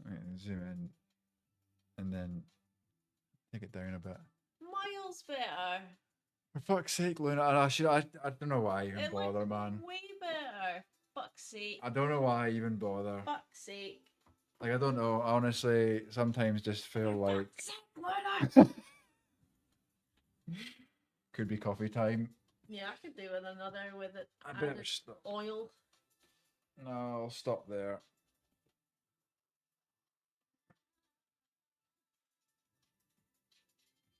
Wait, zoom in. And then take it down a bit. Miles better. For fuck's sake, Luna, I don't know why I even It bother, looked man. way better. Fuck's sake. I don't know why I even bother. Fuck's sake. Like, I don't know. I honestly sometimes just feel like... Fuck's sake, Luna. Could be coffee time. Yeah, I could do with another with it. I better added stop. oil. No, I'll stop there.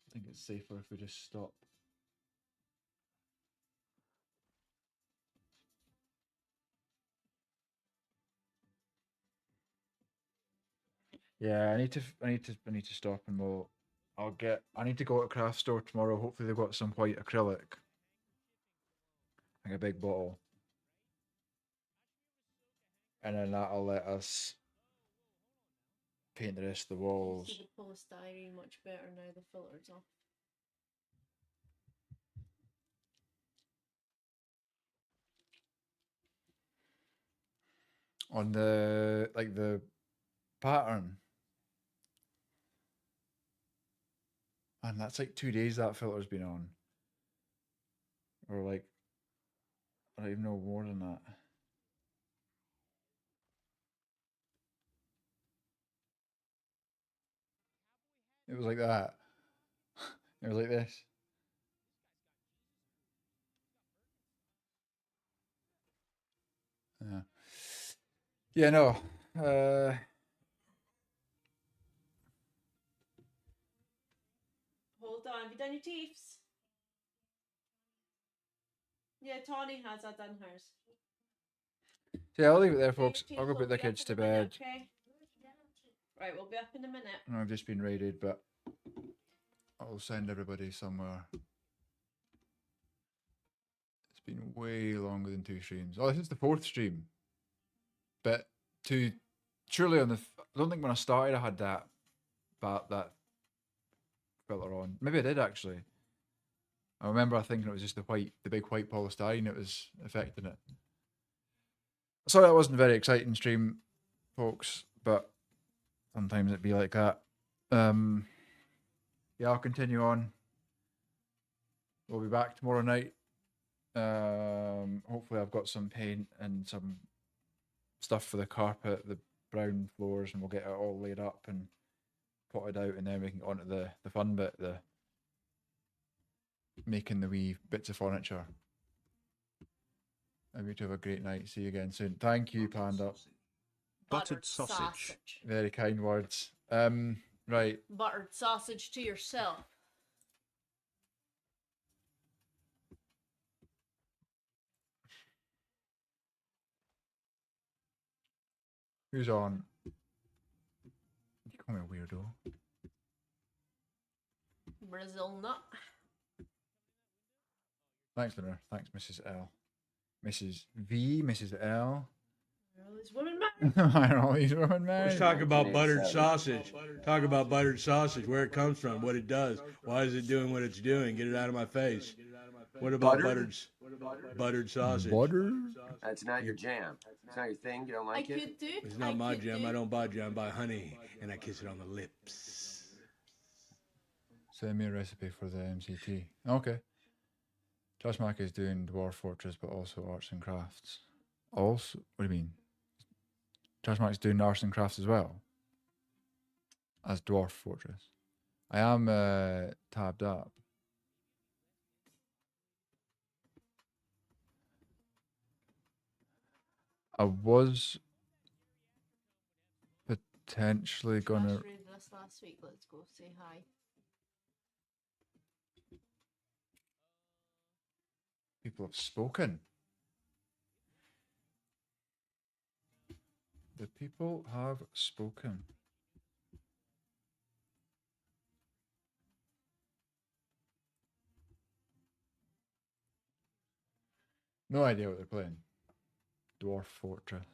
I think it's safer if we just stop. Yeah, I need to stop and I need to go to a craft store tomorrow. Hopefully they've got some white acrylic. Like a big bottle. And then that'll let us paint the rest of the walls. See the polystyrene much better now the filter's off. On the pattern. And that's like 2 days that filter's been on. Or like, I don't even know, more than that. It was like that. It was like this. Yeah. Yeah, no. Hold on, have you done your teeths? Yeah, Tawny has. I done hers. So yeah, I'll leave it there, Okay, your folks. teeth I'll go will put the be up kids in to a minute, bed. okay? Right, we'll be up in a minute. I've just been raided, but I'll send everybody somewhere. It's been way longer than 2 streams. Oh, this is the 4th stream. But surely on the... I don't think when I started I had that filter on. Maybe I did actually. I remember thinking it was just the big white polystyrene that was affecting it. Sorry that wasn't a very exciting stream, folks, but sometimes it'd be like that. Yeah, I'll continue on. We'll be back tomorrow night. Hopefully I've got some paint and some stuff for the carpet, the brown floors, and we'll get it all laid up and potted out, and then we can get on to the fun bit, the making the wee bits of furniture. I hope you have a great night. See you again soon. Thank you, Panda. Buttered sausage. Very kind words. Right. Buttered sausage to yourself. Who's on? You call me a weirdo. Brazil nut. Thanks, Luna. Thanks, Mrs. L. Mrs. V, Mrs. L. All these women married. Why are all these women married? Let's talk about buttered sausage. Talk about buttered sausage, where it comes from, what it does. Why is it doing what it's doing? Get it out of my face. What about buttered sausage? Butter? That's not your jam. It's not your thing. You don't I like it. could do. It's not my jam. I don't buy jam. I buy honey, and I kiss it on the lips. Send me a recipe for the MCT. Okay. Josh Mack is doing Dwarf Fortress, but also arts and crafts. Also, what do you mean? Josh Mack's doing arts and crafts as well as Dwarf Fortress. I am tabbed up. I was potentially gonna. Smash raided us last week. Let's go say hi. People have spoken. The people have spoken. No idea what they're playing. Dwarf Fortress.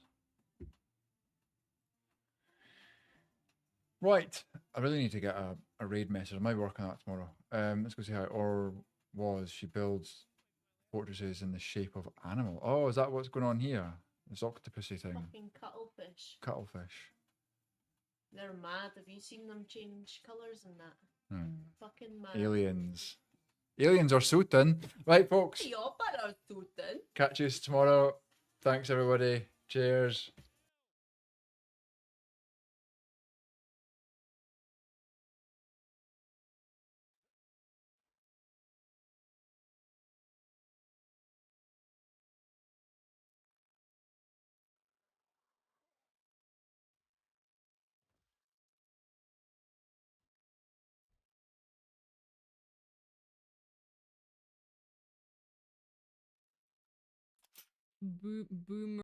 Right, I really need to get a raid message. I might work on that tomorrow. Let's go see how or was. She builds fortresses in the shape of animal. Oh, is that what's going on here? This octopusy thing. Fucking cuttlefish. Cuttlefish. They're mad. Have you seen them change colours and that? Fucking mad. Aliens. Aliens are suiting. Right, folks. Ja, bara soten. Catch you tomorrow. Thanks, everybody. Cheers. Boomer.